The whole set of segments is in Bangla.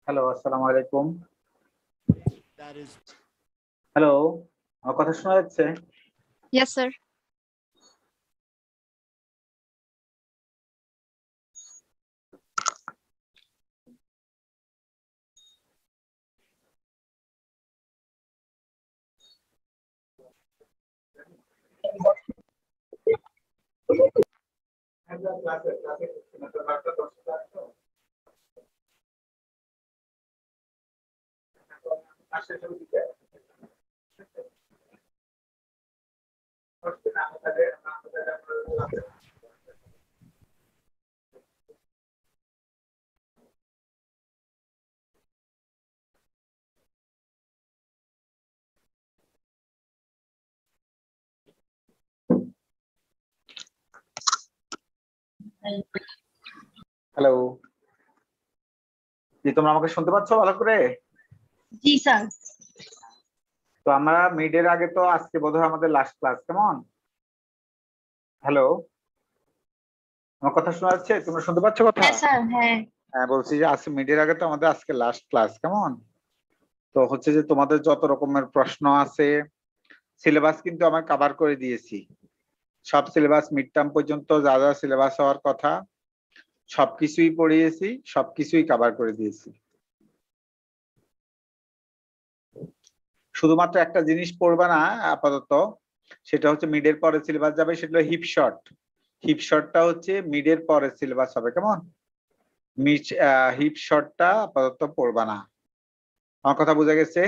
হ্যালো, আসসালামু আলাইকুম। That is হ্যালো, আমার কথা শোনা যাচ্ছে? Yes, sir. হ্যালো, জি তোমরা আমাকে শুনতে পাচ্ছ ভালো করে? জি স্যার। তো আমরা মিডের আগে তো আজকে বোধহয় আমাদের লাস্ট ক্লাস, কেমন? হ্যালো, আমার কথা শোনা যাচ্ছে? তোমরা শুনতে পাচ্ছ কথা? হ্যাঁ স্যার, হ্যাঁ। হ্যাঁ, বলছি যে আজকে মিডের আগে তো আমাদের আজকে লাস্ট ক্লাস, কেমন? তো হচ্ছে যে তোমাদের যত রকমের প্রশ্ন আছে সিলেবাস কিন্তু আমি কভার করে দিয়েছি। সব সিলেবাস মিড টার্ম পর্যন্ত যা যা সিলেবাস হওয়ার কথা সবকিছুই পড়িয়েছি, সবকিছুই কভার করে দিয়েছি। শুধুমাত্র একটা জিনিস পড়বে না আপাতত, সেটা হচ্ছে মিডের পরে সিলেবাস যাবে, সেটা হলো হিপ শর্ট। হিপ শর্টটা হচ্ছে মিডের পরে সিলেবাস হবে, কেমন? হিপ শর্টটা আপাতত পড়বা না। আমার কথা বোঝা গেছে?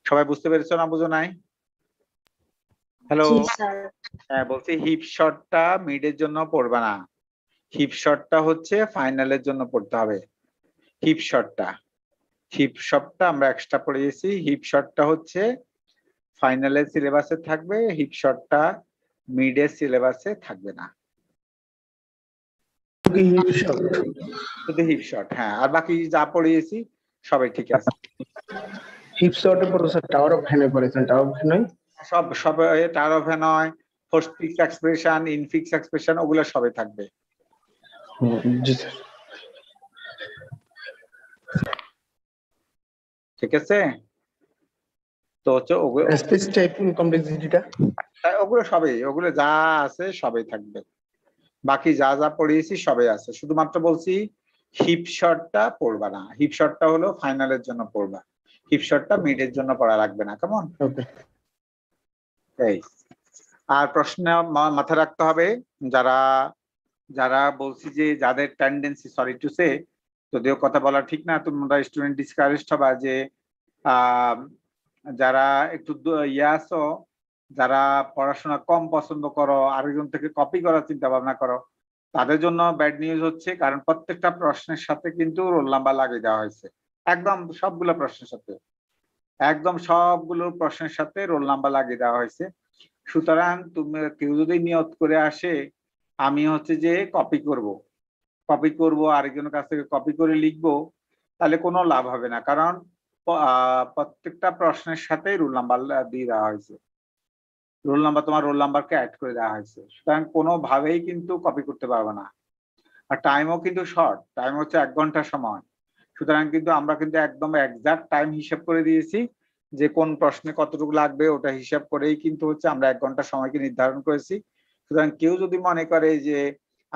সবাই বুঝতে পেরেছো না বুঝো নাই? হ্যালো, জি স্যার। হ্যাঁ বলছি হিপ শর্টটা মিডের জন্য পড়বা না। হিপ শর্টটা হচ্ছে ফাইনালের জন্য পড়তে হবে। হিপ শর্টটা আমরা এক্সট্রা পড়িয়েছি। হিপ শর্টটা হচ্ছে ফাইনালের সিলেবাসে থাকবে, হিপ শর্টটা মিডের সিলেবাসে থাকবে না। শুধু হিপ শর্ট, হ্যাঁ, আর বাকি যা পড়িয়েছি সবাই ঠিক আছে। হিপ শর্টে পড়ো স্যার, টাওয়ার অফ হ্যানে পড়েছেন, টাওয়ার অফ হ্যান সব টার অফ নয়, পোস্টফিক্স এক্সপ্রেশন, ইনফিক্স এক্সপ্রেশন ওগুলো সবাই থাকবে। জি স্যার। ঠিক আছে, তো হচ্ছে স্পেস টাইপিং কমপ্লেক্সিটিটা ওগুলো যা আছে সবাই থাকবে। বাকি যা যা পড়িয়েছি সবাই আছে, শুধুমাত্র বলছি হিপ শর্টটা পড়বা না। হিপ শর্টটা হলো ফাইনালের জন্য পড়বা, হিপ শর্টটা মিডের জন্য পড়া লাগবে না, কেমন? ওকে। এই আর প্রশ্ন মাথায় রাখতে হবে, যারা যারা বলছি যে যাদের টেন্ডেন্সি, সরি টু সে, যদিও কথা বলা ঠিক না, তোমরা স্টুডেন্ট ডিসকারেজড হবা যে যারা একটু আছো, যারা পড়াশোনা কম পছন্দ করো, আরেকজন থেকে কপি করার চিন্তা ভাবনা করো, তাদের জন্য ব্যাড নিউজ হচ্ছে, কারণ প্রত্যেকটা প্রশ্নের সাথে কিন্তু রোল নাম্বার লাগিয়ে দেওয়া হয়েছে। একদম সবগুলো প্রশ্নের সাথে, একদম সবগুলো প্রশ্নের সাথে রোল নাম্বার লাগিয়ে দেওয়া হয়েছে। সুতরাং তুমি কেউ যদি নিয়ত করে আসে আমি হচ্ছে যে কপি করব আরেকজনের কাছ থেকে কপি করে লিখবো, তাহলে কোনো লাভ হবে না, কারণ প্রত্যেকটা প্রশ্নের সাথে রোল নাম্বার দিয়ে দেওয়া হয়েছে। তোমার রোল নাম্বারকে অ্যাড করে দেওয়া হয়েছে, সুতরাং কোনোভাবেই কিন্তু কপি করতে পারবে না। আর টাইমও কিন্তু শর্ট, টাইম হচ্ছে 1 ঘন্টা সময়। সুতরাং কিন্তু আমরা কিন্তু একদম এক্সাক্ট টাইম হিসাব করে দিয়েছি, যে কোন প্রশ্নে কতটুকু লাগবে ওটা হিসাব করেই কিন্তু হচ্ছে আমরা 1 ঘন্টা সময়কে নির্ধারণ করেছি। সুতরাং কেউ যদি মনে করে যে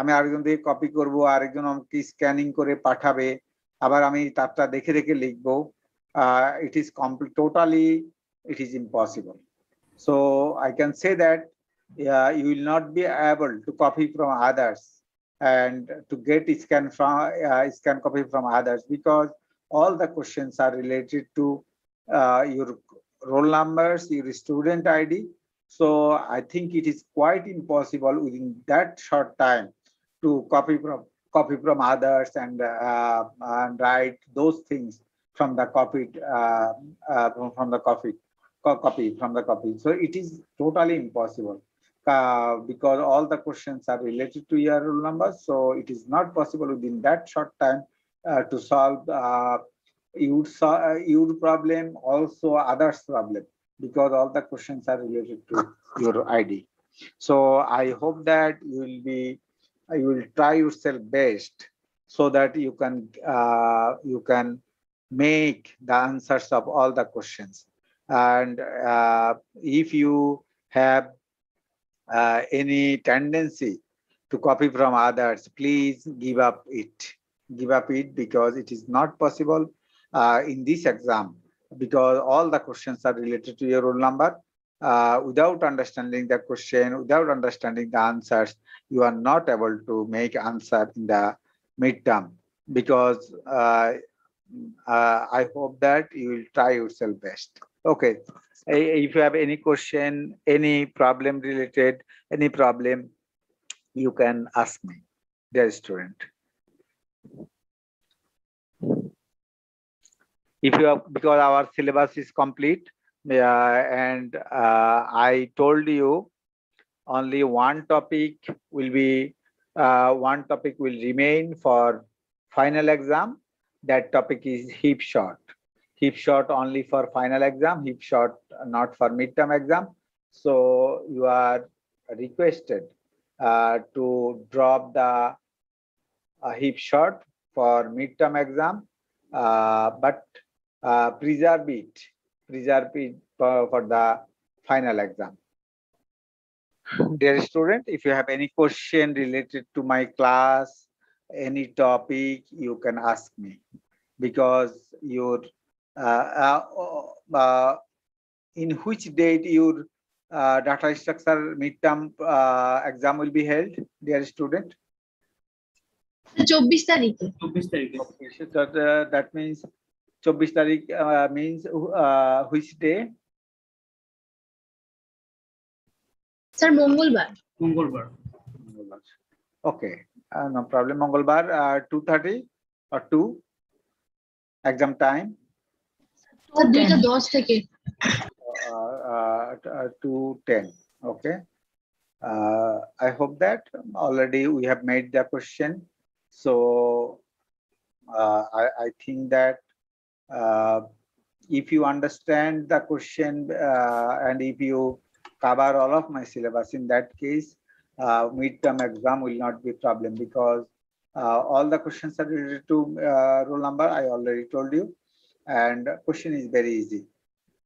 আমি আরেকজন থেকে কপি করব, আরেকজন আমাকে স্ক্যানিং করে পাঠাবে, আবার আমি তারটা দেখে দেখে লিখবো, it is totally it is impossible. So I can say that you will not be able to copy from others and to get scan copy from others, because all the questions are related to your roll numbers, your student ID. So I think it is quite impossible within that short time to copy from others and write those things from the copied from the copy from the copy. So it is totally impossible. Because all the questions are related to your roll number, so it is not possible within that short time to solve your problem, also others problem, because all the questions are related to your ID. So I hope that you will be you will try yourself best so that you can make the answers of all the questions. And if you have any tendency to copy from others, please give up it. Give up it, because it is not possible in this exam, because all the questions are related to your roll number. Without understanding the question, without understanding the answers, you are not able to make answer in the midterm. Because I hope that you will try yourself best. Okay. If you have any question, any problem related, any problem, you can ask me, dear student. If you have, because our syllabus is complete, and I told you only one topic will remain for final exam. That topic is heap shot. Heap shot only for final exam, heap shot not for midterm exam. So you are requested to drop the heap shot for midterm exam, but preserve it for the final exam. Dear student, if you have any question related to my class, any topic, you can ask me, because your in which date your data structure midterm exam will be held, dear student? 24 তারিখে। Okay, so that means 24 তারিখ means which day? স্যার মঙ্গলবার। Mongolbar. Okay, no problem. Mongolbar 2:30 or 2 exam time? Sir 2:10 থেকে। 2:10. Okay. I hope that already we have made the question. So I think that if you understand the question and if you cover all of my syllabus, in that case, midterm exam will not be a problem, because all the questions are related to roll number. I already told you, and question is very easy.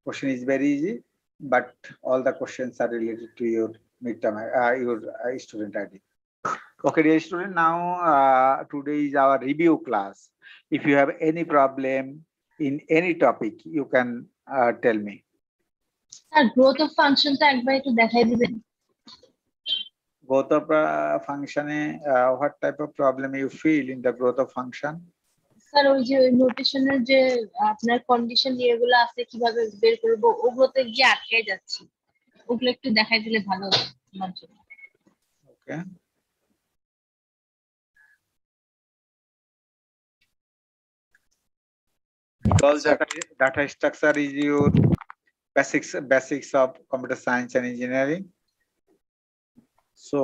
Question is very easy, but all the questions are related to your midterm, your student ID. Okay, dear student, now today is our review class. If you have any problem in any topic, you can tell me. Sir growth of ফাংশনটা একবার একটু দেখাই দিবেন। Growth of function, what type of problem you feel in the growth of function? Sir ওই যে নোটেশনের যে আপনার কন্ডিশন এগুলো আছে কিভাবে বের করব, ওগুলোতে গিয়ে আটকে যাচ্ছি, ওগুলো একটু দেখাই দিলে ভালো হতো আমার জন্য। Okay. Because data structure is your basics of computer science and engineering. So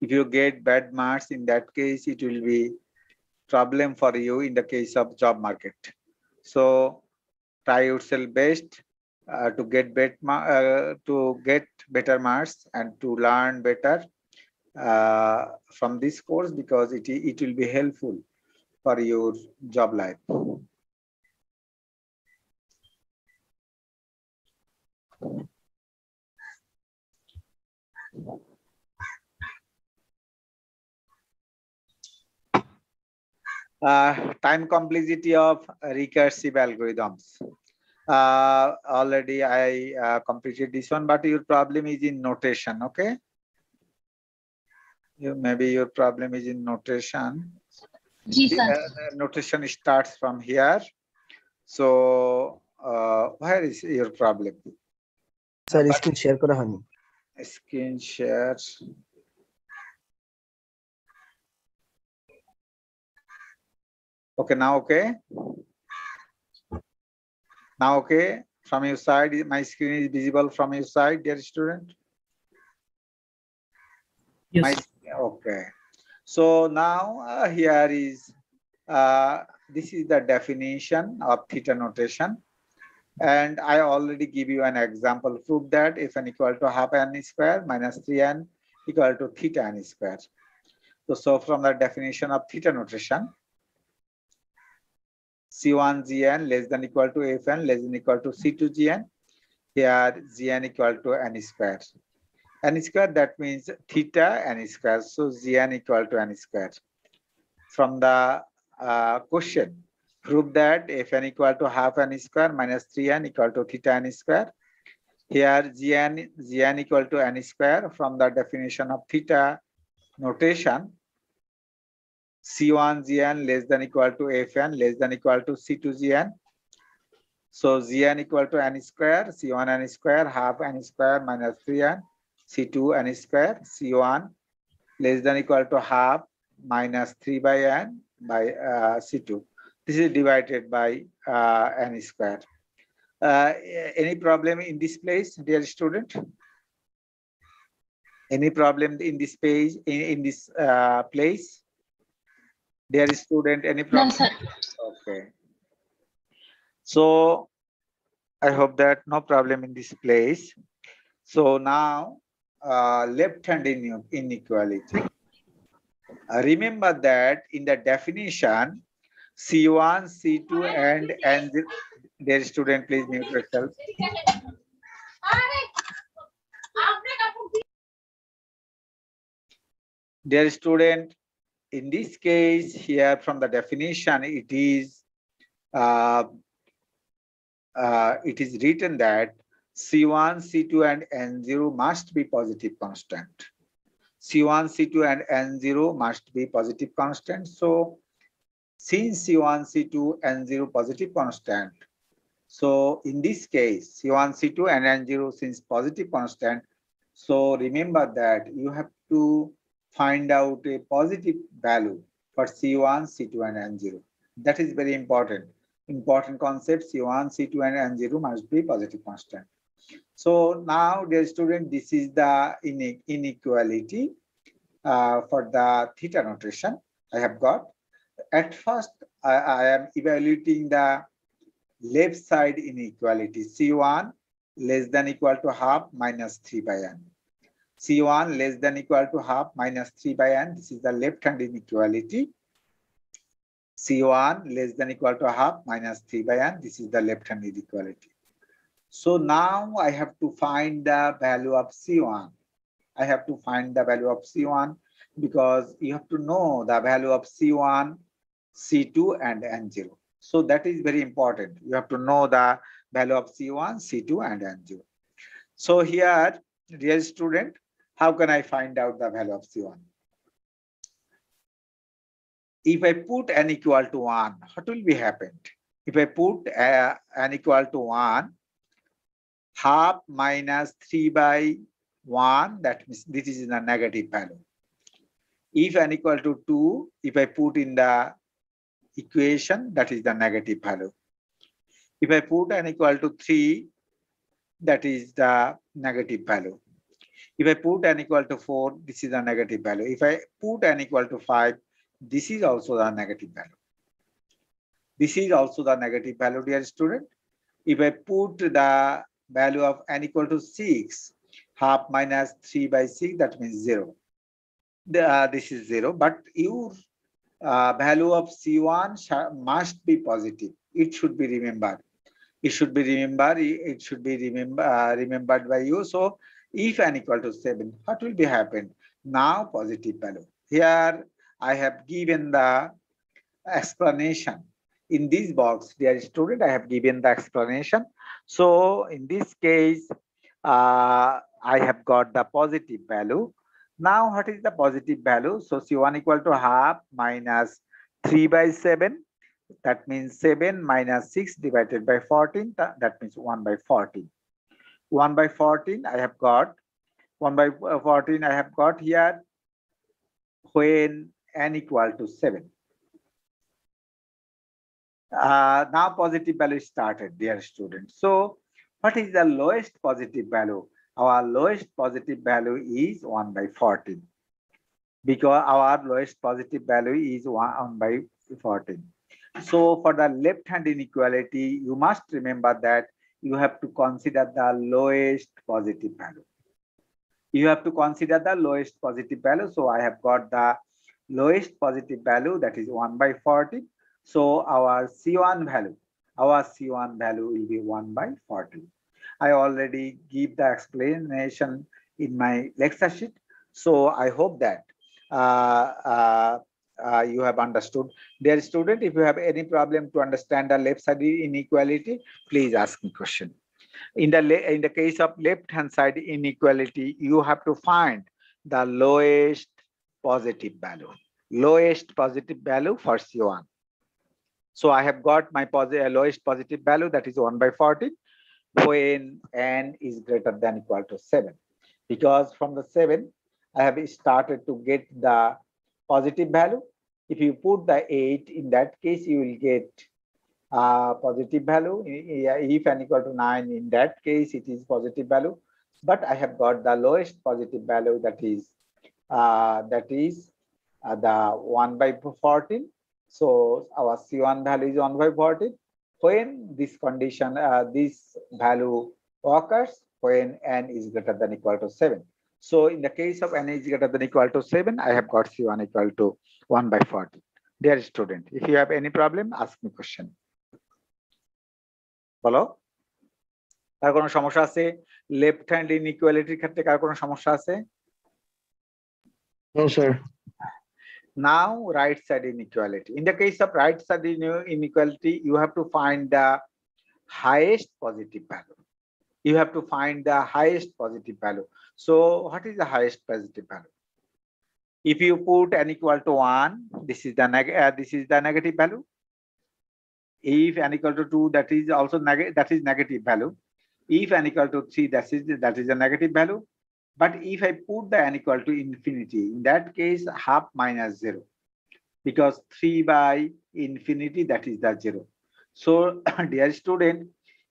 if you get bad marks, in that case, it will be problem for you in the case of job market. So try yourself best to get better marks and to learn better from this course, because it will be helpful for your job life. Time complexity of recursive algorithms. Already I completed this one, but your problem is in notation. Okay, maybe your problem is in notation. G sir. Notation starts from here. So where is your problem? Sir screen share করা হয়নি। Screen share. Okay, now okay. Now okay. From your side, my screen is visible from your side, dear student. Yes. Okay. So now here is this is the definition of theta notation. And I already give you an example. Prove that if n equal to half n square minus 3n equal to theta n square. So from the definition of theta notation, C1 Gn less than equal to Fn less than equal to C2 Gn. Here Gn equal to n square. N square, that means theta n square. So Gn equal to n square. From the question, prove that Fn equal to half n square minus 3n equal to theta n square. Here Gn equal to n square. From the definition of theta notation, C1 Gn less than equal to Fn less than equal to C2 Gn. So Gn equal to n square, C1 n square, half n square minus 3n, C2 n square, C1 less than equal to half minus 3 by n by C2. This is divided by n square. Any problem in this place, dear student? Any problem in this page, in this place? Dear student, any No, problem? sir. Okay. So I hope that no problem in this place. So now left-hand inequality. Remember that in the definition, C1, C2, and N0. Dear student, please mute yourself. Dear student, in this case here from the definition, it is written that C1, C2, and N0 must be positive constant. C1, C2, and N0 must be positive constant. So since C1, C2, N0 positive constant, so in this case, C1, C2, and N0 since positive constant, so remember that you have to find out a positive value for C1, C2, and N0. That is very important. Important concept, C1, C2, and N0 must be positive constant. So now, dear student, this is the inequality for the theta notation I have got. At first, I am evaluating the left side inequality, C1 less than equal to half minus 3 by n. C1 less than equal to half minus 3 by n. This is the left-hand inequality. C1 less than equal to half minus 3 by n. This is the left-hand inequality. So now I have to find the value of C1. I have to find the value of C1 because you have to know the value of C1, C2, and N0. So that is very important. You have to know the value of C1, C2, and N0. So here, dear student, how can I find out the value of C1? If I put n equal to 1, what will be happened? If I put n equal to 1, half minus 3 by 1, that means this is a negative value. If n equal to 2, if I put in the equation, that is the negative value. If I put n equal to 3, that is the negative value. If I put n equal to 4, this is a negative value. If I put n equal to 5, this is also the negative value. This is also the negative value, dear student. If I put the value of n equal to 6, half minus 3 by 6, that means 0. This is 0, but your value of C1 must be positive. It should be remembered. It should be remembered. It should be remembered by you. So if n equal to 7, what will be happen? Now positive value. Here I have given the explanation. In this box, dear student, I have given the explanation. So in this case, I have got the positive value. Now what is the positive value? So C1 equal to half minus 3 by 7. That means 7 minus 6 divided by 14. That means 1 by 14. 1 by 14 I have got. 1 by 14 I have got here when n equal to 7. Now positive value started, dear students. So what is the lowest positive value? Our lowest positive value is 1 by 14. Because our lowest positive value is 1 by 14. So for the left-hand inequality, you must remember that you have to consider the lowest positive value. You have to consider the lowest positive value. So I have got the lowest positive value, that is 1 by 40. So our C1 value will be 1 by 40. I already give the explanation in my lecture sheet. So I hope that you have understood. Dear student, if you have any problem to understand the left side inequality, please ask me question. In the case of left hand side inequality, you have to find the lowest positive value for C1. So I have got my lowest positive value, that is 1 by 40, when n is greater than equal to 7. Because from the 7, I have started to get the positive value. If you put the 8, in that case, you will get positive value. If n equal to 9, in that case, it is positive value. But I have got the lowest positive value, that is the 1 by 14. So our C1 value is 1 by 14. When this condition, this value occurs when n is greater than equal to 7. So in the case of n is greater than equal to 7, I have got C1 equal to 1 by 40. Dear student, if you have any problem, ask me question. বলো, কার কোনো সমস্যা আছে? লেফট হ্যান্ড ইনইকুয়ালিটির ক্ষেত্রে কার কোনো সমস্যা আছে? No, sir. Now, right side inequality. In the case of right side inequality, you have to find the highest positive value. You have to find the highest positive value. So, what is the highest positive value? If you put n equal to 1, this is the negative value. If n equal to 2, that is also negative value. If n equal to 3, that is a negative value. But if I put the n equal to infinity, in that case, half minus 0, because 3 by infinity, that is the 0. So, dear student,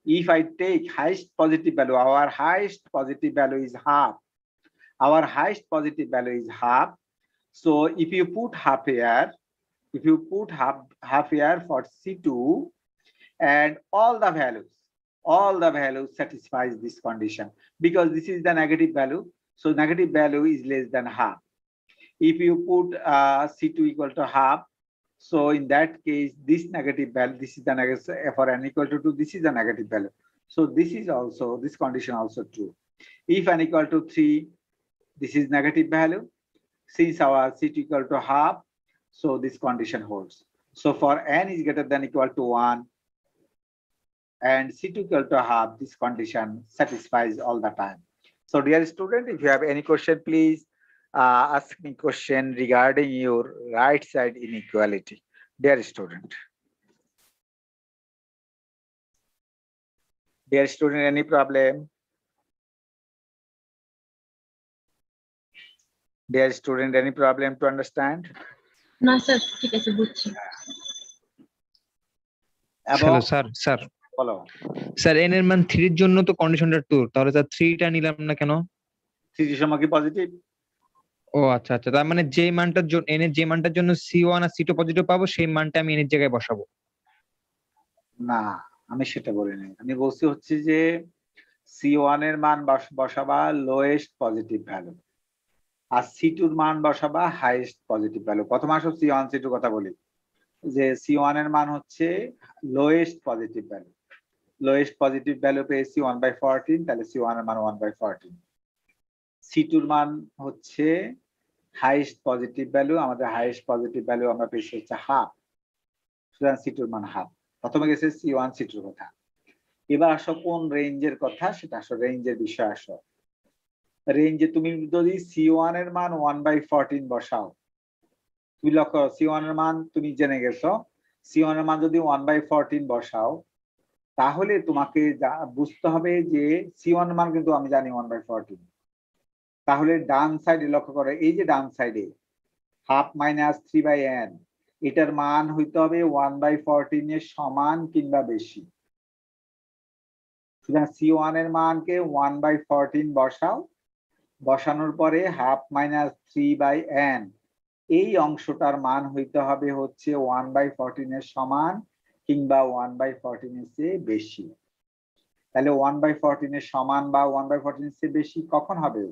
if I take highest positive value, our highest positive value is half. Our highest positive value is half. So, if you put half here, for C2, and all the values satisfies this condition, because this is the negative value. So negative value is less than half. If you put C2 equal to half, so in that case, this negative value, this is the negative, for n equal to 2, this is the negative value. So this condition also true. If n equal to 3, this is negative value. Since our C2 equal to half, so this condition holds. So for n is greater than equal to 1, and C2 equal to half, this condition satisfies all the time. So dear student, if you have any question, please ask me question regarding your right side inequality. Dear student. Dear student, any problem? Dear student, any problem to understand? না স্যার, ঠিক আছে, বুঝছি। হ্যালো স্যার বলো। স্যার n এর মান 3 এর জন্য তো কন্ডিশনটা 2, তাহলে স্যার 3টা নিলাম না কেন? 3 এর সমান কি পজিটিভ? ও আচ্ছা, তার মানে যে মানটার জন্য n এর যে মানটার জন্য C1 আর C2 পজিটিভ পাবো, সেই মানটা আমি n এর জায়গায় বসাবো। না, আমি সেটা বলিনি। আমি বলছি হচ্ছে যে C1 এর মান বসাবা লোয়েস্ট পজিটিভ ভ্যালু, আর C2 এর মান বসাবা হাইয়েস্ট পজিটিভ ভ্যালু। প্রথমে আসো C1 C2 কথা বলি, যে C1 এর মান হচ্ছে lowest positive value. Lowest positive value পেয়েছি 1 by 14, তাহলে C1 এর মান 1 by 14। C2 এর মান হচ্ছে হাইয়েস্ট পজিটিভ ভ্যালু, আমাদের হাইয়েস্ট পজিটিভ ভ্যালু আমরা পেয়েছি হচ্ছে হাফ, সুতরাং C2 এর মান হাফ। প্রথমে গেছে C1 C2 এর কথা। এবার আসো কোন রেঞ্জের কথা, সেটা আসো রেঞ্জের বিষয় আসো। রেঞ্জে তুমি যদি C1 এর মান 1 by 14 বসাও, তুমি লক্ষ্য C1 এর মান তুমি জেনে গেছো, C1 এর মান যদি 1 by 14 বসাও, তাহলে তোমাকে বুঝতে হবে যে C1 এর মান কিন্তু আমি জানি 1 by 14। তাহলে ডান সাইডে লক্ষ্য করো, এই যে ডান সাইডে হাফ মাইনাস 3 by n, এটার মান হইতে হবে 1 by 14 এর সমান কিংবা বেশি। সুতরাং C1 এর মানকে 1 by 14 বসাও, বসানোর পরে হাফ মাইনাস 3 by n, এই অংশটার মান হইতে হবে হচ্ছে 1 by 14 এর সমান কিংবা 1 by 14 এর চেয়ে বেশি। তাহলে 1/14 এর সমান বা 1/14 এর চেয়ে বেশি কখন হবে?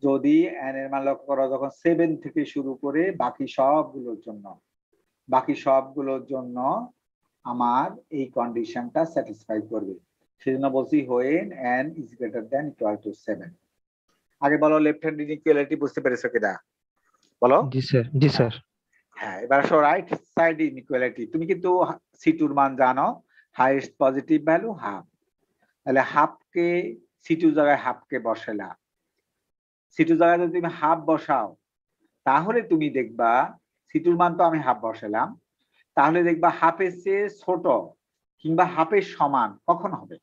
যদি n এর মান লক্ষ্য করো যখন 7 থেকে শুরু করে বাকি সবগুলোর জন্য আমার এই কন্ডিশনটা স্যাটিসফাই করবে। সেজন্য বলছি when n is greater than equal to 7। আগে বলো লেফট হ্যান্ড ইনইকুয়ালিটি বুঝতে পেরেছো কিনা বলো। জি স্যার, জি স্যার। হ্যাঁ, এবার আসো রাইট সাইড ইনইকুয়ালিটি। তুমি কিন্তু C2 এর মান জানো, হাইয়েস্ট পজিটিভ ভ্যালু হাফ। তাহলে হাফকে C2 জায়গায় হাফকে বসালা। C2 জায়গায় যদি তুমি হাফ বসাও তাহলে তুমি দেখবা C2 এর মান তো আমি হাফ বসালাম, তাহলে দেখবা হাফের চেয়ে ছোট কিংবা হাফের সমান কখন হবে?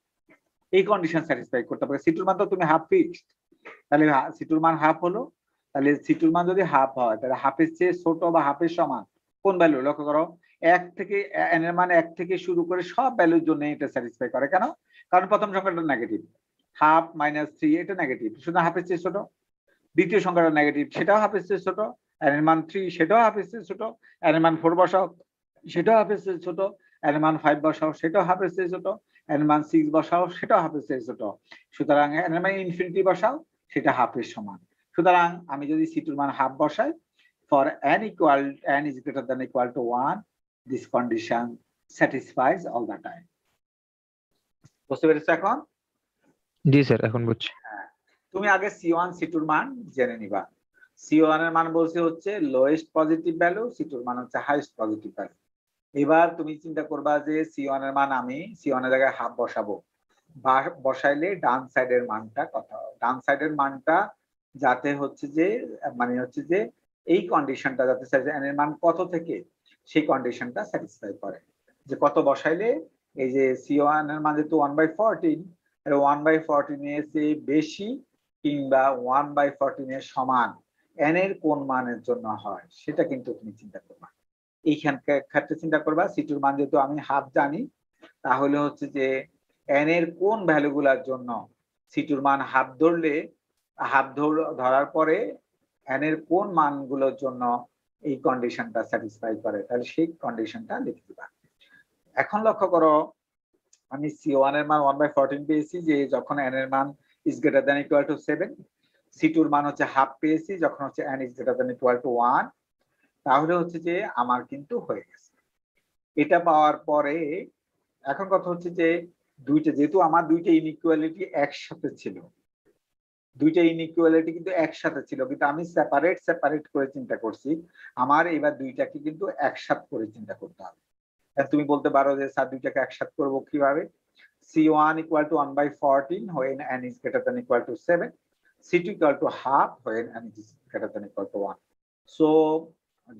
এই কন্ডিশন স্যাটিসফাই করতে পারে। C2 এর মান তো তুমি হাফ ফিক্সড, তাহলে C2 এর মান হাফ হলো। তাহলে C2 এর মান যদি হাফ হয় তাহলে হাফের চেয়ে ছোট বা হাফের সমান কোন ভ্যালু? লক্ষ্য করো n এর মান 1 থেকে শুরু করে সব ভ্যালুর জন্য এটা স্যাটিসফাই করে। কেন? কারণ প্রথম সংখ্যাটা নেগেটিভ, হাফ -3 এটা নেগেটিভ, সুতরাং হাফের চেয়ে ছোট। দ্বিতীয় সংখ্যাটা নেগেটিভ, সেটাও হাফের চেয়ে ছোট। n এর মান 3, সেটাও হাফের চেয়ে ছোট। n এর মান 4 বসাও, সেটাও হাফের চেয়ে ছোট। n এর মান 5 বসাও, সেটাও হাফের চেয়ে ছোট। n এর মান 6 বসাও, সেটাও হাফের চেয়ে ছোট। সুতরাং n এর মান ইনফিনিটি বসাও, সেটা হাফের সমান। সুতরাং আমি যদি C2 এর মান হাফ বসাই, for n is greater than equal to 1, this condition satisfies all the time। বুঝতে পেরেছো এখন? জি স্যার, এখন বুঝছি। তুমি আগে C1 C2 এর মান জেনে নিবা। C1 এর মান বলছে হচ্ছে লোয়েস্ট পজিটিভ ভ্যালু, C2 এর মান হচ্ছে হাইয়েস্ট পজিটিভ ভ্যালু। এবার তুমি চিন্তা করবা যে C1 এর মান আমি C1 এর জায়গায় হাফ বসাবো, বসাইলে ডান সাইডের মানটা কত? ডান সাইডের মানটা যাতে হচ্ছে যে এই কন্ডিশনটা যাতে n এর মান কত থেকে সেই কন্ডিশনটা স্যাটিসফাই করে, যে কত বসাইলে এই যে C1 এর মান যেহেতু 1/14, 1/14 এর চেয়ে বেশি কিংবা 1/14 এর সমান n এর কোন মানের জন্য হয় সেটা কিন্তু তুমি চিন্তা করবা। এইখানকার ক্ষেত্রে চিন্তা করবা C2 এর মান যেহেতু আমি হাফ জানি, তাহলে হচ্ছে যে n এর কোন ভ্যালুগুলোর জন্য C2 এর মান হাফ ধরলে ধরার পরে n এর কোন মানগুলোর জন্য এই কন্ডিশনটা স্যাটিসফাই করে, তাহলে সেই কন্ডিশনটা লিখে দিবা। এখন লক্ষ্য করো আমি C1 এর মান 1/14 পেয়েছি যে যখন n এর মান is greater than equal to 7, C2 এর মান হচ্ছে হাফ পেয়েছি যখন হচ্ছে n is greater than equal to 1, তাহলে হচ্ছে যে আমার কিন্তু হয়ে গেছে। এটা পাওয়ার পরে এখন কথা হচ্ছে যে যেহেতু আমার দুইটা ইনইকুয়ালিটি একসাথে ছিল, কিন্তু আমি সেপারেট করে চিন্তা করছি। আমার এবার দুইটাকে কিন্তু একসাথে করে চিন্তা করতে হবে। তুমি বলতে পারো যে স্যার দুইটাকে একসাথে করব কিভাবে? C1 equal to 1/14 when n is greater than equal to 7, C2 equal to half when n is greater than equal to 1. So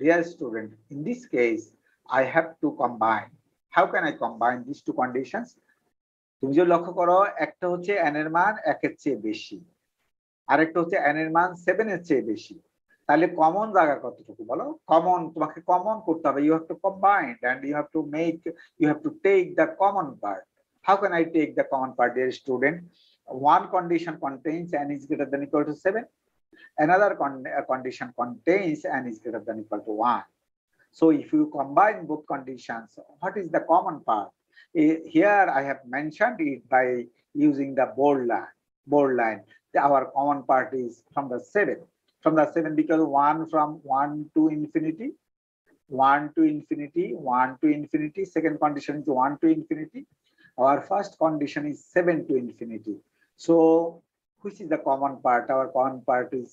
dear student, in this case I have to combine. How can I combine these two conditions? তুমি যদি লক্ষ্য করো একটা হচ্ছে n এর মান 1 এর চেয়ে বেশি, আরেকটা হচ্ছে n এর মান 7 এর চেয়ে বেশি। তাহলে কমন জায়গা কতটুকু বলো? তোমাকে কমন করতে হবে। You have to combine and you have to take the common part. How can I take the common part, dear student? One condition contains n is greater than equal to 7. Another condition contains n is greater than equal to 1. So if you combine both conditions, what is the common part? Here I have mentioned it by using the bold line. Our common part is from the 7. From the 7 because 1 from 1 to infinity, 1 to infinity, 1 to infinity. Second condition is 1 to infinity. Our first condition is 7 to infinity. So which is the common part? Our common part is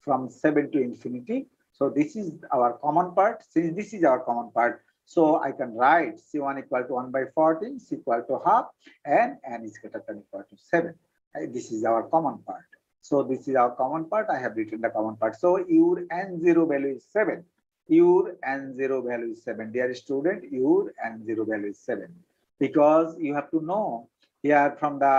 from 7 to infinity. So this is our common part. Since this is our common part, so I can write C1 equal to 1/14, C equal to half, and n is greater than equal to 7. This is our common part. So this is our common part. I have written the common part. So your n0 value is 7. Your n0 value is 7. Dear student, your n0 value is 7. Because you have to know here from the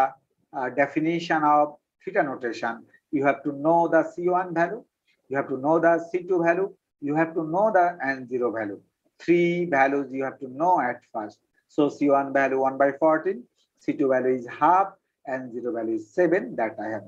definition of theta notation, you have to know the C1 value, you have to know the C2 value, you have to know the n0 value. 3 values you have to know at first. So C1 value 1/14, C2 value is half, n0 value is 7. That I have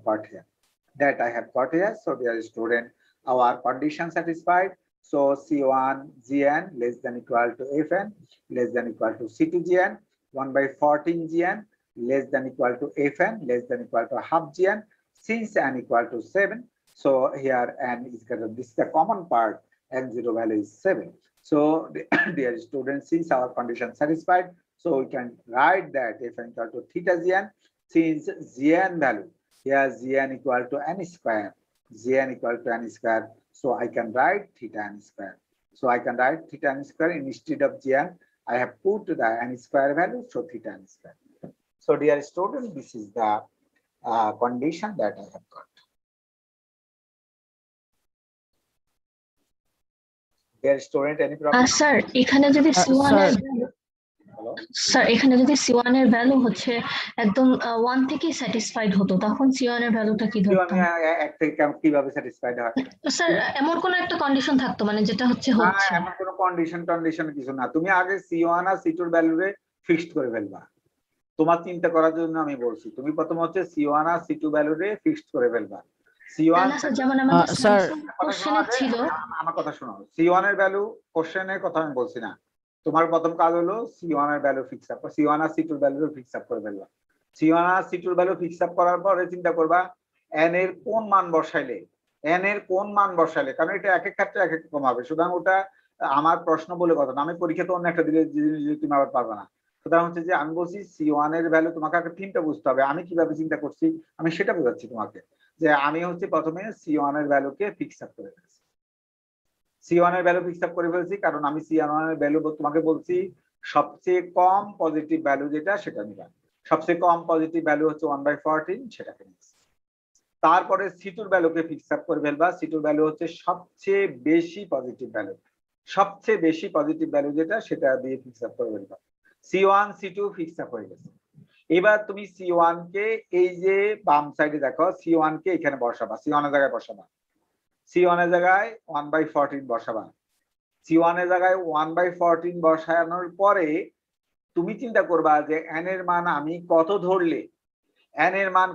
got here. So dear student, our condition satisfied. So C1 Gn less than equal to Fn less than equal to C2 Gn, 1/14 Gn less than equal to fn less than equal to half gn since n equal to 7. So here n is greater, this is the common part, n0 value is 7. So dear students, since our condition satisfied, so we can write that fn equal to theta gn, since gn value here gn equal to n square, gn equal to n square, so I can write theta n square. So I can write theta n square instead of gn. I have put the n square value, so theta n square. So dear student, this is the condition that I have got. Dear student, any problem? Sir এখানে যদি C1 এর Hello? স্যার এখানে যদি C1 এর ভ্যালু হচ্ছে একদম 1 থেকে স্যাটিসফাইড হতো, তখন C1 এর ভ্যালুটা কি ধরতাম? এক থেকে কিভাবে স্যাটিসফাইড হয়? স্যার এমন কোন একটা কন্ডিশন থাকতো মানে যেটা হচ্ছে এমন কোনো কন্ডিশন কিছু না, তুমি আগে C1 আর C2 এর ভ্যালুরে ফিক্সড করে ফেলবা। তোমার চিন্তা করার জন্য আমি বলছি, তুমি প্রথম হচ্ছে C1 আর C2 ভ্যালুরে ফিক্সড করে ফেলবা। C1 না স্যার, যেমন আমাদের স্যার কোশ্চেনে ছিল। আমার কথা শোনো, C1 এর ভ্যালু কোশ্চেনের কথা আমি বলছি না, তোমার প্রথম কাজ হলো C1 এর ভ্যালু ফিক্স আপ, C1 আর C2 এর ভ্যালু ফিক্স আপ করে ফেলবা। C1 আর C2 এর ভ্যালু ফিক্স আপ করার পরে চিন্তা করবা n এর কোন মান বসাইলে, কারণ এটা এক এক ক্ষেত্রে এক এক রকম হবে, সুতরাং ওটা আমার প্রশ্ন বলে কথা না, আমি পরীক্ষাতে অন্য একটা দিলে তুমি আবার পারবে না। সুতরাং হচ্ছে যে আমি বলছি C1 এর ভ্যালু তোমাকে আগে তিনটা বুঝতে হবে, আমি কিভাবে চিন্তা করছি আমি সেটা বোঝাচ্ছি তোমাকে, যে আমি হচ্ছে প্রথমে C1 এর ভ্যালুকে ফিক্স আপ করে ফেলছি। C1 এর ভ্যালু ফিক্স আপ করে ফেলছি, কারণ আমি C1 এর ভ্যালু তোমাকে বলছি সবচেয়ে কম পজিটিভ ভ্যালু যেটা সেটা নিবা, সবচেয়ে কম পজিটিভ ভ্যালু হচ্ছে 1/14, সেটাকে নিচ্ছি। তারপরে C2 এর ভ্যালুকে ফিক্স আপ করে ফেলবা, C2 এর ভ্যালু হচ্ছে সবচেয়ে বেশি পজিটিভ ভ্যালু যেটা সেটা দিয়ে ফিক্স আপ করে ফেলবা। C1 C2 ফিক্স আপ হয়ে গেছে। এবার তুমি C1 কে এই যে বাম সাইডে দেখো, C1 কে এখানে বসাবা, C1 এর জায়গায় বসাবা, C1 এর জায়গায় 1/14 বসাবা। C1 এর জায়গায় 1/14 বসানোর পরে তুমি চিন্তা করবা যে n এর মান আমি কত ধরলে, n এর মান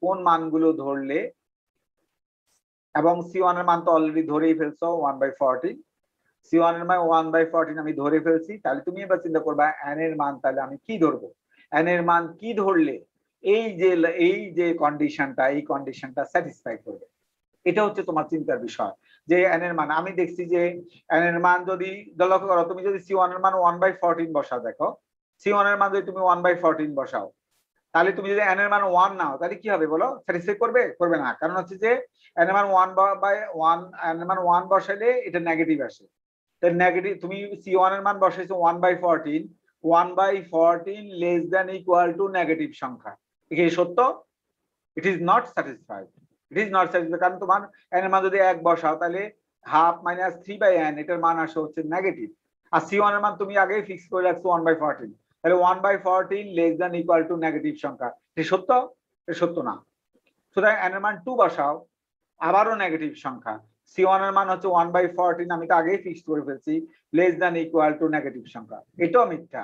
কোন মানগুলো ধরলে, এবং C1 এর মান তো অলরেডি ধরেই ফেলছো 1/14, C1 এর মান 1/14 আমি ধরে ফেলছি, তাহলে তুমি এবার চিন্তা করবা n এর মান তাহলে আমি কি ধরবো, n এর মান কি ধরলে এই যে কন্ডিশনটা স্যাটিসফাই করবে। এটা হচ্ছে তোমার চিন্তার বিষয়, যে n এর মান আমি দেখছি যে n এর মান যদি লক্ষ্য করো, তুমি যদি C1 এর মান 1/14 বসাও, দেখো C1 এর মান যদি তুমি 1/14 বসাও, তাহলে তুমি যদি n এর মান 1 নাও তাহলে কি হবে বলো, স্যাটিসফাই করবে না, কারণ হচ্ছে যে n এর মান 1 বসাইলে এটা নেগেটিভ আসে, তাই নেগেটিভ। তুমি C1 এর মান বসাইছো 1/14 less than equal to negative সংখ্যা, কি সত্য? ইট ইজ নট স্যাটিসফাইড, কারণ তোমার n এর মান যদি 1 বসাও তাহলে হাফ মাইনাস 3/n এটার মান আসে হচ্ছে নেগেটিভ, আর C1 এর মান তুমি আগেই ফিক্স করে রাখছো 1/14, তাহলে 1/14 less than equal to negative সংখ্যা, এটা সত্য? এটা সত্য না। সুতরাং n এর মান 2 বসাও, আবারও নেগেটিভ সংখ্যা, C1 এর মান হচ্ছে 1/14 আমি তো আগেই ফিক্স করে ফেলছি less than equal to negative সংখ্যা, এটাও মিথ্যা।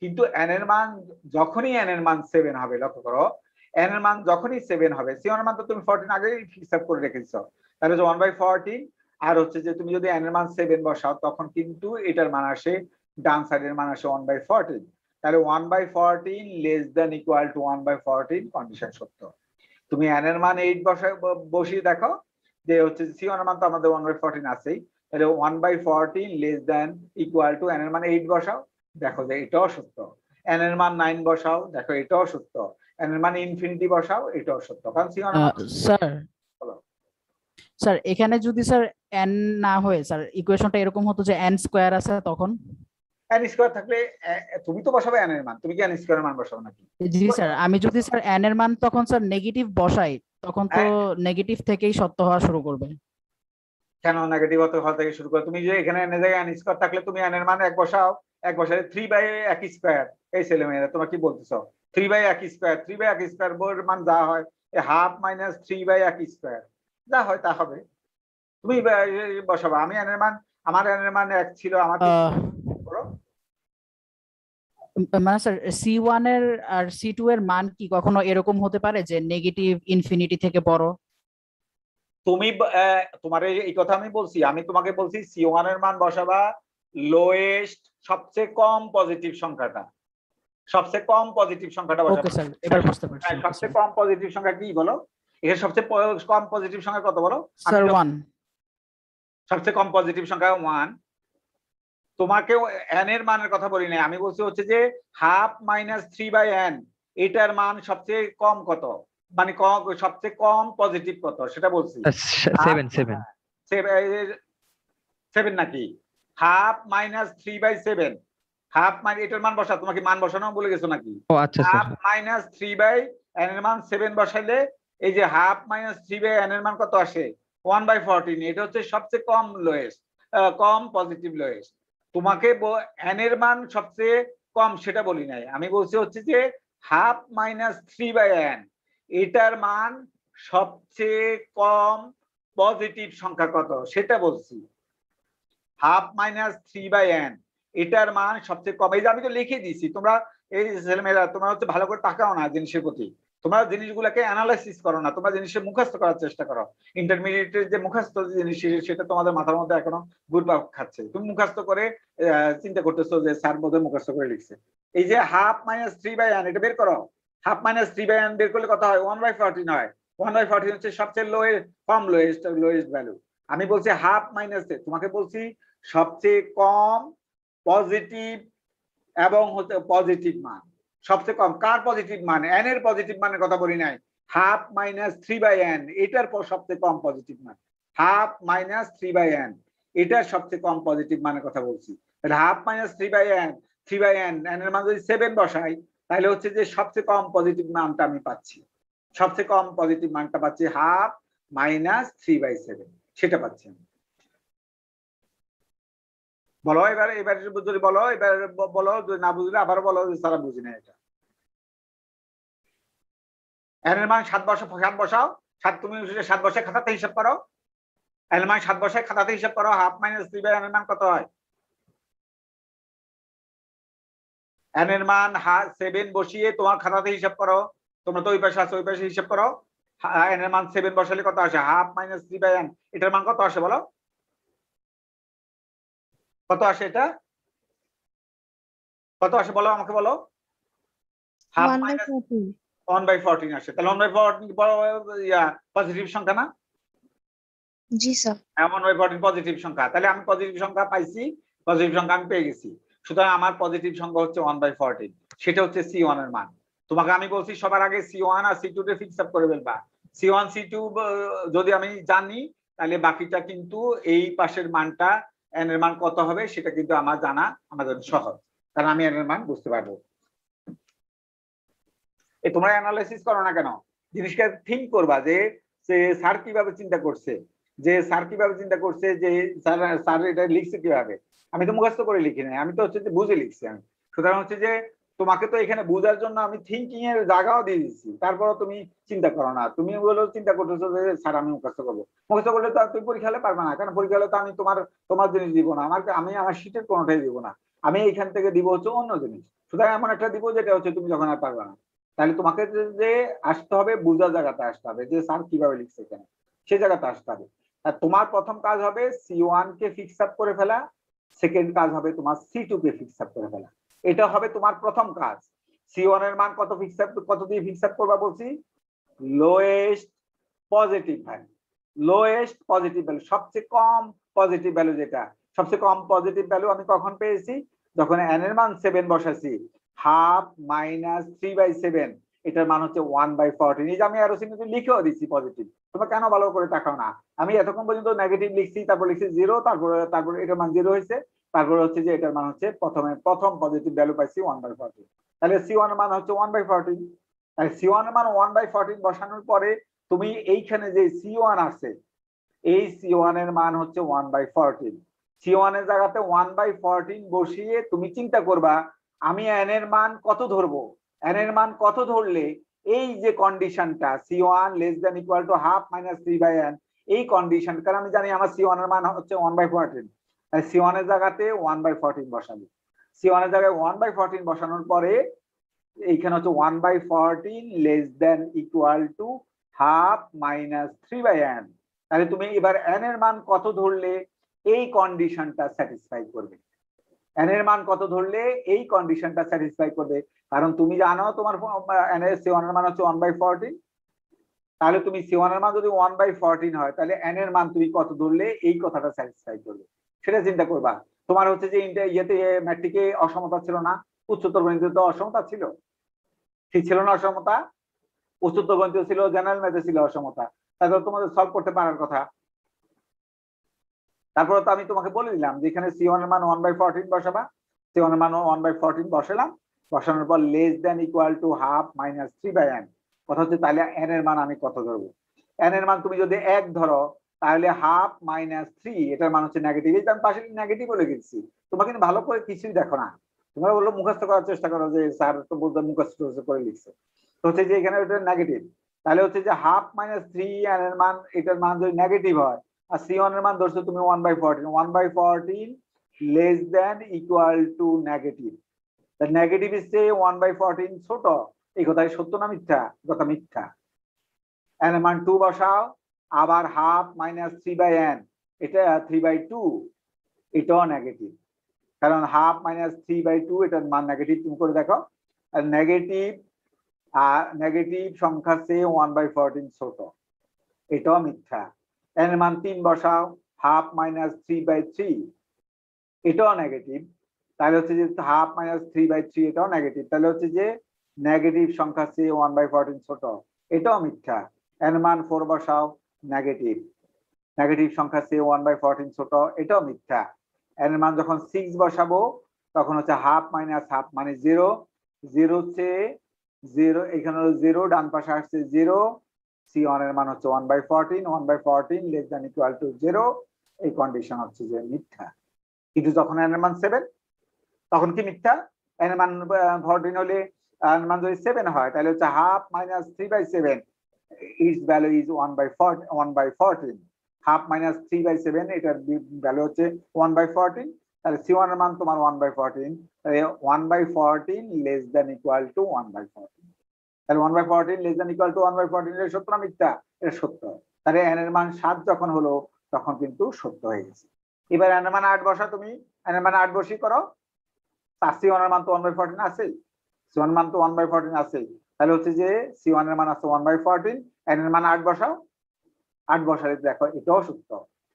কিন্তু n এর মান যখনই n এর মান 7 হবে, লক্ষ্য করো n এর মান যখনই 7 হবে, C1 এর মান তো তুমি 14 আগেই ফিক্স আপ করে রেখেছো, তাহলে 1/14 আর হচ্ছে যে তুমি যদি n এর মান 7 বসাও তখন কিন্তু এটার মান আসে, ডান সাইডের মান আসে 1/14, তাহলে 1/14 less than equal to 1/14 condition সত্য। তুমি n এর মান 8 বসিয়ে দেখো যে হচ্ছে C1 এর মান তো আমাদের 1/14 আছেই, তাহলে 1/14 less than equal to n এর মান 8 বসাও, দেখো যে এটাও সত্য। n এর মান 9 বসাও, দেখো এটাও সত্য। n এর মান ইনফিনিটি বসাও, এটাও সত্য। কারণ C1 স্যার এখানে যদি স্যার n না হয়ে স্যার ইকুয়েশনটা এরকম হতো যে n স্কয়ার আছে, তখন n স্কয়ার থাকলে তুমি তো বসাবে n এর মান, তুমি কি n স্কয়ারের মান বসাবে নাকি? জি স্যার, আমি যদি স্যার n এর মান তখন স্যার নেগেটিভ বসাই, তখন তো নেগেটিভ থেকেই সত্য হওয়া শুরু করবে। কেন নেগেটিভ হওয়া থেকে শুরু করে? তুমি যে এখানে n এর জায়গায় n স্কয়ার থাকলে তুমি n এর মান 1 বসাও, 1 বসালে 3/1 স্কয়ার, এই ছেলেমেয়েরা তোমরা কি বলতেছো? 3/1 স্কয়ার, 3/1 স্কয়ার এর মান যা হয় হাফ মাইনাস 3/1 স্কয়ার, যা হয় তা হবে, তুমি বসাবা। আমি n এর মান, আমার n এর মান 1 ছিল, আমার মানে স্যার C1 এর আর C2 এর মান কি কখনো এরকম হতে পারে যে নেগেটিভ ইনফিনিটি থেকে বড়? তুমি তোমার এই কথা আমি বলছি, আমি তোমাকে বলছি C1 এর মান বসাবা লোয়েস্ট, সবচেয়ে কম পজিটিভ সংখ্যাটা, সবচেয়ে কম পজিটিভ সংখ্যাটা ওকে বসাবো। স্যার, এবার বুঝতে পারছি। হ্যাঁ, সবচেয়ে কম পজিটিভ সংখ্যা কি বলো? এর সবচেয়ে কম পজিটিভ সংখ্যা কত বলো? স্যার 1। সবচেয়ে কম পজিটিভ সংখ্যা 1। তোমাকে n এর মানের কথা বলি নাই, আমি বলছি হচ্ছে যে হাফ মাইনাস 3/n এটার মান সবচেয়ে কম কত, মানে সবচেয়ে কম পজিটিভ কত সেটা বলছি। 7 7 নাকি? হাফ মাইনাস 3/7, হাফ মানে এটার মান বসা, তোমাকে মান বসানো বলে গেছো নাকি? ও আচ্ছা স্যার। হাফ মাইনাস 3/n এর মান 7 বসাইলে এই যে হাফ মাইনাস 3/n এর মান কত আসে? 1/14। এটা হচ্ছে সবচেয়ে কম লোয়েস্ট, কম পজিটিভ লোয়েস্ট। তোমাকে n এর মান সবচেয়ে কম সেটা বলি নাই, আমি বলছি হচ্ছে যে হাফ মাইনাস 3/n এটার মান সবচেয়ে কম পজিটিভ সংখ্যা কত সেটা বলছি। হাফ মাইনাস 3/n এটার মান সবচেয়ে কম। এই যে আমি তো লিখে দিয়েছি, তোমরা এই ছেলেমেয়েরা তোমরা হচ্ছে ভালো করে তাকাও না জিনিসের প্রতি, তোমরা জিনিসগুলোকে অ্যানালাইসিস করো না, তোমরা জিনিসের মুখস্থ করার চেষ্টা করো। ইন্টারমিডিয়েটের যে মুখস্থ জিনিস সেটা তোমাদের মাথার মধ্যে এখনো ঘুরপাক খাচ্ছে। তুমি মুখস্থ করে চিন্তা করতেছো যে স্যার বোধহয় মুখস্থ করে লিখছে। এই যে হাফ মাইনাস 3/n এটা বের করো। হাফ মাইনাস 3/n বের করলে কত হয়? 1/14 হয়। 1/14 হচ্ছে সবচেয়ে কম লোয়েস্ট ভ্যালু। আমি বলছি হাফ মাইনাস, তোমাকে বলছি সবচেয়ে কম পজিটিভ এবং হচ্ছে পজিটিভ মান সবচেয়ে কম কার পজিটিভ মান? n এর পজিটিভ মানের কথা বলি নাই। হাফ মাইনাস 3/n এটার পর সবচেয়ে কম পজিটিভ মান হাফ মাইনাস 3/n এটার সবচেয়ে কম পজিটিভ মানের কথা বলছি। তাহলে হাফ মাইনাস 3/n n এর মান যদি 7 বসাই তাহলে হচ্ছে যে সবচেয়ে কম পজিটিভ মানটা আমি পাচ্ছি। সবচেয়ে কম পজিটিভ মানটা পাচ্ছি হাফ মাইনাস 3/7 সেটা পাচ্ছি আমি। বলো এবার যদি বলো, এবার বলো, যদি না বুঝলে আবার বলো যে সারা বুঝি না এটা। n এর মান 7 বসাও 7, তুমি 7 বসায় খাতাতে হিসাব করো। n এর মান 7 বসায় খাতাতে হিসাব করো। হাফ মাইনাস 3/n এর মান কত হয়? n এর মান 7 বসিয়ে তোমার খাতাতে হিসাব করো। তোমরা তো ওই পাশে আছো, ওই পাশে হিসাব করো। n এর মান 7 বসালে কত আসে? হাফ মাইনাস 3/n এটার মান কত আসে বলো? কত আসে এটা? কত আসে বলো আমাকে বলো। হাফ মাইনাস 1/14 আসে। তাহলে 1/14 পজিটিভ সংখ্যা না? জি স্যার। 1/14 পজিটিভ সংখ্যা। তাহলে আমি পজিটিভ সংখ্যা পাইছি, পজিটিভ সংখ্যা আমি পেয়ে গেছি। সুতরাং আমার পজিটিভ সংখ্যা হচ্ছে 1/14, সেটা হচ্ছে C1 এর মান। তোমাকে আমি বলছি সবার আগে C1 আর C2 তে ফিক্স আপ করে ফেলবা। C1 C2 যদি আমি জানি তাহলে বাকিটা কিন্তু এই পাশের মানটা n এর মান কত হবে সেটা কিন্তু আমার জানা আমাদের সহজ, কারণ আমি n এর মান বুঝতে পারবো। তোমরা অ্যানালাইসিস করো না কেন? জিনিসটা থিঙ্ক করবা যে স্যার কিভাবে চিন্তা করছে, যে স্যার এটা লিখছে কিভাবে। আমি তো মুখস্থ করে লিখি নাই, আমি তো হচ্ছে যে বুঝে লিখছি আমি। সুতরাং হচ্ছে যে তোমাকে তো এখানে বোঝার জন্য আমি থিঙ্কিং এর জায়গাও দিয়ে দিচ্ছি, তারপরও তুমি চিন্তা করো না। তুমি বলো চিন্তা করতেছো যে স্যার আমি মুখস্থ করবো। মুখস্থ করলে তো তুমি পরীক্ষা হলে পারবে না, কারণ পরীক্ষা হলে তো আমি তোমার জিনিস দিব না, আমি আমার শীটের কোনোটাই দিব না। আমি এইখান থেকে দিব হচ্ছে অন্য জিনিস। সুতরাং এমন একটা দিব যেটা হচ্ছে তুমি যখন আর পারবে না। তাহলে তোমাকে যে আসতে হবে বোঝার জায়গাতে আসতে হবে, যে স্যার কিভাবে লিখছে এখানে সেই জায়গাতে আসতে হবে। আর তোমার প্রথম কাজ হবে C1 কে ফিক্স আপ করে ফেলা, সেকেন্ড কাজ হবে তোমার C2 কে ফিক্স আপ করে ফেলা। এটা হবে তোমার প্রথম কাজ। C1 এর মান কত দিয়ে ফিক্স আপ করবা বলছি? Lowest positive value. Lowest positive value, সবচেয়ে কম পজিটিভ ভ্যালু যেটা, সবচেয়ে কম পজিটিভ ভ্যালু আমি কখন পেয়েছি? যখন n এর মান 7 বসাইছি। হাফ মাইনাস 3/7 এটার মান হচ্ছে 1/14। এই যে আমি আরো চিহ্ন লিখেও দিচ্ছি পজিটিভ। তোমরা কেন ভালো করে তাকাও না? আমি এতক্ষণ পর্যন্ত নেগেটিভ লিখছি, তারপর লিখছি 0, তারপর এটার মান 0 হয়েছে, তারপর হচ্ছে যে এটার মান হচ্ছে প্রথম পজিটিভ ভ্যালু পাইছি 1/14। তাহলে C1 এর মান হচ্ছে 1/14। তাহলে C1 এর মান 1/14 বসানোর পরে তুমি এইখানে যে C1 আছে, এই C1 এর মান হচ্ছে 1/14। C1 এর জায়গাতে 1/14 বসিয়ে তুমি চিন্তা করবা আমি n এর মান কত ধরবো। n এর মান কত ধরলে এই যে কন্ডিশনটা C1 less than equal to half minus 3/n, এই কন্ডিশন, কারণ আমি জানি আমার C1 এর মান হচ্ছে 1/14, তাই C1 এর জায়গাতে 1/14 বসাবো। C1 এর জায়গায় 1/14 বসানোর পরে এইখানে হচ্ছে 1/14 less than equal to half minus 3/n। তাহলে তুমি এবার n এর মান কত ধরলে এই কন্ডিশনটা স্যাটিসফাই করবে। n এর মান কত ধরলে এই কন্ডিশনটা স্যাটিসফাই করবে কারণ তুমি জানো তোমার n এর C1 এর মান হচ্ছে 1/14, তাহলে তুমি C1 এর মান যদি 1/14 হয় তাহলে n এর মান তুমি কত ধরলে এই কথাটা স্যাটিসফাই করবে সেটা চিন্তা করবা। তোমার হচ্ছে যে ইয়েতে ম্যাট্রিকে অসমতা ছিল না, উচ্চতর গণিতে তো অসমতা ছিল, ঠিক ছিল না অসমতা? উচ্চতর গণিতে ছিল, জেনারেল ম্যাথে ছিল অসমতা, তাহলে তোমাদের সলভ করতে পারার কথা। তারপরে তো আমি তোমাকে বলে দিলাম যে এখানে C1 এর মান 1/14 বসাবা, C1 এর মান 1/14 বসালাম, বসানোর পর less than equal to half minus 3/n। কথা হচ্ছে তাহলে n এর মান আমি কত ধরবো? n এর মান তুমি যদি 1 ধরো তাহলে হাফ মাইনাস 3, এটার মান হচ্ছে নেগেটিভ। এই আমি পাশে নেগেটিভ বলে গেছি, তোমরা কিন্তু ভালো করে কিছুই দেখো না, তোমরা বললো মুখস্থ করার চেষ্টা করো যে স্যার তো বলতে মুখস্থ করে লিখছে, তো হচ্ছে যে এখানে ওটা নেগেটিভ, তাহলে হচ্ছে যে হাফ মাইনাস 3 n এর মান, এটার মান যদি নেগেটিভ হয়, আর C1 এর মান ধরছো তুমি 1/14, 1/14 less than equal to negative. Negative is 1/14 ছোট, এই কথাই সত্য না মিথ্যা? কথা মিথ্যা। n এর মান 2 বসাও, আবার হাফ মাইনাস 3/n, এটা 3/2, এটাও নেগেটিভ, কারণ হাফ মাইনাস 3/2 এটার মান নেগেটিভ। তুমি করে দেখো, নেগেটিভ সংখ্যা চেয়ে 1/14 ছোট, এটাও মিথ্যা। n এর মান 3 বসাও, হাফ মাইনাস 3/3, এটাও নেগেটিভ, তাহলে হচ্ছে যে হাফ মাইনাস 3/3 এটাও নেগেটিভ, তাহলে হচ্ছে যে নেগেটিভ সংখ্যা চেয়ে 1/14 ছোট, এটাও মিথ্যা। n এর মান 4 বসাও, নেগেটিভ, নেগেটিভ সংখ্যা চেয়ে 1/14 ছোট, এটাও মিথ্যা। n এর মান যখন 6 বসাবো তখন হচ্ছে হাফ মাইনাস হাফ মানে 0, 0 চেয়ে 0, এখানে হলো 0, ডান পাশে আসছে 0, C1 এর মান হচ্ছে 1/14, 1/14 লেস দ্যান ইকুয়াল টু 0, এই কন্ডিশন হচ্ছে যে মিথ্যা। কিন্তু যখন n এর মান 7 তখন কি মিথ্যা? n এর মান 14 হলে n এর মান যদি 7 হয় তাহলে হচ্ছে half minus 3/7, it's value is 1/14, half minus 3/7 এটার ভ্যালু হচ্ছে 1/14, তাহলে C1 এর মান তোমার 1/14, তাহলে 1/14 লেস দ্যান ইকুয়াল টু 1/14, তাহলে 1/14 লেস দ্যান ইকুয়াল টু 1/14 এটা সত্য না মিথ্যা? এটা সত্য। তাহলে n এর মান 7 যখন হলো তখন কিন্তু সত্য হয়ে গেছে। এবার n এর মান 8 বসা, তুমি n এর মান 8 বসি করো, C1 এর মান তো 1/14 আছেই, C1 এর মান তো 1/14 আছেই, তাহলে হচ্ছে যে C1 এর মান আছে 1/14, n এর মান 8 বসাও, 8 বসালে দেখো এটাও সত্য।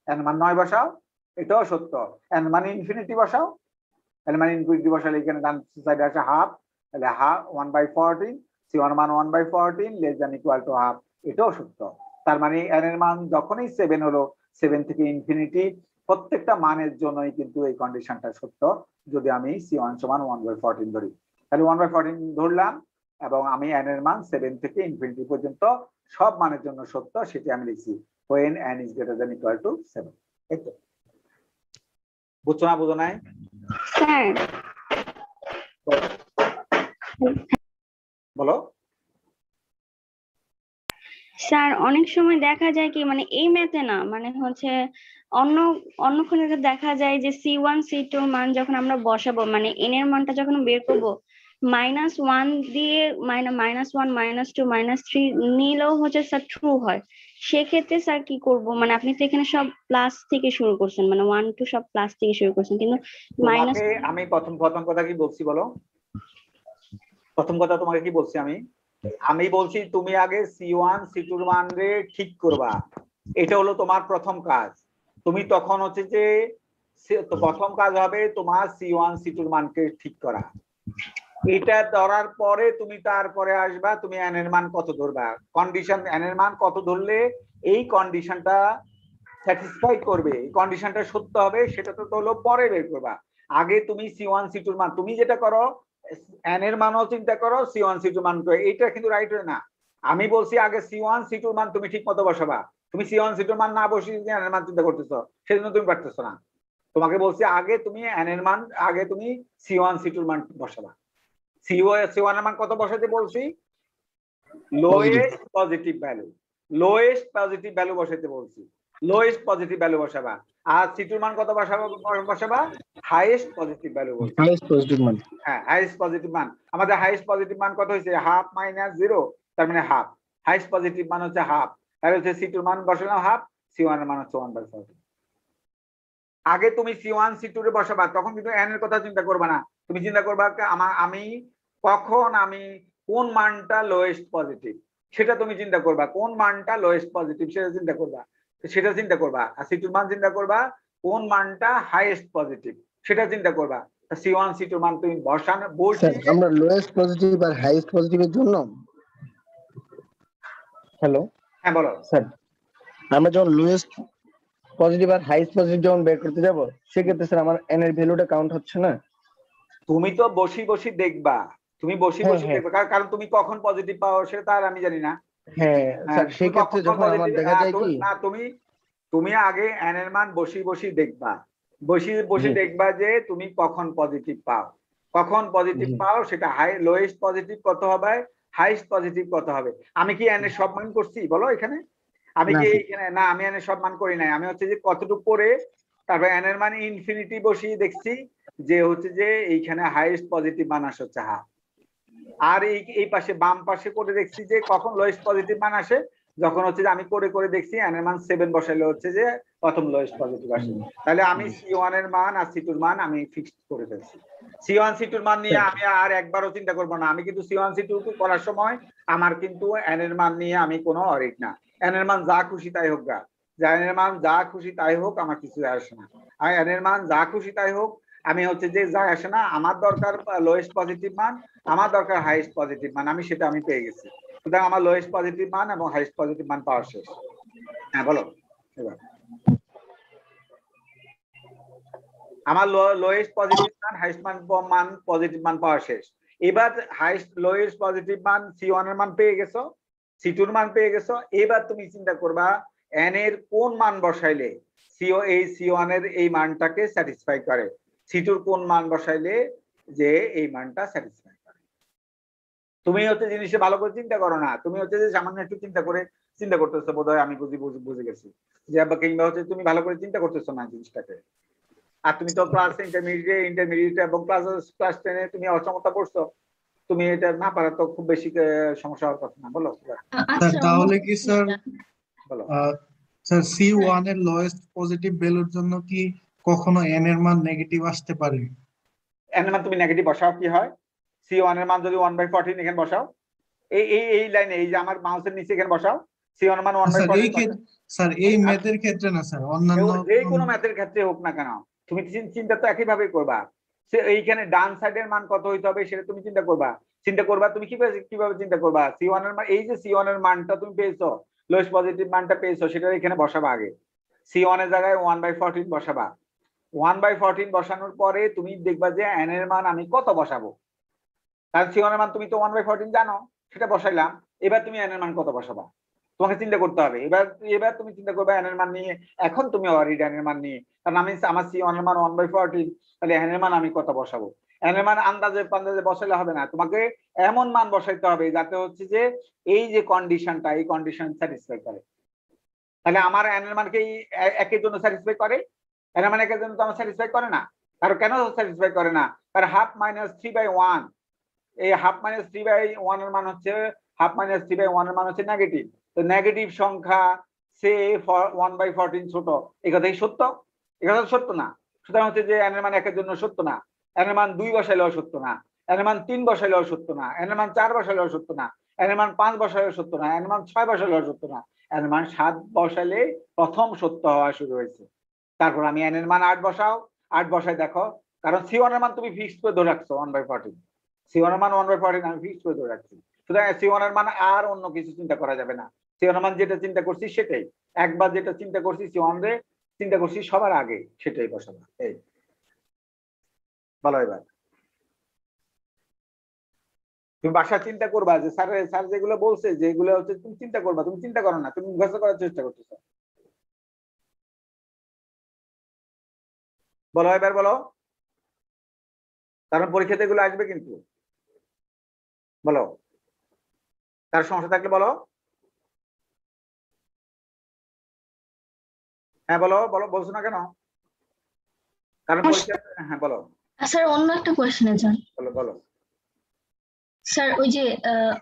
n এর মান 9 বসাও, এটাও সত্য। n এর মান ইনফিনিটি বসাও, n এর মান ইনফিনিটি বসালে এখানে ডান সাইডে আসে হাফ, তাহলে হাফ 1/14, C1 এর মান 1/14 less than equal to half, এটাও সত্য। তার মানে n এর মান যখনই 7 হলো, 7 থেকে ইনফিনিটি প্রত্যেকটা মানের জন্যই কিন্তু এই কন্ডিশনটা সত্য যদি আমি C1 সমান 1/14 ধরি। তাহলে 1/14 ধরলাম এবং আমি n এর মান 7 থেকে ইনফিনিটি পর্যন্ত সব মানের জন্য সত্য, সেটি আমি লিখছি when n is greater than equal to 7। এই তো, বুঝছো না? বুঝো নাই? স্যার বলো। স্যার অনেক সময় দেখা যায় কি মানে এই ম্যাথে না মানে হচ্ছে অন্য অন্যখানে দেখা যায় যে C1 C2 মান যখন আমরা বসাবো মানে n এর মানটা যখন বের করবো -1 দিয়ে -1 -2 -3 নিলেও হচ্ছে স্যার ট্রু হয়, সেক্ষেত্রে স্যার কি করব? মানে আপনি তো এখানে সব প্লাস থেকে শুরু করছেন, মানে 1 2 সব প্লাস থেকে শুরু করছেন, কিন্তু মাইনাস তোমাকে আমি প্রথম কথা কি বলছি বলো? প্রথম কথা তোমাকে কি বলছি আমি বলছি তুমি আগে C1 C2 এর মান রে ঠিক করবা, এটা হলো তোমার প্রথম কাজ। তুমি তখন হচ্ছে যে প্রথম কাজ হবে তোমার C1 C2 এর মানকে ঠিক করা, এটা ধরার পরে তুমি তারপরে আসবা তুমি n এর মান কত ধরবা, কন্ডিশন n এর মান কত ধরলে এই কন্ডিশনটা স্যাটিসফাই করবে, এই কন্ডিশনটা সত্য হবে, সেটা তো হলো পরে বের করবা। আগে তুমি C1 C2 এর মান, তুমি যেটা করো n এর মানও চিন্তা করো, C1 C2 মান করো, এইটা কিন্তু রাইট হয় না। আমি বলছি আগে C1 C2 মান তুমি ঠিক মতো বসাবা, তুমি C1 C2 মান না বসিয়ে n এর মান চিন্তা করতেছো, সেজন্য তুমি পারতেছো না। তোমাকে বলছি আগে তুমি n এর মান, আগে তুমি C1 C2 মান বসাবা। C1 এর মান কত বসাতে বলছি? Lowest positive value, lowest positive value বসাতে বলছি, লোয়েস্ট পজিটিভ ভ্যালু বসাবা। আর C2 মান কত বসাবা? হাইয়েস্ট পজিটিভ ভ্যালু বলছি। হাইয়েস্ট পজিটিভ মান, হ্যাঁ হাইয়েস্ট পজিটিভ মান। আমাদের হাইয়েস্ট পজিটিভ মান কত হয়েছে? হাফ মাইনাস 0, তার মানে হাফ। হাইয়েস্ট পজিটিভ মান হচ্ছে হাফ, তাহলে হচ্ছে C2 মান বসালাম হাফ, C1 এর মান হচ্ছে 1/14। আগে তুমি C1 C2 রে বসাবা, তখন কিন্তু n এর কথা চিন্তা করবা না, তুমি চিন্তা করবা আমি কখন আমি কোন মানটা লোয়েস্ট পজিটিভ সেটা তুমি চিন্তা করবা, কোন মানটা লোয়েস্ট পজিটিভ সেটা চিন্তা করবা, আর C2 মান চিন্তা করবা কোন মানটা হাইয়েস্ট পজিটিভ সেটা চিন্তা করবা। C1 C2 মান তুমি স্যার বসিয়ে আমরা লোয়েস্ট পজিটিভ আর হাইয়েস্ট পজিটিভের জন্য হ্যালো হ্যাঁ বলো। স্যার আমরা যখন লোয়েস্ট পজিটিভ আর হাইয়েস্ট পজিটিভ যখন বের করতে যাব সেক্ষেত্রে স্যার আমার এন এর ভ্যালুটা কাউন্ট হচ্ছে না। তুমি তো বসি দেখবা, তুমি বসি হ্যাঁ, হ্যাঁ। দেখবা, কারণ তুমি কখন পজিটিভ পাও সেটা তার আমি জানি না। হ্যাঁ স্যার তুমি সেই ক্ষেত্রে কখন যখন আমার positive- দেখা যায় তুমি- কি না তুমি আগে এন এর মান বসি দেখবা, বসি জি। দেখবা যে তুমি কখন পজিটিভ পাও, কখন পজিটিভ জি। পাও সেটা লোয়েস্ট পজিটিভ কত হবে, হাইয়েস্ট পজিটিভ কত হবে। আমি কি এন এর সব মান করছি বলো এখানে? আমি না, কি স্যার। এখানে না, আমি এন এর সব মান করি নাই, আমি হচ্ছে যে কতটুকু করে তারপর এন এর মান ইনফিনিটি বসিয়ে দেখছি যে হচ্ছে যে এইখানে হাইয়েস্ট পজিটিভ মান আসে হচ্ছে হাফ, আর এই পাশে বাম পাশে করে দেখছি যে কখন লোয়েস্ট পজিটিভ মান আসে, যখন হচ্ছে যে আমি করে দেখছি এন এর মান 7 বসাইলে হচ্ছে যে প্রথম লোয়েস্ট পজিটিভ আসে। তাহলে আমি C1 এর মান আর C2 এর মান আমি ফিক্সড করে ফেলছি। C1 C2 এর মান নিয়ে আমি আর একবারও চিন্তা করব না। আমি কিন্তু C1 C2 করার সময় আমার কিন্তু n এর মান নিয়ে আমি কোনো অরিক না, n এর মান যা খুশি তাই হোক গা, n এর মান যা খুশি তাই হোক আমার কিছু যায় আসে না। আর n এর মান যা খুশি তাই হোক আমি হচ্ছে যে যায় আসে না, আমার দরকার লোয়েস্ট পজিটিভ মান, আমার দরকার হাইয়েস্ট পজিটিভ মান, আমি সেটা আমি পেয়ে গেছি। সুতরাং আমার লোয়েস্ট পজিটিভ মান এবং হাইয়েস্ট পজিটিভ মান পাওয়া শেষ। হ্যাঁ বলো এবার। আমার লোয়েস্ট পজিটিভ মান হাইয়েস্ট মান পজিটিভ মান পাওয়া শেষ। এবার লোয়েস্ট পজিটিভ মান C1 এর মান পেয়ে গেছো, C2 এর মান পেয়ে গেছো। এবার তুমি চিন্তা করবা n এর কোন মান বসাইলে C1 এর এই মানটাকে স্যাটিসফাই করে, C2 এর কোন মান বসাইলে যে এই মানটা স্যাটিসফাই করে। তুমি হচ্ছে জিনিসটা ভালো করে চিন্তা করো না, তুমি হচ্ছে যে সামান্য একটু চিন্তা করতেছো বোধহয়, আমি বুঝে গেছি যে কিংবা হচ্ছে তুমি ভালো করে চিন্তা করতেছো না জিনিসটাকে। আর তুমি তো ক্লাস ইন্টারমিডিয়েট এবং ক্লাস 10 তুমি অসমতা পড়ছো, তুমি এটা না পারা তো খুব বেশি সমস্যা হওয়ার কথা না। বলো আচ্ছা, তাহলে কি স্যার বলো। স্যার C1 এর লোয়েস্ট পজিটিভ ভ্যালুর জন্য কি কখনো n এর মান নেগেটিভ আসতে পারে? n এর মান তুমি নেগেটিভ বসাও কি হয়, C1 এর মান যদি 1/14 এখানে বসাও, এই লাইনে এই যে আমার মাউসের নিচে এখানে বসাও, C1 এর মান 1/14। স্যার এই ম্যাথের ক্ষেত্রে না স্যার, অন্যান্য যে কোনো ম্যাথের ক্ষেত্রে হোক না কেন তুমি চিন্তা তো একই ভাবে করবা। সে এইখানে ডান সাইডের মান কত হইতে হবে সেটা তুমি চিন্তা করবা। তুমি কিভাবে চিন্তা করবা, C1 এর মান, এই যে C1 এর মানটা তুমি পেয়েছো, লোয়েস্ট পজিটিভ মানটা পেয়েছো, সেটা এখানে বসাবা আগে। C1 এর জায়গায় 1/14 বসাবা। 1/14 বসানোর পরে তুমি দেখবা যে n এর মান আমি কত বসাবো, কারণ C1 এর মান তুমি তো 1/14 জানো, সেটা বসাইলাম। এবার তুমি n এর মান কত বসাবা তোমাকে চিন্তা করতে হবে। এবার তুমি চিন্তা করবে n এর মান নিয়ে, এখন তুমি অলরেডি n এর মান নিয়ে, কারণ আমার C1 এর মান 1/14, তাহলে n এর মান আমি কত বসাবো। n এর মান আন্দাজে বসাইলে হবে না, তোমাকে এমন মান বসাইতে হবে যাতে হচ্ছে যে এই যে কন্ডিশনটা, এই কন্ডিশন স্যাটিসফাই করে। তাহলে আমার n এর মানকে একের জন্য স্যাটিসফাই করে, n এর মান একের জন্য তো আমার স্যাটিসফাই করে না। কারণ কেন স্যাটিসফাই করে না, কারণ হাফ মাইনাস 3/1, এই হাফ মাইনাস 3/1 এর মান হচ্ছে, হাফ মাইনাস 3/1 এর মান হচ্ছে নেগেটিভ। তো নেগেটিভ সংখ্যা সে 1/14 ছোট, এই কথাই সত্য, এই কথা সত্য না। সুতরাং হচ্ছে যে n এর মান একের জন্য সত্য না, n এর মান 2 বসাইলেও সত্য না, n এর মান 3 বসাইলেও সত্য না, n এর মান 4 বসাইলেও সত্য না, n এর মান 5 বসাইলেও সত্য না, n এর মান 6 বসাইলেও সত্য না, n এর মান 7 বসাইলে প্রথম সত্য হওয়া শুরু হয়েছে। তারপর আমি n এর মান 8 বসাও, 8 বসাই দেখো, কারণ C1 এর মান তুমি ফিক্সড করে ধরে রাখছো 1/14, C1 এর মান 1/14 আমি ফিক্সড করে ধরে রাখছি। সুতরাং C1 এর মান আর অন্য কিছু চিন্তা করা যাবে না। C1 এর মান যেটা চিন্তা করছি সেটাই, একবার যেটা চিন্তা করছি C1 রে চিন্তা করছি সবার আগে, সেটাই বসাবো। এই বলো এবার তুমি বাসা চিন্তা করবা যে স্যার যেগুলো বলছে, যেগুলো হচ্ছে তুমি চিন্তা করবা, তুমি চিন্তা করো না, তুমি মুখস্থ করার চেষ্টা করতেছো। বলো এবার বলো, কারণ পরীক্ষাতে এগুলো আসবে কিন্তু। বলো, তার সমস্যা থাকলে বলো। হ্যাঁ বলো বলছো না কেন, কারণ পরীক্ষা। হ্যাঁ বলো স্যার অন্য একটা কোয়েশ্চেনে যান। বলো স্যার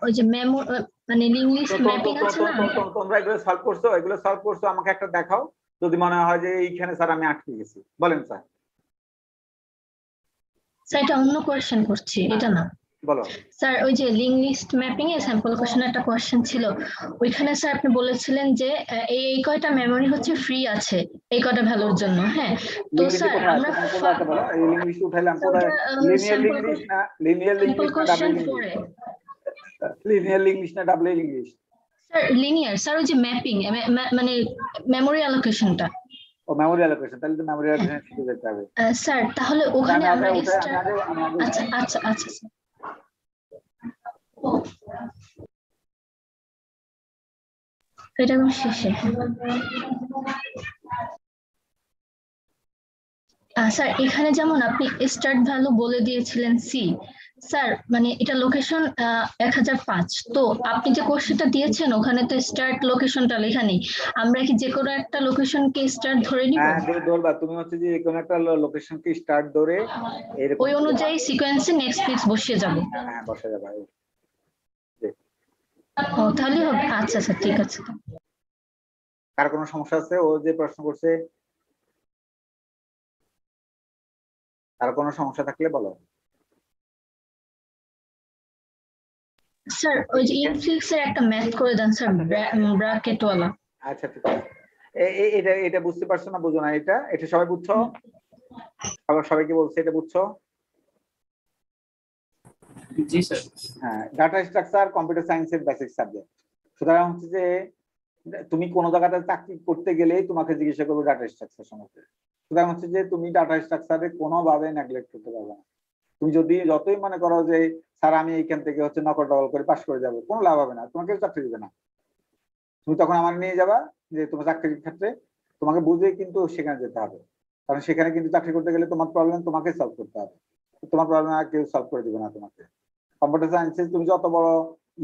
ওই যে মেমো মানে ইংলিশ ম্যাপিং আছে না, তোমরা এগুলো সলভ করছো, আমাকে একটা দেখাও যদি মনে হয় যে এইখানে স্যার আমি আটকে গেছি। বলেন স্যার। স্যার এটা অন্য কোয়েশ্চেন করছি, এটা না। বলো। স্যার ওই যে লিঙ্ক লিস্ট ম্যাপিং এ স্যাম্পল কোশ্চেন একটা কোশ্চেন ছিল, ওইখানে স্যার আপনি বলেছিলেন যে এই কয়টা মেমরি হচ্ছে ফ্রি আছে এই কয়টা ভ্যালুর জন্য, হ্যাঁ তো লিঙ্ক লিস্টে স্যার কোথায় আছে? আমরা তুমি কোথায় আছে বলো? এই লিঙ্ক লিস্ট উঠাইলাম স্যার কোথায়? লিনিয়ার লিঙ্ক স্যাম্পল লিস্ট না লিনিয়ার লিঙ্ক লিস্ট না ডাবল কোশ্চেন লিঙ্ক 4 এ লিস্ট? লিনিয়ার লিঙ্ক লিস্ট না double link list? Sir linear sir ওই যে ম্যাপিং মানে মেমরি অ্যালোকেশনটা। ও মেমোরি অ্যালোকেশন, তাহলে তো মেমোরি অ্যালোকেশন শিখে যেতে হবে। স্যার তাহলে ওখানে আমি আমরা আগে এক্সট্রা আমি আগে আচ্ছা আচ্ছা আচ্ছা স্যার। এটা কোন শেষে স্যার এখানে যেমন আপনি স্টার্ট ভ্যালু বলে দিয়েছিলেন সি, স্যার মানে এটা লোকেশন 1005, তো আপনি যে কোশ্চেনটা দিয়েছেন ওখানে তো স্টার্ট লোকেশনটা লেখা নেই, আমরা কি যে কোনো একটা লোকেশনকে স্টার্ট ধরে নিব? হ্যাঁ ধরবা, তুমি হচ্ছে যে কোন একটা লোকেশনকে স্টার্ট ধরে এরকম ওই অনুযায়ী সিকোয়েন্সে নেক্সট পিক্স বসিয়ে যাব। হ্যাঁ বসে যাবে। ও তাহলে হবে, আচ্ছা আচ্ছা ঠিক আছে। কার কোনো সমস্যা আছে? ও যে প্রশ্ন করছে, আর কোনো সমস্যা থাকলে বলো। স্যার ওই যে ইনফ্লিক্স এর একটা ম্যাথ করে দেন স্যার, ব্র্যাকেট ওয়ালা। আচ্ছা ঠিক আছে, এটা এটা বুঝতে পারছো না? বুঝো না এটা? এটা সবাই বুঝছো? আবার সবাইকে বলছে এটা বুঝছো? জি স্যার। হ্যাঁ, ডাটা স্ট্রাকচার কম্পিউটার সায়েন্সের বেসিক সাবজেক্ট। সুতরাং হচ্ছে যে তুমি কোন জায়গাতে চাকরি করতে গেলেই তোমাকে জিজ্ঞাসা করবে ডাটা স্ট্রাকচার সম্পর্কে। সুতরাং হচ্ছে যে তুমি ডাটা স্ট্রাকচারে কোনোভাবে নেগলেক্ট করতে পারবে না। তুমি যদি যতই মনে করো যে স্যার আমি এইখান থেকে হচ্ছে নকল টকল করে পাশ করে যাবো, কোনো লাভ হবে না, তোমাকে চাকরি দিবে না। তুমি তখন আমার নিয়ে যাবা যে তোমার চাকরির ক্ষেত্রে তোমাকে বুঝে কিন্তু সেখানে যেতে হবে, কারণ সেখানে কিন্তু চাকরি করতে গেলে তোমার প্রবলেম তোমাকে সলভ করতে হবে, তোমার প্রবলেম আর কেউ সলভ করে দিবে না তোমাকে। কম্পিউটার সায়েন্সে তুমি যত বড়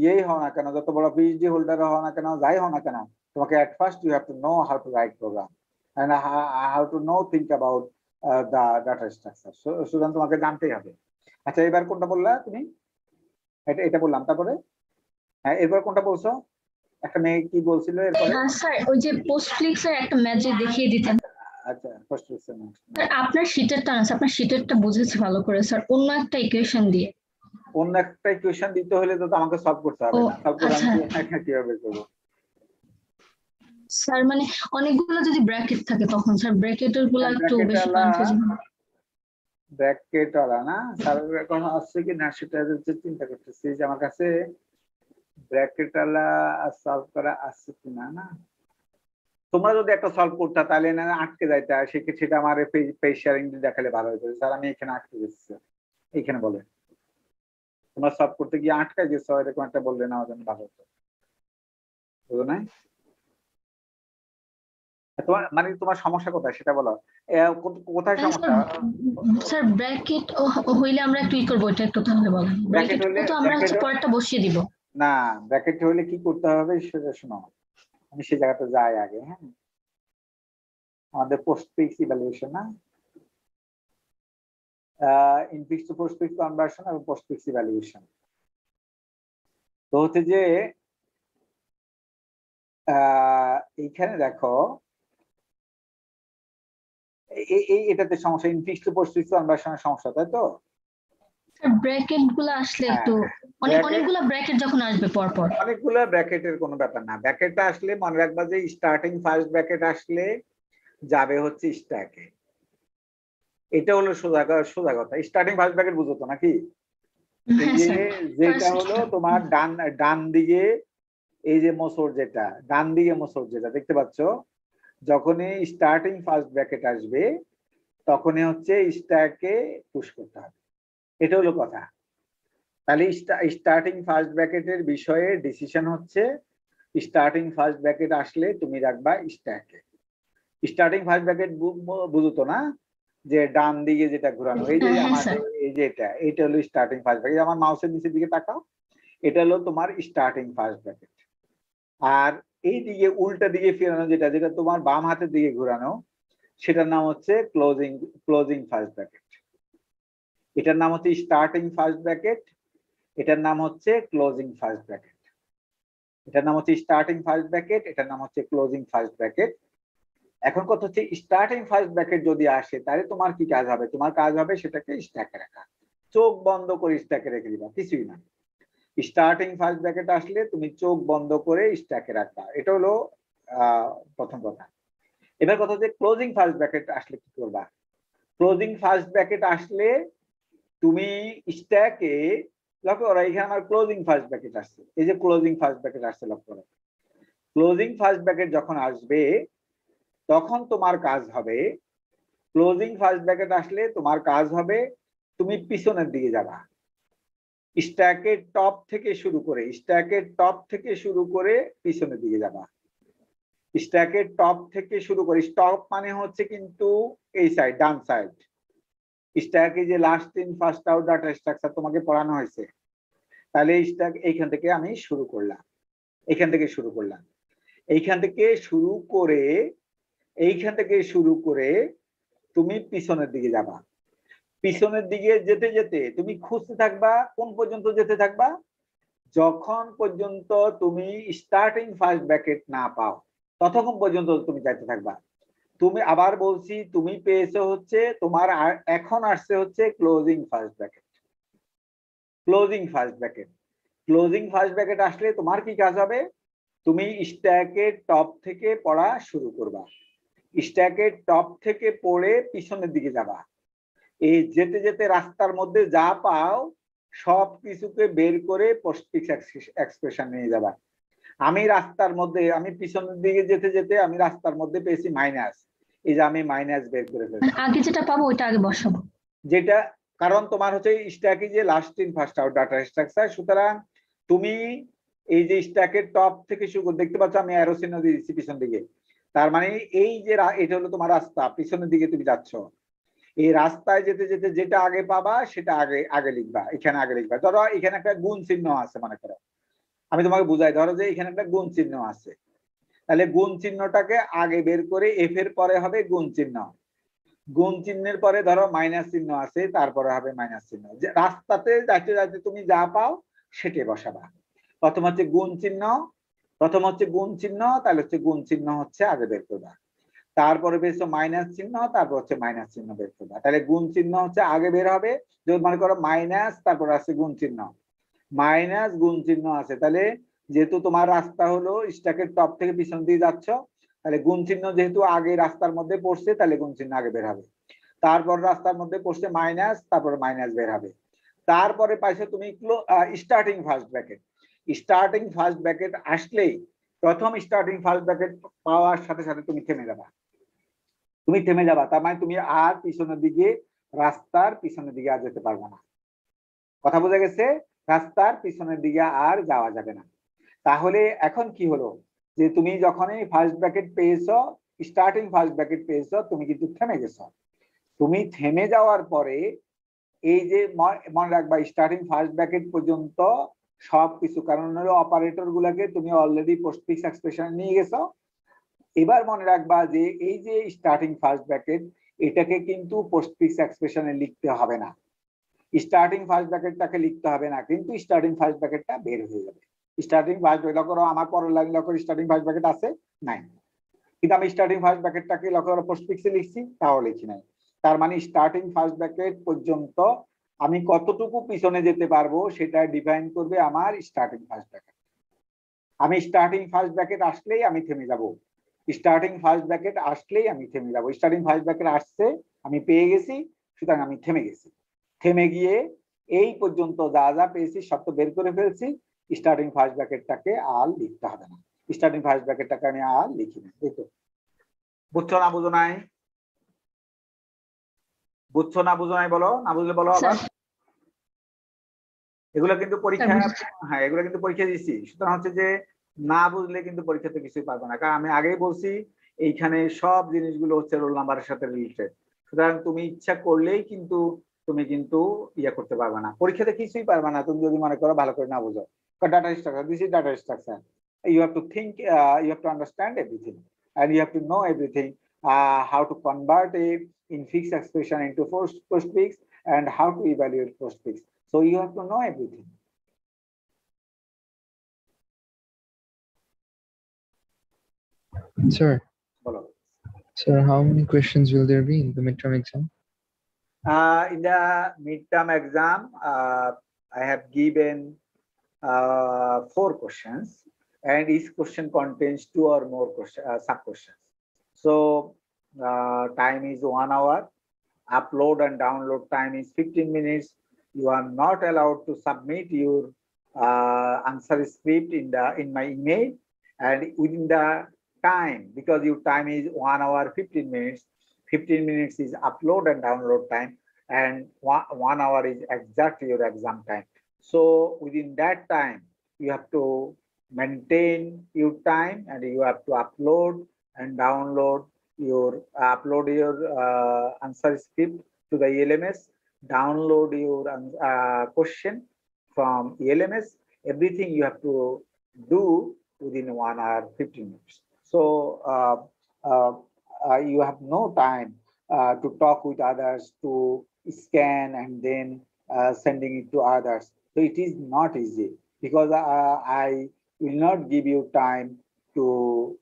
ইয়েই হও না কেন, যত বড় পিএইচডি হোল্ডার হও না কেন, যাই হও না কেন, তোমাকে at first you have to know how to write program and how to know think about the data structure. সুতরাং তোমাকে জানতেই হবে। আচ্ছা এবার কোনটা বললা তুমি? এটা এটা বললাম, তারপরে হ্যাঁ এরপর কোনটা বলছো? একটা মেয়ে কি বলছিল এরপরে? হ্যাঁ স্যার ওই যে পোস্টফ্লিক্স এর একটা ম্যাজিক দেখিয়ে দিতেন। আচ্ছা ফার্স্ট কোশ্চেন। স্যার আপনার শীটেরটা না, আপনার শীটেরটা বুঝেছি ভালো করে স্যার, অন্য একটা ইকুয়েশন দিয়ে। অন্য একটা ইকুয়েশন দিতে হলে তো আমাকে সলভ করতে হবে না, সলভ করে আমি কিভাবে করবো? স্যার মানে অনেকগুলো যদি ব্র্যাকেট থাকে তখন স্যার ব্র্যাকেটের গুলো একটু বেশি কনফিউজিং হয়। ব্র্যাকেট ওয়ালা না স্যার এখন আসছে কি না সেটা হচ্ছে চিন্তা করতেছি যে আমার কাছে ব্র্যাকেট ওয়ালা সলভ করা আসছে কিনা। না তোমরা যদি একটা সলভ করতা তাহলে না আটকে যাইতা, সেটা আমার পেজ শেয়ারিং দেখালে ভালো হতো। স্যার আমি এখানে আটকে গেছি, এইখানে বলে তোমরা সলভ করতে গিয়ে আটকে গেছো, এরকম একটা বললে না আমার জন্য ভালো হতো, বুঝো না? তোমার মানে তোমার সমস্যা কোথায় সেটা বলো, কোথায় সমস্যা? স্যার ব্র্যাকেট হইলে আমরা কি করব এটা একটু তাহলে বলেন। ব্র্যাকেট হলে তো আমরা হচ্ছে পরেরটা বসিয়ে দিব না, ব্র্যাকেট হলে কি করতে হবে সেটা শোনো, আমি সেই জায়গাতে যাই আগে। হ্যাঁ আমাদের পোস্টফিক্স ইভ্যালুয়েশন না, ইনফিক্স টু পোস্টফিক্স কনভার্সন এবং পোস্টফিক্স ইভ্যালুয়েশন। তো হচ্ছে যে এইখানে দেখো এটাতে সমস্যা, ইনফিক্স টু পোস্টফিক্স কনভার্সনের সমস্যা, তাই তো? স্যার ব্র্যাকেট গুলো আসলে একটু অনেকগুলো ব্র্যাকেট যখন আসবে পরপর, অনেকগুলো ব্র্যাকেটের কোনো ব্যাপার না। ব্র্যাকেটটা আসলে মনে রাখবা যে স্টার্টিং ফার্স্ট ব্র্যাকেট আসলে যাবে হচ্ছে স্ট্যাকে, এটা হলো সোজা কথা। স্টার্টিং ফার্স্ট ব্র্যাকেট বুঝো তো নাকি? এই যে যেটা হলো তোমার ডান দিকে এই যে মোসর, যেটা ডান দিকে মোসর যেটা দেখতে পাচ্ছ, যখনই স্টার্টিং ফার্স্ট ব্র্যাকেট আসবে তখনই হচ্ছে স্ট্যাকে পুশ করতে হবে, এটা হলো কথা। তাহলে স্টার্টিং ফার্স্ট ব্র্যাকেটের বিষয়ে ডিসিশন হচ্ছে স্টার্টিং ফার্স্ট ব্র্যাকেট আসলে তুমি রাখবা স্ট্যাকে। স্টার্টিং ফার্স্ট ব্র্যাকেট বুঝো তো না, যে ডান দিকে যেটা ঘোরানো, এই যে আমার এই যে এটা হলো স্টার্টিং ফার্স্ট ব্র্যাকেট। আমার মাউসের নিচের দিকে তাকাও, এটা হলো তোমার স্টার্টিং ফার্স্ট ব্র্যাকেট। আর এই দিকে উল্টা দিকে ফেরানো যেটা যেটা তোমার বাম হাতের দিকে ঘোরানো, সেটার নাম হচ্ছে ক্লোজিং ফার্স্ট ব্র্যাকেট। এটার নাম হচ্ছে স্টার্টিং ফার্স্ট ব্র্যাকেট, এটার নাম হচ্ছে ক্লোজিং ফার্স্ট ব্র্যাকেট। এটার নাম হচ্ছে স্টার্টিং ফার্স্ট ব্র্যাকেট, এটার নাম হচ্ছে ক্লোজিং ফার্স্ট ব্র্যাকেট। এখন কথা হচ্ছে স্টার্টিং ফার্স্ট ব্র্যাকেট যদি আসে তাহলে তোমার কি কাজ হবে? তোমার কাজ হবে সেটাকে স্ট্যাকে রাখা। চোখ বন্ধ করে স্ট্যাকে রেখে দিবা, কিছুই না। স্টার্টিং ফার্স্ট ব্র্যাকেট আসলে তুমি চোখ বন্ধ করে স্ট্যাকে রাখবা, এটা হলো প্রথম কথা। এবার কথা হচ্ছে ক্লোজিং ফার্স্ট ব্র্যাকেট আসলে কি করবা। ক্লোজিং ফার্স্ট ব্র্যাকেট আসলে তুমি স্ট্যাকে, লক্ষ্য করো এখানে আমার ক্লোজিং ফার্স্ট ব্র্যাকেট আসছে, এই যে ক্লোজিং ফার্স্ট ব্র্যাকেট আসছে, লক্ষ্য করো ক্লোজিং ফার্স্ট ব্র্যাকেট যখন আসবে তখন তোমার কাজ হবে, ক্লোজিং ফার্স্ট ব্র্যাকেট আসলে তোমার কাজ হবে তুমি পিছনের দিকে যাবা, স্ট্যাকের টপ থেকে শুরু করে, স্ট্যাকের টপ থেকে শুরু করে পিছনের দিকে যাবা। স্ট্যাকের টপ থেকে শুরু করে, স্টপ মানে হচ্ছে কিন্তু এই সাইড, ডান সাইড। স্ট্যাকে যে last in first out data structure তোমাকে পড়ানো হয়েছে, তাহলে স্ট্যাক এইখান থেকে আমি শুরু করলাম, এইখান থেকে শুরু করলাম, এইখান থেকে শুরু করে, এইখান থেকে শুরু করে তুমি পিছনের দিকে যাবা। পিছনের দিকে যেতে যেতে তুমি খুঁজতে থাকবা, কোন পর্যন্ত যেতে থাকবা, যখন পর্যন্ত তুমি স্টার্টিং ফার্স্ট ব্র্যাকেট না পাও ততক্ষণ পর্যন্ত তুমি যাইতে থাকবা। তুমি আবার বলছি, তুমি পেয়েছো হচ্ছে তোমার এখন আসছে হচ্ছে closing first bracket. Closing first bracket, closing first bracket আসলে তোমার কি কাজ হবে, তুমি স্ট্যাকের টপ থেকে পড়া শুরু করবা, স্ট্যাকের টপ থেকে পড়ে পিছনের দিকে যাবা। এই যেতে যেতে রাস্তার মধ্যে যা পাও সব কিছুকে বের করে পোস্টফিক্স এক্সপ্রেশন নিয়ে যাবা। আমি রাস্তার মধ্যে, আমি পিছনের দিকে যেতে যেতে আমি রাস্তার মধ্যে পেয়েছি মাইনাস, এই যে আমি মাইনাস বের করে ফেলছি, আগে যেটা পাবো ওইটা আগে বসাবো। যেটা কারণ তোমার হচ্ছে স্ট্যাকে যে last in first out data structure, সুতরাং তুমি এই যে স্ট্যাকের টপ থেকে শুরু করে, দেখতে পাচ্ছ আমি অ্যারো চিহ্ন দিয়ে দিচ্ছি পিছন দিকে, তার মানে এই যে এটা হলো তোমার রাস্তা, পিছনের দিকে তুমি যাচ্ছ, এই রাস্তায় যেতে যেতে যেটা আগে পাবা সেটা আগে আগে লিখবা, এখানে আগে লিখবা। ধরো এখানে একটা গুণ চিহ্ন আছে, মনে করো আমি তোমাকে বুঝাই, ধরো যে এখানে একটা গুণ চিহ্ন আছে, তাহলে গুণ চিহ্নটাকে আগে বের করে এফ এর পরে হবে গুণ চিহ্ন, গুণ চিহ্নের পরে ধরো মাইনাস চিহ্ন আছে, তারপরে হবে মাইনাস চিহ্ন। যে রাস্তাতে যাইতে যাইতে তুমি যা পাও সেটাই বসাবা। প্রথম হচ্ছে গুণ চিহ্ন, প্রথম হচ্ছে গুণ চিহ্ন, তাহলে হচ্ছে গুণ চিহ্ন হচ্ছে আগে বের করবা, তারপরে পেয়েছো মাইনাস চিহ্ন, তারপর হচ্ছে মাইনাস চিহ্ন বের করবা। তাহলে গুণ চিহ্ন হচ্ছে আগে বের হবে, যদি মনে করো মাইনাস তারপর আছে গুণ চিহ্ন, মাইনাস গুণ চিহ্ন আছে, তাহলে যেহেতু তোমার রাস্তা হলো স্ট্যাকের টপ থেকে পিছন দিয়ে যাচ্ছ, তাহলে গুণ চিহ্ন যেহেতু আগে রাস্তার মধ্যে পড়ছে তাহলে গুণ চিহ্ন আগে বের হবে, তারপর রাস্তার মধ্যে পড়ছে মাইনাস, তারপর মাইনাস বের হবে, তারপরে পাইছো তুমি starting first bracket. Starting first bracket আসলেই, প্রথম স্টার্টিং ফার্স্ট ব্র্যাকেট পাওয়ার সাথে সাথে তুমি থেমে যাবা, তুমি থেমে যাবা, তার মানে তুমি আর পিছনের দিকে, রাস্তার পিছনের দিকে আর যেতে পারবে না। কথা বোঝা গেছে? রাস্তার পিছনের দিকে আর যাওয়া যাবে না। তাহলে এখন কি হলো, যে তুমি যখনই ফার্স্ট ব্র্যাকেট পেয়েছো, স্টার্টিং ফার্স্ট ব্র্যাকেট পেয়েছো, তুমি কিন্তু থেমে গেছো। তুমি থেমে যাওয়ার পরে এই যে মনে রাখবা স্টার্টিং ফার্স্ট ব্র্যাকেট পর্যন্ত সবকিছু, কারণ হলো অপারেটর গুলাকে তুমি অলরেডি পোস্টফিক্স এক্সপ্রেশন নিয়ে গেছো। এবার মনে রাখবা যে এই যে স্টার্টিং ফার্স্ট ব্র্যাকেট, এটাকে কিন্তু পোস্টফিক্স এক্সপ্রেশনে লিখতে হবে না, স্টার্টিং ফার্স্ট ব্র্যাকেটটাকে লিখতে হবে না, কিন্তু স্টার্টিং ফার্স্ট ব্র্যাকেটটা বের হয়ে যাবে। স্টার্টিং ফার্স্ট ব্র্যাকেট করো, আমার পরের লাইন লক্ষ্য স্টার্টিং ফার্স্ট ব্র্যাকেট আছে নাই, কিন্তু আমি স্টার্টিং ফার্স্ট ব্র্যাকেটটাকে লক্ষ্য করে পোস্টফিক্সে লিখছি, তাও লিখি নাই। তার মানে স্টার্টিং ফার্স্ট ব্র্যাকেট পর্যন্ত আমি কতটুকু পিছনে যেতে পারবো সেটা ডিফাইন করবে আমার স্টার্টিং ফার্স্ট ব্র্যাকেট। আমি স্টার্টিং ফার্স্ট ব্র্যাকেট আসলেই আমি থেমে যাব, স্টার্টিং ফার্স্ট ব্র্যাকেট আসলেই আমি থেমে যাব। স্টার্টিং ফার্স্ট ব্র্যাকেট আসছে, আমি পেয়ে গেছি, সুতরাং আমি থেমে গেছি। থেমে গিয়ে এই পর্যন্ত যা যা পেয়েছি সব তো বের করে ফেলছি, স্টার্টিং ফার্স্ট ব্র্যাকেটটাকে আর লিখতে হবে না, স্টার্টিং ফার্স্ট ব্র্যাকেটটাকে আমি আর লিখি না। দেখো বুঝছো না বুঝো নাই? বুঝছো না বুঝো নাই বলো, না বুঝলে বলো আবার। এগুলো কিন্তু পরীক্ষা, হ্যাঁ এগুলো কিন্তু পরীক্ষা দিচ্ছি, সুতরাং হচ্ছে যে না বুঝলে কিন্তু পরীক্ষাতে কিছুই পারবে না, কারণ আমি আগেই বলছি এইখানে সব জিনিসগুলো হচ্ছে রোল নাম্বারের সাথে রিলেটেড। সুতরাং তুমি ইচ্ছা করলেই কিন্তু তুমি কিন্তু ইয়ে করতে পারবে না, পরীক্ষাতে কিছুই পারবে না তুমি যদি মনে করো ভালো করে না বুঝো। Data structure, this is data structure, you have to think, you have to understand everything, and you have to know everything, how to convert a infix expression into postfix and how to evaluate postfix. So you have to know everything. Sir, Bolo. sir, how many questions will there be in the midterm exam? In the midterm exam, I have given 4 questions, and each question contains 2 or more sub questions. So time is 1 hour. Upload and download time is 15 minutes. You are not allowed to submit your answer script in my email, and within the time, because your time is 1 hour 15 minutes. 15 minutes is upload and download time, and 1 hour is exactly your exam time. So within that time, you have to maintain your time, and you have to upload and download your answer script to the ELMS, download your question from ELMS. Everything you have to do within 1 hour 15 minutes. So you have no time to talk with others, to scan and then sending it to others. So it is not easy, because I will not give you time to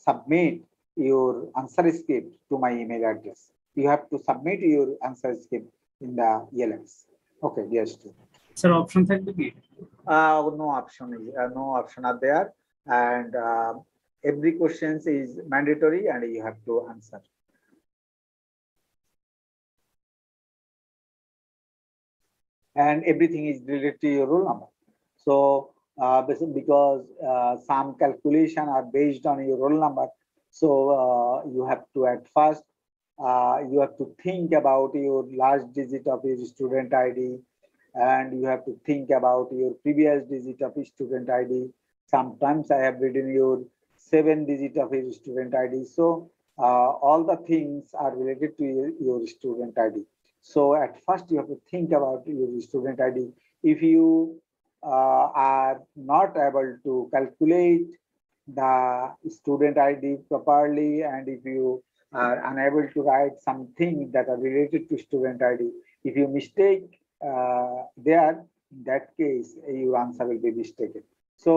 submit your answer script to my email address. You have to submit your answer script in the ELMS. Okay, dear student. Sir, option থাকবে কি? No option are there, and every question is mandatory, and you have to answer. And everything is related to your roll number. So because some calculation are based on your roll number, so you have to at first you have to think about your last digit of your student ID, and you have to think about your previous digit of student ID. Sometimes I have written your 7 digit of your student ID. So all the things are related to your student ID. So at first you have to think about your student ID. If you are not able to calculate the student ID properly, and if you are unable to write something that are related to student ID, if you mistake there, in that case your answer will be mistaken. So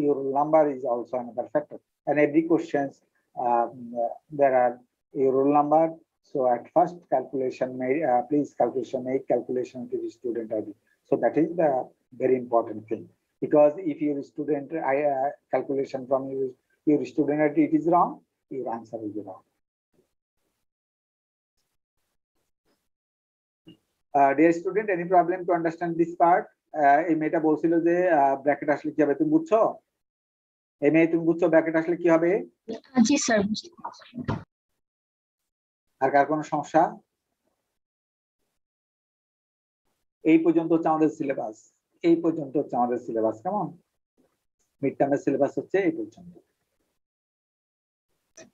your number is also another factor, and every questions there are your roll number. So at first calculation made, please make calculation to the student ID. So that is the very important thing, because if your student calculation from your student ID it is wrong, your answer will be wrong. Dear student, any problem to understand this part? এই মেয়েটা বলছিল যে ব্র্যাকেট আসলে কি হবে, তুমি বুঝছো? এই মেয়ে তুমি বুঝছো ব্র্যাকেট আসলে কি হবে? জি স্যার। আর কার কোনো সমস্যা? এই পর্যন্ত হচ্ছে আমাদের সিলেবাস, এই পর্যন্ত হচ্ছে আমাদের সিলেবাস। কেমন? মিড টার্মের সিলেবাস হচ্ছে এই পর্যন্ত।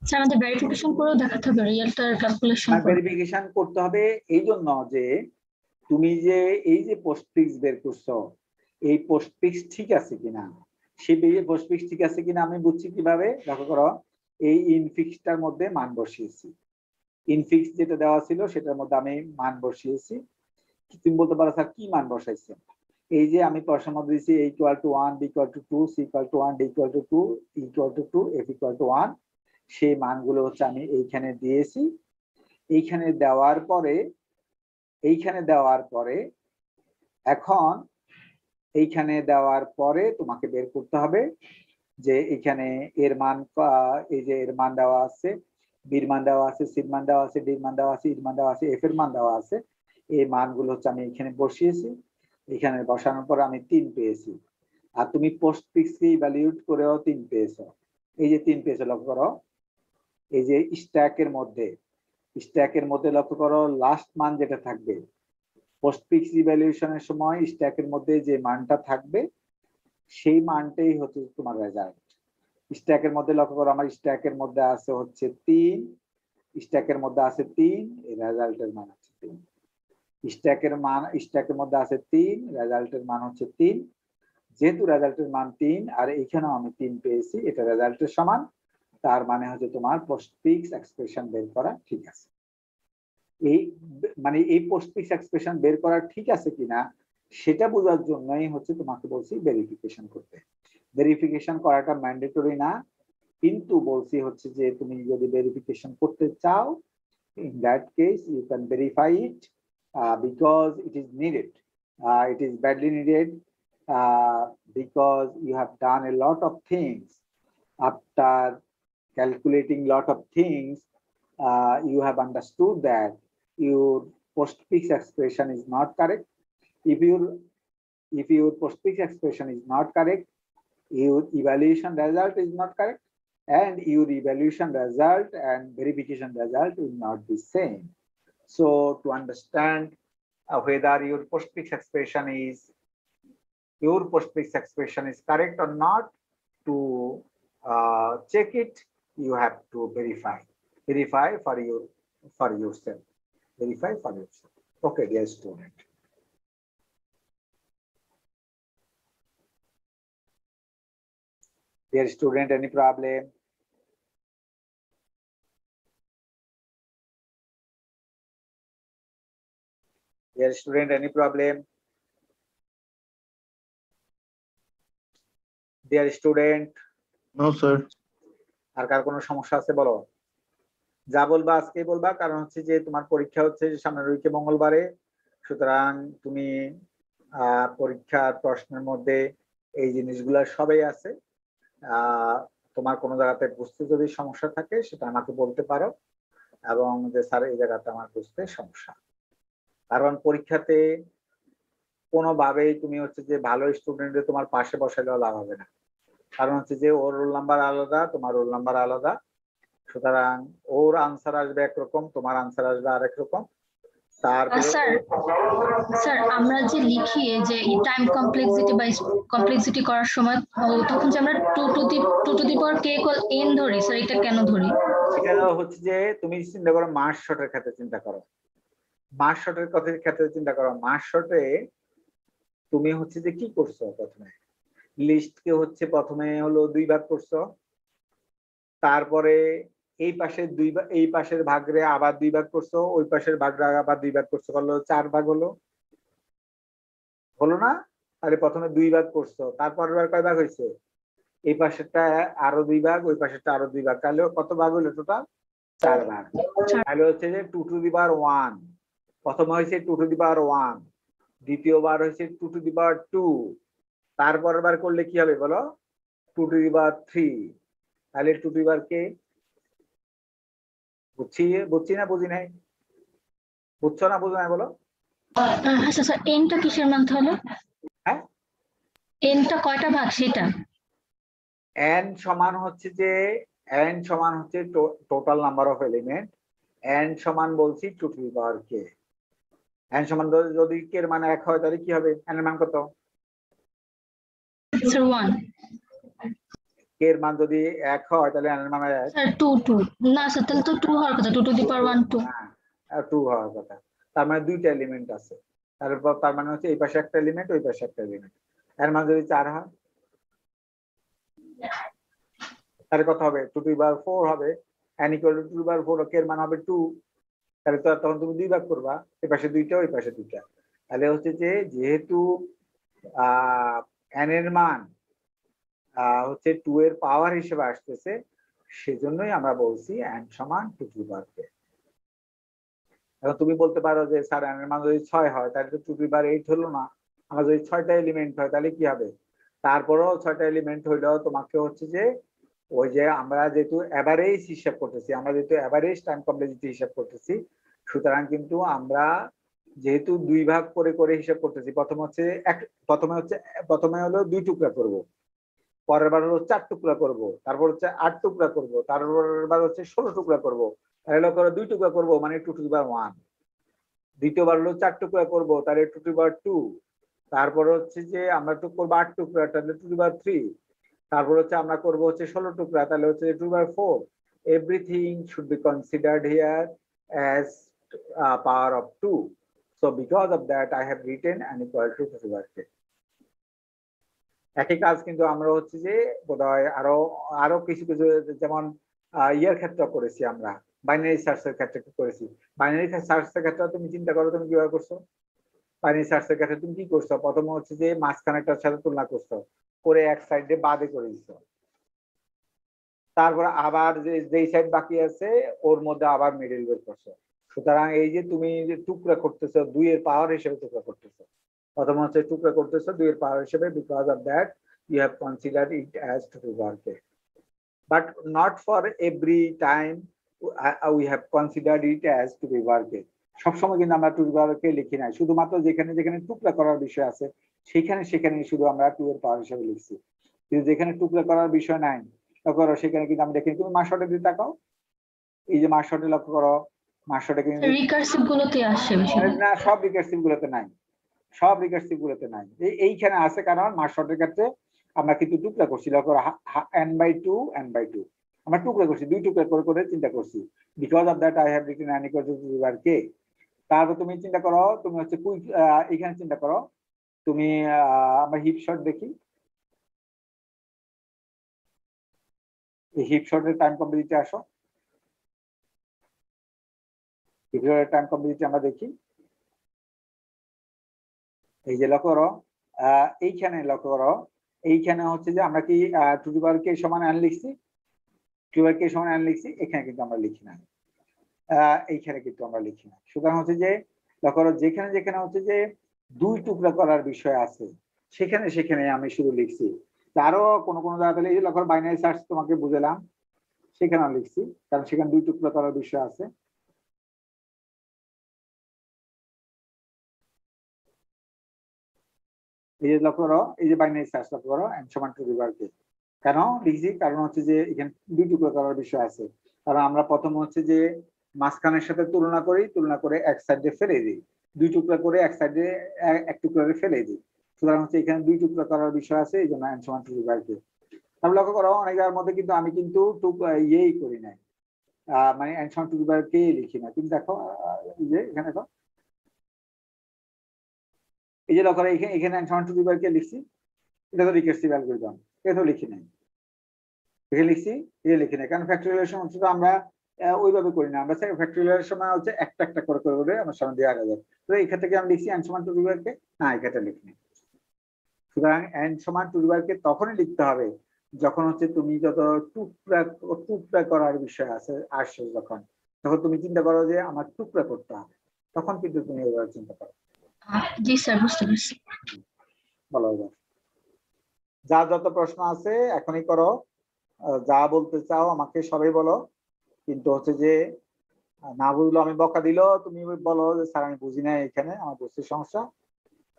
স্যার আমাদের ভেরিফিকেশন করেও দেখাতে হবে, রিয়েলটার ক্যালকুলেশন ভেরিফিকেশন করতে হবে এই জন্য যে তুমি যে এই যে পোস্টফিক্স বের করছো, এই পোস্টফিক্স ঠিক আছে কিনা, সেই পোস্টফিক্স ঠিক আছে কিনা আমি বুঝছি কিভাবে? দেখো করো, এই ইনফিক্সটার মধ্যে মান বসিয়েছি। ইনফিক্স যেটা দেওয়া ছিল সেটার মধ্যে আমি মান বসিয়েছি। তুমি বলতে পারো স্যার কি মান বসাইছে? এই যে আমি প্রশ্নের মধ্যে দিয়েছি a equal to 1, b equal to 2, c equal to 1, d equal to 2, e equal to 2, f equal to 1, সেই মানগুলো হচ্ছে আমি এইখানে দিয়েছি। এইখানে দেওয়ার পরে এখন এইখানে দেওয়ার পরে তোমাকে বের করতে হবে যে এখানে এর মান, এই যে এর মান দেওয়া আছে, বির মান দেওয়া আছে, সির মান দেওয়া আছে, ডির মান দেওয়া আছে, ইর মান দেওয়া আছে, এফ এর মান দেওয়া আছে। এই মানগুলো হচ্ছে আমি এখানে বসিয়েছি। এখানে বসানোর পর আমি 3 পেয়েছি, আর তুমি পোস্টফিক্সকে ইভ্যালুয়েট করেও 3 পেয়েছো। এই যে 3 পেয়েছো, লক্ষ্য করো এই যে স্ট্যাকের মধ্যে লক্ষ্য করো লাস্ট মান যেটা থাকবে পোস্টফিক্স ইভ্যালুয়েশনের সময়, স্ট্যাকের মধ্যে যে মানটা থাকবে সেই মানটাই হচ্ছে তোমার রেজাল্ট। স্ট্যাকের মধ্যে লক্ষ্য করো, আমার স্ট্যাকের মধ্যে আছে হচ্ছে 3, স্ট্যাকের মধ্যে আছে 3, এই রেজাল্টের মান আছে 3। স্ট্যাকের মধ্যে আছে 3, রেজাল্টের মান হচ্ছে 3। যেহেতু রেজাল্টের মান 3 আর এখানেও আমি 3 পেয়েছি, এটা রেজাল্টের সমান, তার মানে হচ্ছে তোমার পোস্টফিক্স এক্সপ্রেশন বের করা ঠিক আছে। এই মানে এই পোস্টফিক্স এক্সপ্রেশন বের করা ঠিক আছে কিনা সেটা বোঝার জন্যই হচ্ছে তোমাকে বলছি ভেরিফিকেশন করতে। ভেরিফিকেশন করাটা ম্যান্ডেটরি না, কিন্তু বলছি হচ্ছে যে তুমি যদি ভেরিফিকেশন করতে চাও In that case, you can verify it because it is needed. It is badly needed because you have done a lot of things. After calculating lot of things, you have understood that your postfix expression is not correct. If your postfix expression is not correct, your evaluation result is not correct, and your evaluation result and verification result will not be same. So to understand whether your postfix expression is correct or not, to check it, you have to verify for yourself. Verify for yourself. Okay, dear student. Dear student, any problem? Dear student, any problem? Dear student, no sir. আর কার কোনো সমস্যা আছে বলো? যা বলবা আজকেই বলবা, কারণ হচ্ছে যে তোমার পরীক্ষা হচ্ছে সামনের উইকে মঙ্গলবারে, সুতরাং তুমি পরীক্ষার প্রশ্নের মধ্যে এই জিনিসগুলা সবই আছে। তোমার কোনো জায়গাতে বুঝতে যদি সমস্যা থাকে সেটা আমাকে বলতে পারো, এবং যে স্যার এই জায়গাতে আমার বুঝতে সমস্যা। কারণ পরীক্ষাতে কোনোভাবেই তুমি হচ্ছে যে ভালো স্টুডেন্টদের তোমার পাশে বসালেও লাভ হবে না, কারণ হচ্ছে যে ওর রোল নাম্বার আলাদা, তোমার রোল নাম্বার আলাদা, সুতরাং ওর আনসার আসবে একরকম, তোমার আনসার আসবে আরেক রকম। তারপরে স্যার আমরা যে লিখি যে টাইম কমপ্লেক্সিটি বা কমপ্লেক্সিটি করার সময় তখন যে আমরা 2 to the power k = n ধরি, স্যার এটা কেন ধরি? এটা হচ্ছে যে তুমি চিন্তা করো মাস শটের ক্ষেত্রে চিন্তা করো, মাস শটের ক্ষেত্রে চিন্তা করো। মাস শটে তুমি হচ্ছে যে কি করছো, প্রথমে লিস্টকে হচ্ছে প্রথমে হলো 2 ভাগ করছো, তারপরে এই পাশের এই পাশের ভাগরে আবার 2 ভাগ করছো, ওই পাশের ভাগরে আবার 2 ভাগ করছো, করলো 4 ভাগ হলো না? তাহলে প্রথমে 2 ভাগ করছো, তারপর আবার কয় ভাগ হয়েছে? এই পাশেরটা আরো 2 ভাগ, ওই পাশেরটা আরো 2 ভাগ, তাহলে কত ভাগ হলো টোটাল? 4 ভাগ। তাহলে হচ্ছে যে 2 to the power 1, প্রথমে হয়েছে 2 to the power 1, দ্বিতীয়বার হয়েছে 2 to the power 2, তারপরের বার করলে কি হবে বলো? 2 to the power 3। তাহলে 2 to the power কে বুঝছি না বুঝি নাই? বুঝছো না বুঝো নাই বলো? আচ্ছা স্যার, n টা কিসের মান হলো? হ্যাঁ, n টা কয়টা ভাগ সেটা? n সমান হচ্ছে যে total number of element, n সমান বলছি 2 to the power k। n সমান যদি k এর মান 1 হয় তাহলে কি হবে? n এর মান কত? স্যার 1। k এর মান যদি 1 হয় তাহলে n এর মান 1। স্যার 2 না স্যার, তাহলে তো 2 হওয়ার কথা, 2 to the power 1 2। হ্যাঁ, 2 হওয়ার কথা। তার মানে 2টা এলিমেন্ট আছে, তার মানে হচ্ছে এই পাশে একটা এলিমেন্ট, ওই পাশে একটা এলিমেন্ট। এর মান যদি 4 হয় তাহলে কত হবে? 2 to the power 4 হবে। n = 2 to the power 4, k এর মান হবে 2। তাহলে তো তখন তুমি 2 ভাগ করবা, এই পাশে 2টা, ওই পাশে 2টা। তাহলে হচ্ছে যে যেহেতু n এর মান হচ্ছে 2 এর পাওয়ার হিসেবে আসতেছে, সেজন্যই আমরা বলছি n সমান 2 to the power k। এখন তুমি বলতে পারো যে স্যার n এর মান যদি 6 হয় তাহলে তো 2 to the power 8 হলো না। আমার যদি 6টা এলিমেন্ট হয় তাহলে কি হবে? তারপরেও 6টা এলিমেন্ট হইলেও তোমাকে হচ্ছে যে ওই যে আমরা যেহেতু এভারেজ হিসাব করতেছি, আমরা যেহেতু এভারেজ টাইম কমপ্লেক্সিটি হিসাব করতেছি, সুতরাং কিন্তু আমরা যেহেতু 2 ভাগ করে হিসাব করতেছি, প্রথমে হলো 2 টুকরা করব, পরের বার হলো 4 টুকরা করব, তারপর হচ্ছে 8 টুকরা করব, তারপরের বার হচ্ছে 16 টুকরা করব, তাহলে করে 2 টুকরা করব মানে 2 to the power 1। দ্বিতীয়বার হলো 4 টুকরা করব, তাহলে 2 to the power 2। তারপর হচ্ছে যে আমরা করব 8 টুকরা, তাহলে 2 to the power 3। তারপর হচ্ছে আমরা করব হচ্ছে 16 টুকরা, তাহলে হচ্ছে 2 to the power 4। Everything should be considered here as power of 2। So because of that I have written n equal to 2 to the power k। একই কাজ কিন্তু আমরা হচ্ছে যে বোধহয় আরো কিছু যেমন ইয়ার ক্ষেত্রে করেছি, আমরা বাইনারি সার্চের ক্ষেত্রে করেছি। বাইনারি সার্চের ক্ষেত্রে তুমি চিন্তা করো তুমি কিভাবে করছো। বাইনারি সার্চের ক্ষেত্রে তুমি কি করছো? প্রথমে হচ্ছে যে মাঝখানেরটার সাথে তুলনা করছো, করে এক সাইডে বাদে করে দিছো, তারপর আবার যেই সাইড বাকি আছে ওর মধ্যে আবার মিডল বের করছো। সুতরাং এই যে তুমি যে টুকরা করতেছো 2 এর পাওয়ার হিসেবে টুকরা করতেছো, প্রথম হচ্ছে টুকরা করতেছো 2 এর পাওয়ার হিসেবে, because of that you have considered it as to be work, but not for every time we have considered it as to be work. সবসময় কিন্তু আমরা টু বি ওয়ার্কে লিখি নাই, শুধুমাত্র যেখানে যেখানে টুকরা করার বিষয় আছে সেখানে সেখানে শুধু আমরা 2 এর পাওয়ার হিসেবে লিখছি। কিন্তু যেখানে টুকরা করার বিষয় নাই লক্ষ্য করো সেখানে কিন্তু আমি দেখি, তুমি মার্কশটের দিকে তাকাও, এই যে মার্কশটে লক্ষ্য করো, মার্কশটে কিন্তু রিকার্সিভ গুলোতে আসে বেশিরভাগ। না, সব রিকার্সিভ গুলোতে নাই, সব রিকার্সিভ গুলোতে নাই, এইখানে আছে। কারণ মার্কশটের ক্ষেত্রে আমরা কিন্তু টুকরা করছি, লক্ষ্য করো n/2 n/2 আমরা টুকরা করছি, 2 টুকরা করে করে চিন্তা করছি, because of that I have written n equal to k। তারপর তুমি চিন্তা করো, তুমি হচ্ছে কুইক এখানে চিন্তা করো, তুমি আমরা হিপ শট দেখি, এই হিপ শটের টাইম কমপ্লিটে আসো, হিপ শটের টাইম কমপ্লিটে আমরা দেখি, এই যে লক্ষ্য করো এইখানে লক্ষ্য করো, এইখানে হচ্ছে যে আমরা কি টু দি পাওয়ার কে সমান n লিখছি, টু পাওয়ার কে সমান n লিখছি, এখানে কিন্তু আমরা লিখি না, এইখানে কিন্তু আমরা লিখি না। সুতরাং হচ্ছে যে লক্ষ্য করো যেখানে যেখানে হচ্ছে যে 2 টুকরা করার বিষয় আছে সেখানে সেখানে আমি শুধু লিখছি। আরো কোনো কোনো জায়গা তাহলে এই যে লক্ষ্য করো বাইনারি সার্চ তোমাকে বুঝালাম, সেখানে লিখছি কারণ সেখানে 2 টুকরা করার বিষয় আছে। এই যে লক্ষ্য করো, এই যে বাইনারি সার্চ লক্ষ্য করো n সমান টু দি পাওয়ার k, কেন লিখছি কারণ হচ্ছে যে এখানে 2 টুকরা করার বিষয় আছে। কারণ আমরা প্রথম হচ্ছে যে মাঝখানের সাথে তুলনা করি, তুলনা করে এক সাইডে ফেলে দিই, 2 টুকরা করে এক সাইডে এক টুকরা ফেলে দিই। সুতরাং হচ্ছে এখানে 2 টুকরা করার বিষয় আছে, এই জন্য n সমান টু দি পাওয়ার k। তাহলে লক্ষ্য করো অনেক জায়গার মধ্যে কিন্তু আমি কিন্তু ইয়েই করি নাই, মানে n সমান টু দি পাওয়ার k লিখি না। কিন্তু দেখো এই যে এখানে দেখো, এই যে লক্ষ্য করো এখানে n সমান টু দি পাওয়ার k লিখছি, এটা তো রিকার্সিভ অ্যালগরিদম, এটা তো লিখি নাই, এখানে লিখছি এটা লিখি নাই, কারণ ফ্যাক্টরিয়ালাইজেশন হচ্ছে তো আমরা ওইভাবে করি না, আমরা ফ্যাক্টরিয়ালের সময় হচ্ছে একটা একটা করে করে করে আমার সামনে দিয়ে আগে যায়। তো এখান থেকে আমি লিখছি n সমান টু দি পাওয়ার k, না এখানে লিখি নাই। সুতরাং n সমান টু দি পাওয়ার k তখনই লিখতে হবে যখন হচ্ছে তুমি যত টুকরা টুকরা করার বিষয় আছে আসছে, যখন তখন তুমি চিন্তা করো যে আমার টুকরা করতে হবে, তখন কিন্তু তুমি এবার চিন্তা করো। জি স্যার, বুঝতে পারছি। বলো এবার যা যত প্রশ্ন আছে এখনই করো, যা বলতে চাও আমাকে সবাই বলো, কিন্তু হচ্ছে যে না বুঝলো আমি বকা দিল তুমি বলো যে স্যার আমি বুঝি না, এখানে আমার বুঝতে সমস্যা,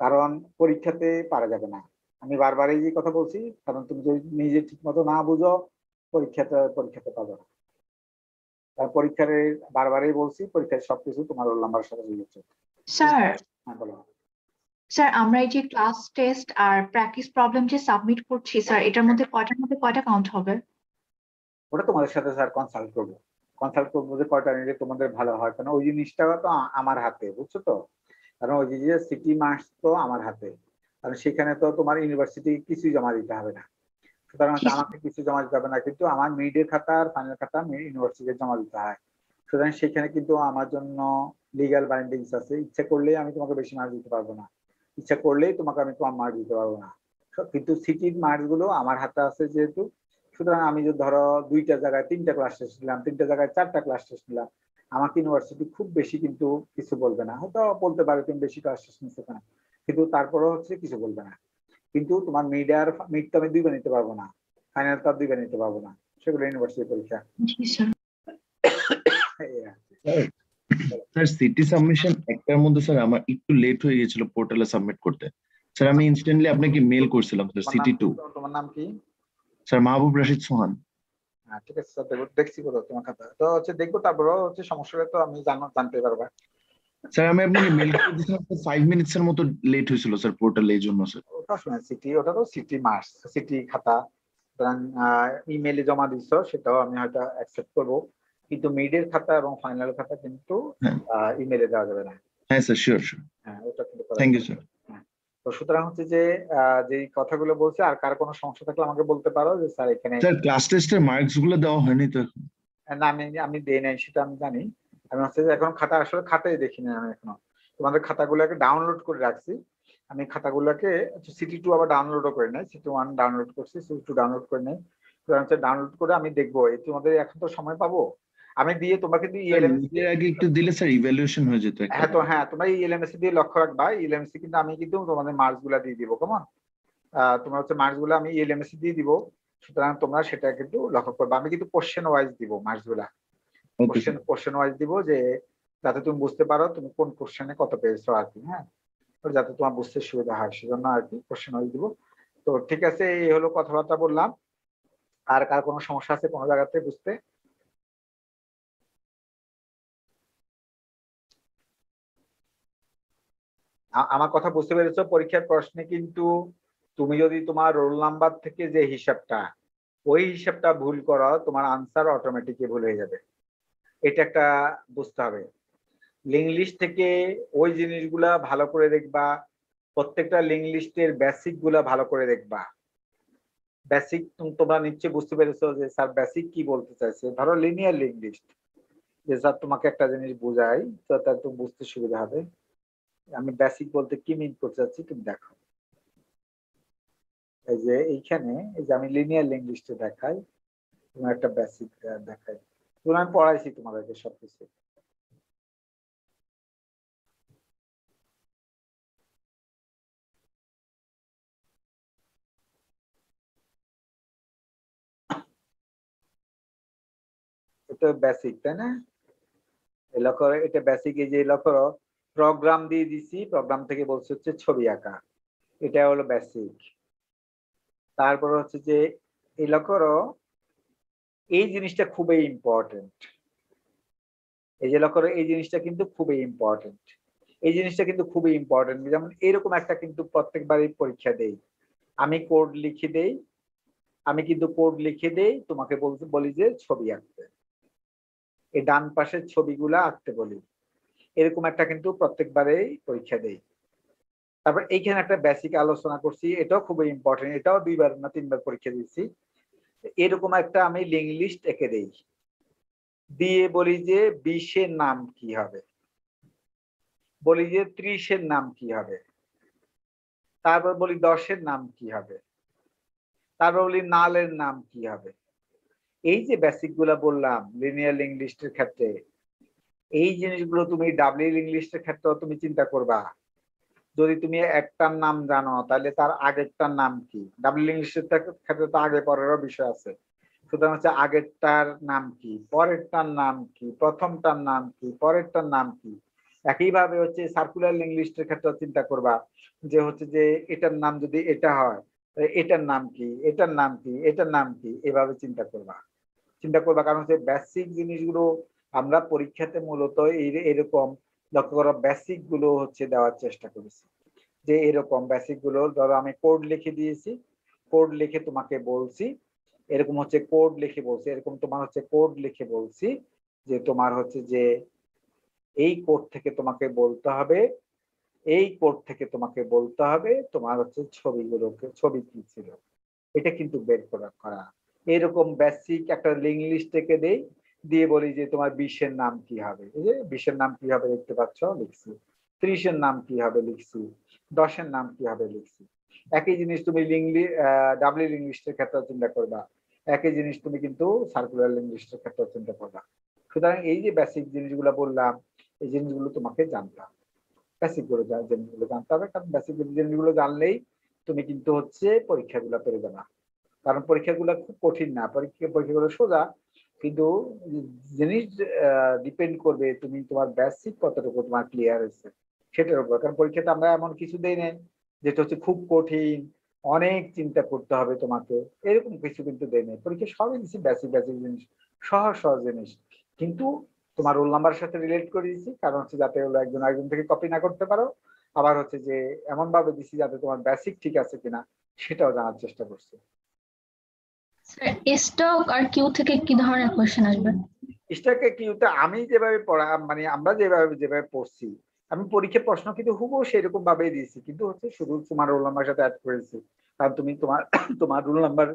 কারণ পরীক্ষাতে পারা যাবে না। আমি বারবার এই যে কথা বলছি, কারণ তুমি যদি নিজে ঠিক মতো না বুঝো পরীক্ষাতে পাবে না। তার পরীক্ষার বারবারই বলছি, পরীক্ষায় সবকিছু তোমার রোল নাম্বার সাথে রিলেটেড। স্যার হ্যাঁ বলো। স্যার আমরা এই যে ক্লাস টেস্ট আর প্র্যাকটিস প্রবলেম যে সাবমিট করছি স্যার, এটার মধ্যে কয়টা কাউন্ট হবে? ওটা তোমাদের সাথে স্যার কনসাল্ট করবো যে কয়টা নিলে তোমাদের ভালো হয়, কারণ ওই জিনিসটা তো আমার হাতে, বুঝছো তো, কারণ ওই যে সিটি মার্কস তো আমার হাতে, কারণ সেখানে তো তোমার ইউনিভার্সিটি কিছুই জমা দিতে হবে না। সুতরাং আমাকে কিছু জমা দিতে হবে না, কিন্তু আমার মিডের খাতা আর ফাইনাল খাতা ইউনিভার্সিটিতে জমা দিতে হয়। সুতরাং সেখানে কিন্তু আমার জন্য লিগ্যাল বাইন্ডিংস আছে, ইচ্ছা করলেই আমি তোমাকে বেশি মার্কস দিতে পারবো না, ইচ্ছা করলেই তোমাকে আমি কম মার্কস দিতে পারবো না। কিন্তু সিটির মার্কস গুলো আমার হাতে আছে যেহেতু, সুতরাং আমি যদি ধরো 2টা জায়গায় 3টা ক্লাস টেস্ট নিলাম, 3টা জায়গায় 4টা ক্লাস টেস্ট নিলাম, আমাকে ইউনিভার্সিটি খুব বেশি কিন্তু কিছু বলবে না, হয়তো বলতে পারে তুমি বেশি ক্লাস টেস্ট নিচ্ছ কেন, কিন্তু তারপরেও হচ্ছে কিছু বলবে না। কিন্তু তোমার মিড তো আমি 2বার নিতে পারবো না, ফাইনাল তো 2বার নিতে পারবো না, সেগুলো ইউনিভার্সিটি পরীক্ষা। স্যার সিটি সাবমিশন একটার মধ্যে স্যার আমার একটু লেট হয়ে গেছিল পোর্টালে সাবমিট করতে, স্যার আমি ইনস্ট্যান্টলি আপনাকে মেল করছিলাম স্যার সিটি 2। তোমার নাম কি? স্যার মাহবুব রাশিদ সোহান। হ্যাঁ ঠিক আছে স্যার, দেখছি বলো তোমার খাতা তো হচ্ছে দেখবো, তারপরেও হচ্ছে সমস্যাটা তো আমি জানতে পারবা। স্যার আমি আপনাকে মেল করে দিয়েছিলাম 5 মিনিটসের মতো লেট হয়েছিল স্যার পোর্টালে, এই জন্য স্যার। ওটা শুনে ওটা তো সিটি মার্কস, সিটি খাতা, সুতরাং ইমেলে জমা দিছো সেটাও আমি হয়তো অ্যাকসেপ্ট করবো, কিন্তু মিডের খাতা এবং ফাইনাল খাতা কিন্তু ইমেলে দেওয়া যাবে না। হ্যাঁ স্যার, শিওর। হ্যাঁ ওটা কিন্তু থ্যাংক ইউ স্যার। তো সুতরাং হচ্ছে যে যে কথাগুলো বলছে, আর কার কোনো সমস্যা থাকলে আমাকে বলতে পারো যে স্যার এখানে। স্যার ক্লাস টেস্টের মার্কস গুলো দেওয়া হয়নি তো এখন? না আমি দেই নাই, সেটা আমি জানি। আমি হচ্ছে যে এখন খাতা আসলে খাতায় দেখিনি আমি এখনো, তোমাদের খাতাগুলোকে ডাউনলোড করে রাখছি, আমি খাতাগুলোকে সিটি 2 আবার ডাউনলোডও করে নাই, সিটি 1 ডাউনলোড করছি, সিটি 2 ডাউনলোড করে নাই। ডাউনলোড করে আমি দেখবো। এই তোমাদের এখন তো সময় পাবো, আমি দিয়ে তোমরা কিন্তু স্যার এর আগে একটু দিলে স্যার ইভ্যালুয়েশন হয়ে যেত একটা। হ্যাঁ তোমরা ইএলএমএসি দিয়ে লক্ষ্য রাখবা। ইএলএমএসি কিন্তু আমি কিন্তু তোমাদের মার্কস গুলা দিয়ে দিব। কেমন? তোমরা হচ্ছে মার্কস গুলো আমি ইএলএমএসি দিয়ে দিব, সুতরাং তোমরা সেটা কিন্তু লক্ষ্য করবে। আমি কিন্তু কোশ্চেন ওয়াইজ দিব মার্কস গুলা, কোশ্চেন ওয়াইজ দিব, যে যাতে তুমি বুঝতে পারো তুমি কোন কোশ্চেনে কত পেয়েছো আর কি। হ্যাঁ, তো যাতে তোমার বুঝতে সুবিধা হয় সেজন্য আর কি কোশ্চেন ওয়াইজ দিব। তো ঠিক আছে, এই হলো কথাবার্তা বললাম। আর কার কোনো সমস্যা আছে কোনো জায়গাতে বুঝতে? আমার কথা বুঝতে পেরেছো? পরীক্ষার প্রশ্নে কিন্তু তুমি যদি তোমার রোল নাম্বার থেকে যে হিসাবটা, ওই হিসাবটা ভুল করো, তোমার আনসার অটোমেটিকলি ভুল হয়ে যাবে। এটা একটা বুঝতে হবে। লিঙ্ক লিস্ট থেকে ওই জিনিসগুলা ভালো করে দেখবা, প্রত্যেকটা লিঙ্ক লিস্টের বেসিক গুলা ভালো করে দেখবা। বেসিক তোমরা নিশ্চয়ই বুঝতে পেরেছো যে স্যার বেসিক কি বলতে চাইছে। ধরো লিনিয়ার লিঙ্ক লিস্ট, যে স্যার তোমাকে একটা জিনিস বুঝাই তো তার তো বুঝতে সুবিধা হবে। আমি বেসিক বলতে কি মিন করতে চাচ্ছি তুমি দেখো। এই যে এইখানে এই যে আমি লিনিয়ার লিঙ্ক লিস্টে দেখাই, তোমার একটা বেসিক দেখাই। তুমি আমি পড়াইছি তোমাদেরকে সবকিছু। এটা বেসিক, তাই না? এলো করো এটা বেসিক। এই যে এলো করো প্রোগ্রাম দিয়ে দিছি, প্রোগ্রাম থেকে বলছে হচ্ছে ছবি আঁকা, এটা হলো বেসিক। তারপর হচ্ছে যে এলো করো এই জিনিসটা খুবই ইম্পর্টেন্ট। এই যে লক্ষ্য করো এই জিনিসটা কিন্তু খুবই ইম্পর্টেন্ট। এই জিনিসটা কিন্তু খুবই ইম্পর্টেন্ট। যেমন এরকম একটা কিন্তু প্রত্যেকবারই পরীক্ষা দেই, আমি কোড লিখে দেই, আমি কিন্তু কোড লিখে দেই, তোমাকে বলি যে ছবি আঁকতে, এই ডান পাশের ছবিগুলা আঁকতে বলি। এরকম একটা কিন্তু প্রত্যেকবারেই পরীক্ষা দেই। তারপর এইখানে একটা বেসিক আলোচনা করছি, এটাও খুবই ইম্পর্টেন্ট, এটাও 2বার না 3বার পরীক্ষা দিচ্ছি। এরকম একটা আমি লিঙ্ক লিস্ট এঁকে দেই, দিয়ে বলি যে 20-এর নাম কি হবে, বলি যে 30-এর নাম কি হবে, তারপর বলি 10-এর নাম কি হবে, তারপর বলি নালের নাম কি হবে। এই যে বেসিক গুলা বললাম লিনিয়ার লিঙ্ক লিস্টের ক্ষেত্রে, এই জিনিসগুলো তুমি ডাবল লিঙ্ক লিস্টের ক্ষেত্রেও তুমি চিন্তা করবা। যদি তুমি একটার নাম জানো তাহলে তার আগেরটার নাম কি। ডাবল লিঙ্ক লিস্টের ক্ষেত্রে তো আগে পরেরও বিষয় আছে, সুতরাং হচ্ছে আগেরটার নাম কি, পরেরটার নাম কি, প্রথমটার নাম কি, পরেরটার নাম কি। একইভাবে হচ্ছে সার্কুলার লিঙ্ক লিস্টের ক্ষেত্রে চিন্তা করবা যে হচ্ছে যে এটার নাম যদি এটা হয় এটার নাম কি, এটার নাম কি, এটার নাম কি, এভাবে চিন্তা করবা। কারণ হচ্ছে বেসিক জিনিসগুলো আমরা পরীক্ষাতে মূলত এরকম লক্ষ্য করো বেসিক গুলো হচ্ছে দেওয়ার চেষ্টা করেছি। যে এরকম বেসিক গুলো ধরো আমি কোড লিখে দিয়েছি, কোড লিখে তোমাকে বলছি, এরকম হচ্ছে কোড লিখে বলছি, এরকম তোমার হচ্ছে কোড লিখে বলছি যে তোমার হচ্ছে যে এই কোড থেকে তোমাকে বলতে হবে, এই কোড থেকে তোমাকে বলতে হবে তোমার হচ্ছে ছবিগুলোকে, ছবি কি ছিল এটা কিন্তু বের করা। এরকম বেসিক একটা লিঙ্ক লিস্ট থেকে দেই, দিয়ে বলি যে তোমার 20-এর নাম কি হবে, এই যে 20-এর নাম কি হবে দেখতে পাচ্ছ লিখছি, 30-এর নাম কি হবে লিখছি, 10-এর নাম কি হবে লিখছি। একই জিনিস তুমি ডাবল লিঙ্ক লিস্টের ক্ষেত্রে চিন্তা করবা, একই জিনিস তুমি কিন্তু সার্কুলার লিঙ্ক লিস্টের ক্ষেত্রে চিন্তা করবা। সুতরাং এই যে বেসিক জিনিসগুলো বললাম, এই জিনিসগুলো তোমাকে জানতে হবে, বেসিক জিনিসগুলো জানতে হবে। কারণ বেসিক জিনিসগুলো জানলেই তুমি কিন্তু হচ্ছে পরীক্ষাগুলো পেরে যাবা। কারণ পরীক্ষাগুলো খুব কঠিন না, পরীক্ষাগুলো সোজা, কিন্তু জিনিস ডিপেন্ড করবে তুমি তোমার বেসিক কতটুকু তোমার ক্লিয়ার হয়েছে সেটার উপর। কারণ পরীক্ষাতে আমরা এমন কিছু দেই না যেটা হচ্ছে খুব কঠিন, অনেক চিন্তা করতে হবে তোমাকে, এরকম কিছু কিন্তু দেই নাই। পরীক্ষা সবই দিচ্ছি বেসিক জিনিস, সহজ জিনিস, কিন্তু তোমার রোল নাম্বারের সাথে রিলেট করে দিচ্ছি, কারণ হচ্ছে যাতে হলো একজন আরেকজন থেকে কপি না করতে পারো। আবার হচ্ছে যে এমন ভাবে দিচ্ছি যাতে তোমার বেসিক ঠিক আছে কিনা সেটাও জানার চেষ্টা করছি। স্যার স্টক আর কিউ থেকে কি ধরনের কোশ্চেন আসবে? স্টকে কিউটা আমি যেভাবে পড়া মানে আমরা যেভাবে পড়ছি, আমি পরীক্ষার প্রশ্ন কিন্তু হুবহু সেরকম ভাবেই দিয়েছি, কিন্তু হচ্ছে শুধু তোমার রোল নাম্বার সাথে অ্যাড করেছি। কারণ তুমি তোমার রোল নাম্বার,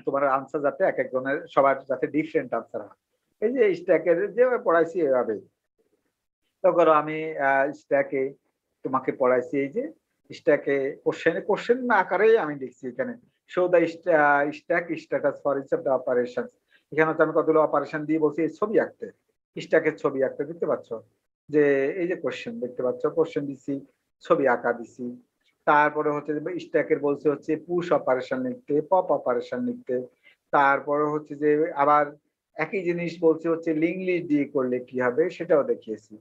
তোমার আনসার যাতে এক একজনের সবার যাতে ডিফারেন্ট আনসার হয়। এই যে স্ট্যাকের যেভাবে পড়াইছি এভাবে। তো করো আমি স্ট্যাকে তোমাকে পড়াইছি, এই যে স্ট্যাকে কোশ্চেন আকারেই আমি লিখছি এখানে, show the stack status for each of the operation. এখানে হচ্ছে আমি কতগুলো অপারেশন দিয়ে বলছি এই ছবি আঁকতে, স্ট্যাকের ছবি আঁকতে। দেখতে পাচ্ছ যে এই যে কোশ্চেন দেখতে পাচ্ছ, কোশ্চেন দিছি, ছবি আঁকা দিছি। তারপরে হচ্ছে স্ট্যাকের বলছে হচ্ছে পুশ অপারেশন লিখতে, পপ অপারেশন লিখতে। তারপরে হচ্ছে যে আবার একই জিনিস বলছে হচ্ছে লিঙ্ক লিস্ট দিয়ে করলে কি হবে সেটাও দেখিয়েছি,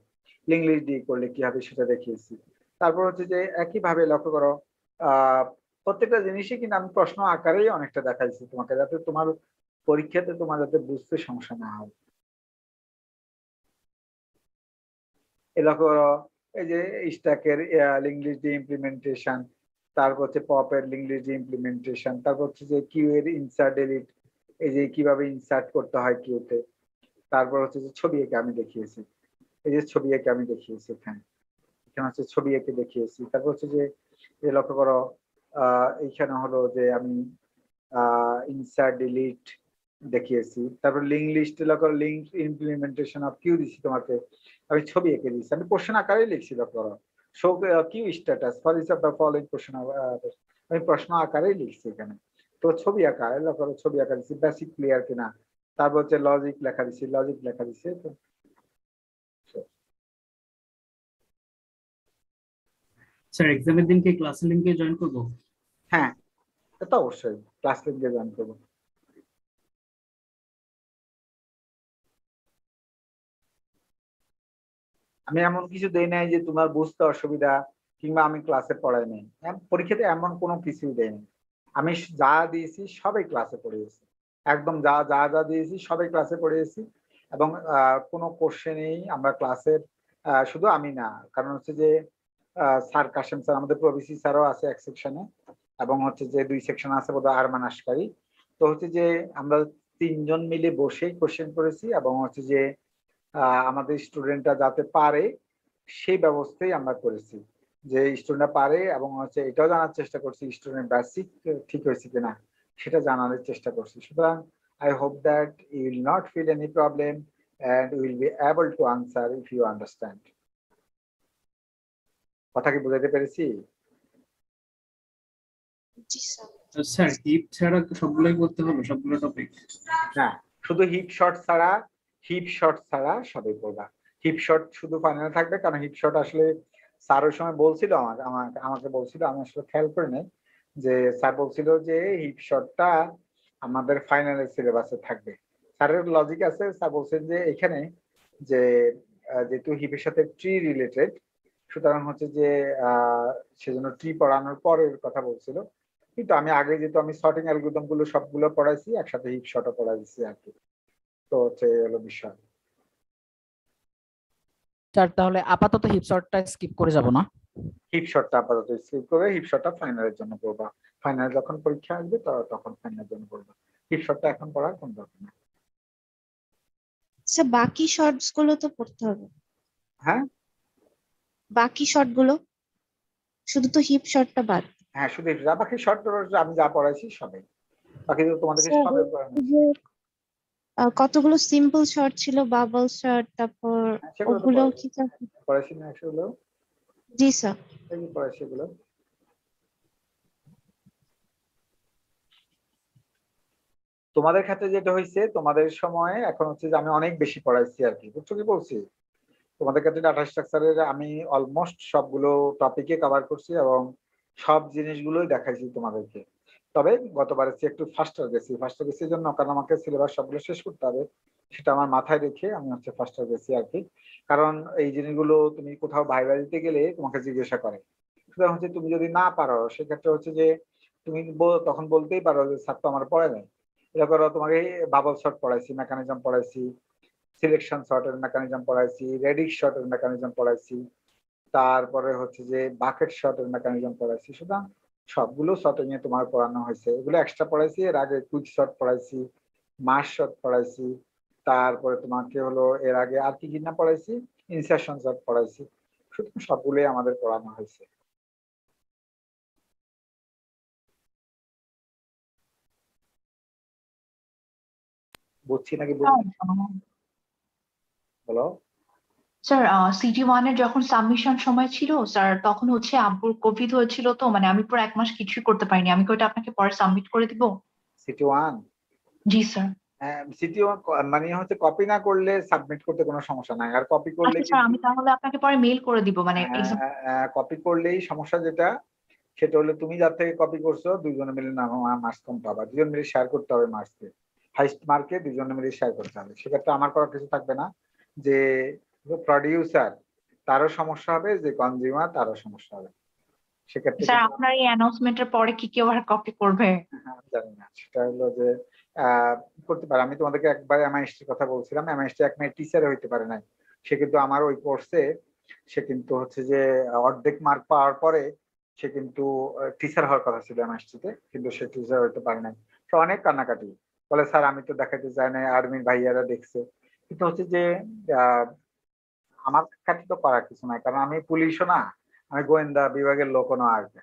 লিঙ্ক লিস্ট দিয়ে করলে কি হবে সেটা দেখিয়েছি। তারপর হচ্ছে যে একইভাবে লক্ষ্য করো প্রত্যেকটা জিনিসই কিন্তু আমি প্রশ্ন আকারেই অনেকটা দেখাইছি তোমাকে, যাতে তোমার পরীক্ষাতে তোমার যাতে বুঝতে সমস্যা না হয়। এই লক্ষ্য করো এই যে স্ট্যাকের লিঙ্ক লিস্ট দিয়ে ইমপ্লিমেন্টেশন, তারপর হচ্ছে পপের লিঙ্ক লিস্ট দিয়ে ইমপ্লিমেন্টেশন, তারপর হচ্ছে যে কিউ এর ইনসার্ট ডিলিট, এই যে কিভাবে ইনসার্ট করতে হয় কিউতে। তারপর হচ্ছে যে ছবি এঁকে আমি দেখিয়েছি, এই যে ছবি এঁকে আমি দেখিয়েছি এখানে, এখানে হচ্ছে ছবি এঁকে দেখিয়েছি। তারপর হচ্ছে যে লক্ষ্য করো এইখানে হলো যে আমি ইনসার্ট ডিলিট দেখিয়েছি। তারপর লিঙ্ক লিস্ট লক্ষ্য লিঙ্ক ইমপ্লিমেন্টেশন অফ কিউ দিছি তোমাকে, আমি ছবি এঁকে দিচ্ছি, আমি কোশ্চেন আকারেই লিখছি। লক্ষ্য করো show queue status for each of the following question, আমি প্রশ্ন আকারেই লিখছি এখানে। তো ছবি আঁকা, লক্ষ্য করো ছবি আঁকা দিচ্ছি, বেসিক ক্লিয়ার কিনা। তারপর হচ্ছে লজিক লেখা দিচ্ছি, লজিক লেখা দিচ্ছি। তো স্যার এক্সামের দিন কি ক্লাসের লিংকে জয়েন করব? হ্যাঁ, এটা তো অবশ্যই ক্লাস লিঙ্কে জয়েন করবো। আমি এমন কিছু দেই নাই যে তোমার বুঝতে অসুবিধা কিংবা আমি ক্লাসে পড়াই নাই, পরীক্ষাতে এমন কোনো কিছুই দেয়নি। আমি যা দিয়েছি সবাই ক্লাসে পড়িয়েছি, একদম যা যা যা দিয়েছি সবাই ক্লাসে পড়িয়েছি। এবং কোনো কোশ্চেনেই আমরা ক্লাসের শুধু আমি না, কারণ হচ্ছে যে স্যার কাশেম স্যার, আমাদের প্রবিসি স্যারও আছে এক সেকশনে, এবং হচ্ছে যে 2 সেকশন আছে বোধহয় আরমান আসকারী। তো হচ্ছে যে আমরা 3 জন মিলে বসেই কোশ্চেন করেছি, এবং হচ্ছে যে আমাদের স্টুডেন্টরা যাতে পারে সেই ব্যবস্থাই আমরা করেছি, যে স্টুডেন্টরা পারে, এবং হচ্ছে এটাও জানার চেষ্টা করছি স্টুডেন্ট বেসিক ঠিক হয়েছে কিনা সেটা জানার চেষ্টা করছি। সুতরাং I hope that you will not feel any problem and you will be able to answer if you understand. কথা কি বুঝাতে পেরেছি? স্যার হিপ ছাড়া সবগুলাই করতে হবে, সবগুলো টপিক? না, শুধু হিপ শর্ট ছাড়া, হিপ শর্ট ছাড়া সবই পড়বা। হিপ শর্ট শুধু ফাইনালে থাকবে, কারণ হিপ শর্ট আসলে স্যার ওই সময় বলছিল আমাকে বলছিল, আমি আসলে খেয়াল করি নাই, যে স্যার বলছিল যে হিপ শর্টটা আমাদের ফাইনালের সিলেবাসে থাকবে। স্যারের লজিক আছে, স্যার বলছেন যে এখানে যে যেহেতু হিপের সাথে ট্রি রিলেটেড, সুতরাং হচ্ছে যে সেজন্য ট্রি পড়ানোর পরের কথা বলছিল। কিন্তু আমি আগে যেহেতু আমি সর্টিং অ্যালগরিদম গুলো সবগুলো পড়াইছি, একসাথে হিপ শর্টও পড়াই দিচ্ছি আর কি। তো হচ্ছে এই হলো বিষয়। স্যার তাহলে আপাতত হিপ শর্টটা স্কিপ করে যাব না? হিপ শর্টটা আপাতত স্কিপ করে হিপ শর্টটা ফাইনালের জন্য পড়বা। ফাইনাল যখন পরীক্ষা আসবে তখন ফাইনালের জন্য পড়বা। হিপ শর্টটা এখন পড়ার কোনো দরকার নেই। স্যার বাকি শর্টস গুলো তো পড়তে হবে। হ্যাঁ, বাকি শর্ট গুলো, শুধু তো হিপ শর্টটা বাদ। হ্যাঁ শুধু বাকি শর্ট আমি যা পড়াইছি সবাই, বাকি তো তোমাদেরকে স্যার, সবাই পড়ানো। ওই যে, কতগুলো সিম্পল শর্ট ছিল, বাবল শর্ট, তারপর সেগুলো তো ওগুলো কি স্যার? পড়াইছি না সেগুলো? জি স্যার। এই যে পড়াইছি এগুলো। তোমাদের ক্ষেত্রে যেটা হয়েছে, তোমাদের সময়ে এখন হচ্ছে যে আমি অনেক বেশি পড়াইছি আর কি, বুঝছো কি বলছি? তোমাদের ক্ষেত্রে ডাটা স্ট্রাকচারের আমি অলমোস্ট সবগুলো টপিকে কভার করছি এবং সব জিনিসগুলোই দেখাইছি তোমাদেরকে। তবে গতবারের চেয়ে একটু ফাস্টার গেছি এই জন্য, কারণ আমাকে সিলেবাস সবগুলো শেষ করতে হবে, সেটা আমার মাথায় রেখে আমি হচ্ছে ফাস্টার গেছি আর কি। কারণ এই জিনিসগুলো তুমি কোথাও ভাইবা দিতে গেলে তোমাকে জিজ্ঞাসা করে, সুতরাং হচ্ছে তুমি যদি না পারো সেক্ষেত্রে হচ্ছে যে তুমি তখন বলতেই পারো যে স্যার তো আমার পড়ে নাই। এটা করো, তোমাকে বাবল শর্ট পড়াইছি, মেকানিজম পড়াইছি, সিলেকশন শর্টের মেকানিজম পড়াইছি, রেডিশ শর্টের মেকানিজম পড়াইছি, তারপরে হচ্ছে যে বাকেট শর্টের মেকানিজম পড়াইছি। সুতরাং সবগুলো শর্ট নিয়ে তোমার পড়ানো হয়েছে, এগুলো এক্সট্রা পড়াইছি। এর আগে কুইক শর্ট পড়াইছি, মাস শর্ট পড়াইছি, তারপরে তোমাকে হলো এর আগে আর কি না পড়াইছি, ইনসারশন শর্ট পড়াইছি। সুতরাং সবগুলোই আমাদের পড়ানো হয়েছে। বুঝছি নাকি বলো? স্যার CT1 এর যখন সাবমিশন সময় ছিল স্যার, তখন হচ্ছে আব্বুর কোভিড হয়েছিল, তো মানে আমি পুরো 1 মাস কিছুই করতে পারিনি। আমি কি ওটা আপনাকে পরে সাবমিট করে দিব? CT1 জি স্যার। CT1 মানে হচ্ছে কপি না করলে সাবমিট করতে কোনো সমস্যা নাই, আর কপি করলে আচ্ছা স্যার, আমি তাহলে আপনাকে পরে মেইল করে দিব, মানে কপি করলেই সমস্যা যেটা সেটা হলো তুমি যার থেকে কপি করছো দুইজনে মিলে মার্কস কম পাবা, দুজন মিলে শেয়ার করতে হবে মার্কসকে, হাইস্ট মার্কে দুজনে মিলে শেয়ার করতে হবে। সেক্ষেত্রে আমার করার কিছু থাকবে না, যে প্রডিউসার তারও সমস্যা হবে, যে কনজিউমার তারও সমস্যা হবে। সেক্ষেত্রে স্যার আপনার এই অ্যানাউন্সমেন্টের পরে কি কেউ আর কপি করবে? আমি জানি না, সেটা হলো যে করতে পারে। আমি তোমাদেরকে একবার এমআইএসটির কথা বলছিলাম, এমআইএসটি এক মেয়ে টিচার হইতে পারে নাই, সে কিন্তু আমার ওই কোর্সে সে কিন্তু হচ্ছে যে অর্ধেক মার্ক পাওয়ার পরে সে কিন্তু টিচার হওয়ার কথা ছিল এমআইএসটিতে, কিন্তু সে টিচার হইতে পারে নাই। সে অনেক কান্নাকাটি বলে, স্যার আমি তো দেখাতে চাই না, আর্মির ভাইয়ারা দেখছে। কিন্তু হচ্ছে যে আমার কাছে তো করার কিছু নাই, কারণ আমি পুলিশও না, আমি গোয়েন্দা বিভাগের লোকও না আর কি।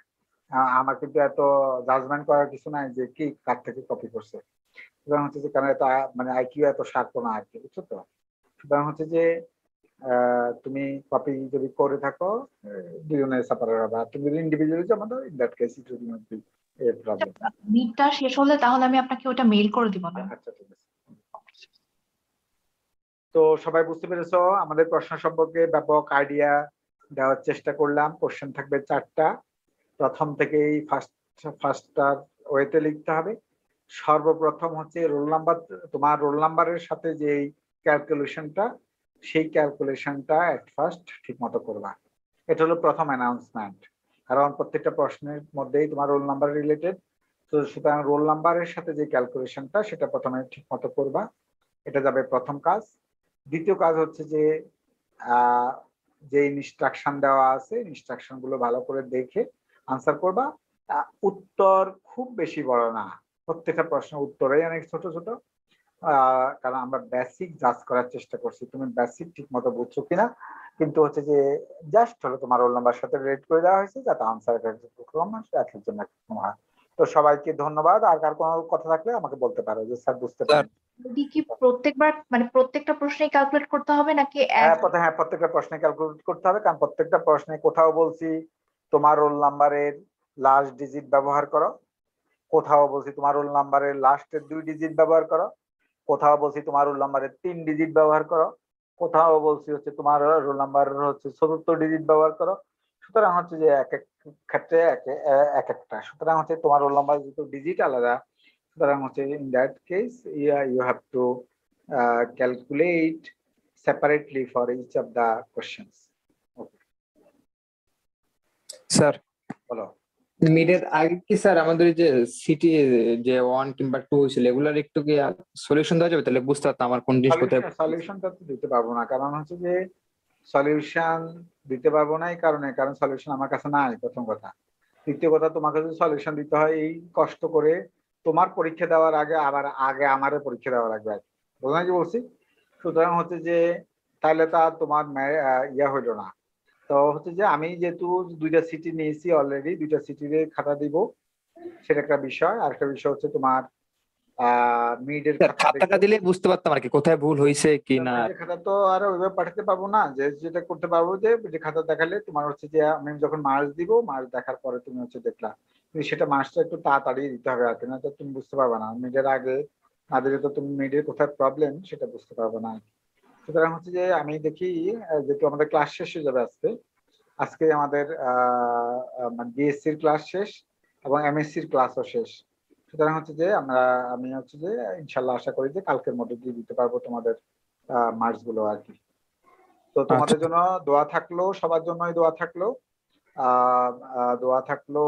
আমার কিন্তু এত জাজমেন্ট করার কিছু নাই যে কি কার থেকে কপি করছে। সুতরাং হচ্ছে যে কারণ এত মানে আইকিউ এত শার্প না আর কি, বুঝছো তো। সুতরাং হচ্ছে যে তুমি কপি যদি করে থাকো দুজনের সাপারের হবে, আর তুমি যদি ইন্ডিভিজুয়ালি জমা দাও, in that case it will not be a problem. মিটটা শেষ হলে তাহলে আমি আপনাকে ওটা মেইল করে দিব না? আচ্ছা ঠিক আছে। তো সবাই বুঝতে পেরেছো, আমাদের প্রশ্ন সম্পর্কে ব্যাপক আইডিয়া দেওয়ার চেষ্টা করলাম। কোশ্চেন থাকবে 4টা, প্রথম থেকেই ফার্স্টটার ওয়েতে লিখতে হবে। সর্বপ্রথম হচ্ছে রোল নাম্বার, তোমার রোল নাম্বারের সাথে যে ক্যালকুলেশনটা, সেই ক্যালকুলেশনটা এট ফার্স্ট ঠিক মতো করবা। এটা হলো প্রথম অ্যানাউন্সমেন্ট, কারণ প্রত্যেকটা প্রশ্নের মধ্যেই তোমার রোল নাম্বার রিলেটেড। তো সুতরাং রোল নাম্বারের সাথে যে ক্যালকুলেশনটা সেটা প্রথমে ঠিক মতো করবা, এটা যাবে প্রথম কাজ। দ্বিতীয় কাজ হচ্ছে যে যে ইনস্ট্রাকশন দেওয়া আছে ইনস্ট্রাকশন গুলো ভালো করে দেখে আনসার করবা। উত্তর খুব বেশি বড় না, প্রত্যেকটা প্রশ্নের উত্তরেই অনেক ছোট ছোট, কারণ আমরা বেসিক জাজ করার চেষ্টা করছি তুমি বেসিক ঠিক মতো বুঝছো কিনা। কিন্তু হচ্ছে যে জাস্ট হলো তোমার রোল নাম্বার সাথে রেট করে দেওয়া হয়েছে যাতে আনসার একের জন্য হয়। তো সবাইকে ধন্যবাদ। আর কার কোনো কথা থাকলে আমাকে বলতে পারো যে স্যার বুঝতে পারি। কি প্রত্যেকবার মানে প্রত্যেকটা প্রশ্নে ক্যালকুলেট করতে হবে নাকি? হ্যাঁ প্রত্যেকটা প্রশ্নে ক্যালকুলেট করতে হবে, কারণ প্রত্যেকটা প্রশ্নে কোথাও বলছি তোমার রোল নাম্বারের লাস্ট ডিজিট ব্যবহার করো, কোথাও বলছি তোমার রোল নাম্বারের লাস্টের 2 ডিজিট ব্যবহার করো, কোথাও বলছি তোমার রোল নাম্বারের 3 ডিজিট ব্যবহার করো, কোথাও বলছি হচ্ছে তোমার রোল নাম্বার হচ্ছে 74 ডিজিট ব্যবহার করো। সুতরাং হচ্ছে যে এক এক ক্ষেত্রে এক একটা, সুতরাং হচ্ছে তোমার রোল নাম্বার যেহেতু ডিজিট আলাদা, সুতরাং হচ্ছে in that case you have to calculate separately for each of the questions. Okay. Sir বলো। মিডের আগে কি স্যার আমাদের যে সিটি যে 1 কিংবা 2 হয়েছিল এগুলার একটু কি সলিউশন দেওয়া যাবে, তাহলে বুঝতে পারতাম আমার কোন জিনিস কোথায়। সলিউশনটা তো দিতে পারবো না, কারণ হচ্ছে যে সলিউশন দিতে পারবো না এই কারণে, কারণ সলিউশন আমার কাছে নাই প্রথম কথা। দ্বিতীয় কথা, তোমাকে যদি সলিউশন দিতে হয় এই কষ্ট করে তোমার পরীক্ষা দেওয়ার আগে আবার আমারে পরীক্ষা দেওয়া লাগবে, বুঝলেন কি বলছি। সুতরাং হচ্ছে যে তাহলে তা তোমার ইয়া হইলো না। তো হচ্ছে যে আমি যেহেতু 2টা সিটি নিয়েছি অলরেডি, 2টা সিটির খাতা দিব, সেটা একটা বিষয়। আর একটা বিষয় হচ্ছে তোমার মিডের খাতাটা দিলে বুঝতে পারতাম আর কি কোথায় ভুল হয়েছে কি না। খাতা তো আর ওইভাবে পাঠাতে পারবো না, যে যেটা করতে পারবো যে খাতা দেখালে তোমার হচ্ছে যে আমি যখন মার্কস দিব, মার্কস দেখার পরে তুমি হচ্ছে দেখলা, কিন্তু সেটা মার্কসটা একটু তাড়াতাড়ি দিতে হবে আর কি, না তো তুমি বুঝতে পারবে না। মিডের আগে না দিলে তো তুমি মিডের কোথায় প্রবলেম সেটা বুঝতে পারবে না। সুতরাং হচ্ছে যে আমি দেখি যেহেতু আমাদের ক্লাস শেষ হয়ে যাবে আজকে আমাদের বিএসসির ক্লাস শেষ এবং এমএসসির ক্লাসও শেষ। সুতরাং হচ্ছে যে আমি হচ্ছে যে ইনশাল্লাহ আশা করি যে কালকের মধ্যে দিয়ে দিতে পারবো তোমাদের মার্কস গুলো আর কি। তো তোমাদের জন্য দোয়া থাকলো, সবার জন্যই দোয়া থাকলো, দোয়া থাকলো,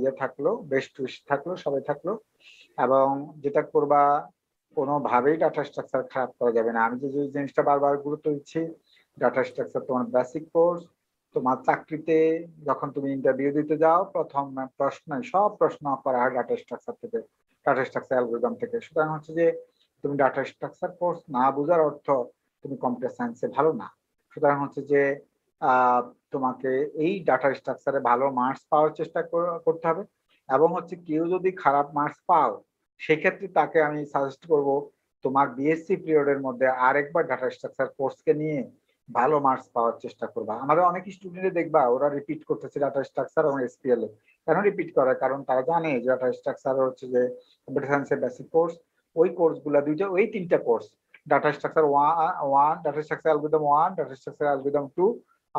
ইয়ে থাকলো, বেস্ট উইশ থাকলো, সবাই থাকলো। এবং যেটা করবা কোনোভাবেই ডাটা স্ট্রাকচার খারাপ করা যাবে না। আমি যে জিনিসটা বারবার গুরুত্ব দিচ্ছি, ডাটা স্ট্রাকচার তোমার বেসিক কোর্স। তোমার চাকরিতে যখন তুমি ইন্টারভিউ দিতে যাও, প্রথম প্রশ্ন সব প্রশ্ন করা হয় ডাটা স্ট্রাকচার থেকে, ডাটা স্ট্রাকচার অ্যালগরিদম থেকে। সুতরাং হচ্ছে যে তুমি ডাটা স্ট্রাকচার কোর্স না বোঝার অর্থ তুমি কম্পিউটার সায়েন্সে ভালো না। সুতরাং হচ্ছে যে তোমাকে এই ডাটা স্ট্রাকচারে ভালো মার্কস পাওয়ার চেষ্টা করতে হবে। এবং হচ্ছে কেউ যদি খারাপ মার্কস পাও, সেক্ষেত্রে তাকে আমি সাজেস্ট করব তোমার বিএসসি পিরিয়ডের মধ্যে আরেকবার ডাটা স্ট্রাকচার কোর্সকে নিয়ে ভালো মার্কস পাওয়ার চেষ্টা করবা। আমাদের অনেক স্টুডেন্ট দেখবা ওরা রিপিট করতেছে ডাটা স্ট্রাকচার এবং এসপিএল এ। কেন রিপিট করে? কারণ তারা জানে যে ডাটা স্ট্রাকচার হচ্ছে যে কম্পিউটার সায়েন্সের বেসিক কোর্স, ওই কোর্সগুলো দুইটা, ওই তিনটা course, data structure 1, data structure algorithm 1, data structure algorithm 2,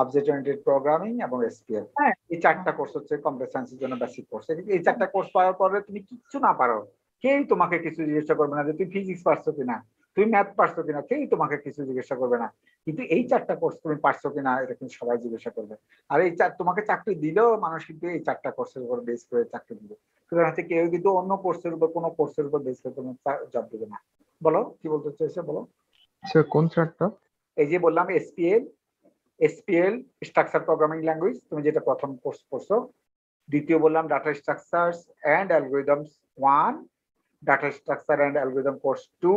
object oriented programming এবং এসপিএল। এই চারটা কোর্স হচ্ছে কম্পিউটার সায়েন্সের জন্য বেসিক কোর্স। এই চারটা কোর্স পাওয়ার পরে তুমি কিচ্ছু না পারো, কেউ তোমাকে কিছু জিজ্ঞাসা করবে না যে তুমি ফিজিক্স পারছো কিনা, তুমি ম্যাথ পারছো কিনা, কেউ তোমাকে কিছু জিজ্ঞাসা করবে না। কিন্তু এই চারটা কোর্স তুমি পারছো কিনা এটা কিন্তু সবাই জিজ্ঞাসা করবে। আর এই তোমাকে চাকরি দিলেও মানুষ কিন্তু এই চারটা কোর্সের উপর বেস করে চাকরি দিবে। সুতরাং হচ্ছে কেউ কিন্তু অন্য কোর্সের উপর, কোনো কোর্সের উপর বেস করে তোমার জব দিবে না। বলো কি বলতে চাইছো, বলো। স্যার কোন চারটা? এই যে বললাম এসপিএল স্ট্রাকচার প্রোগ্রামিং ল্যাঙ্গুয়েজ, তুমি যেটা প্রথম কোর্স করছো। দ্বিতীয় বললাম data structures and algorithms 1, data structure and algorithm course 2,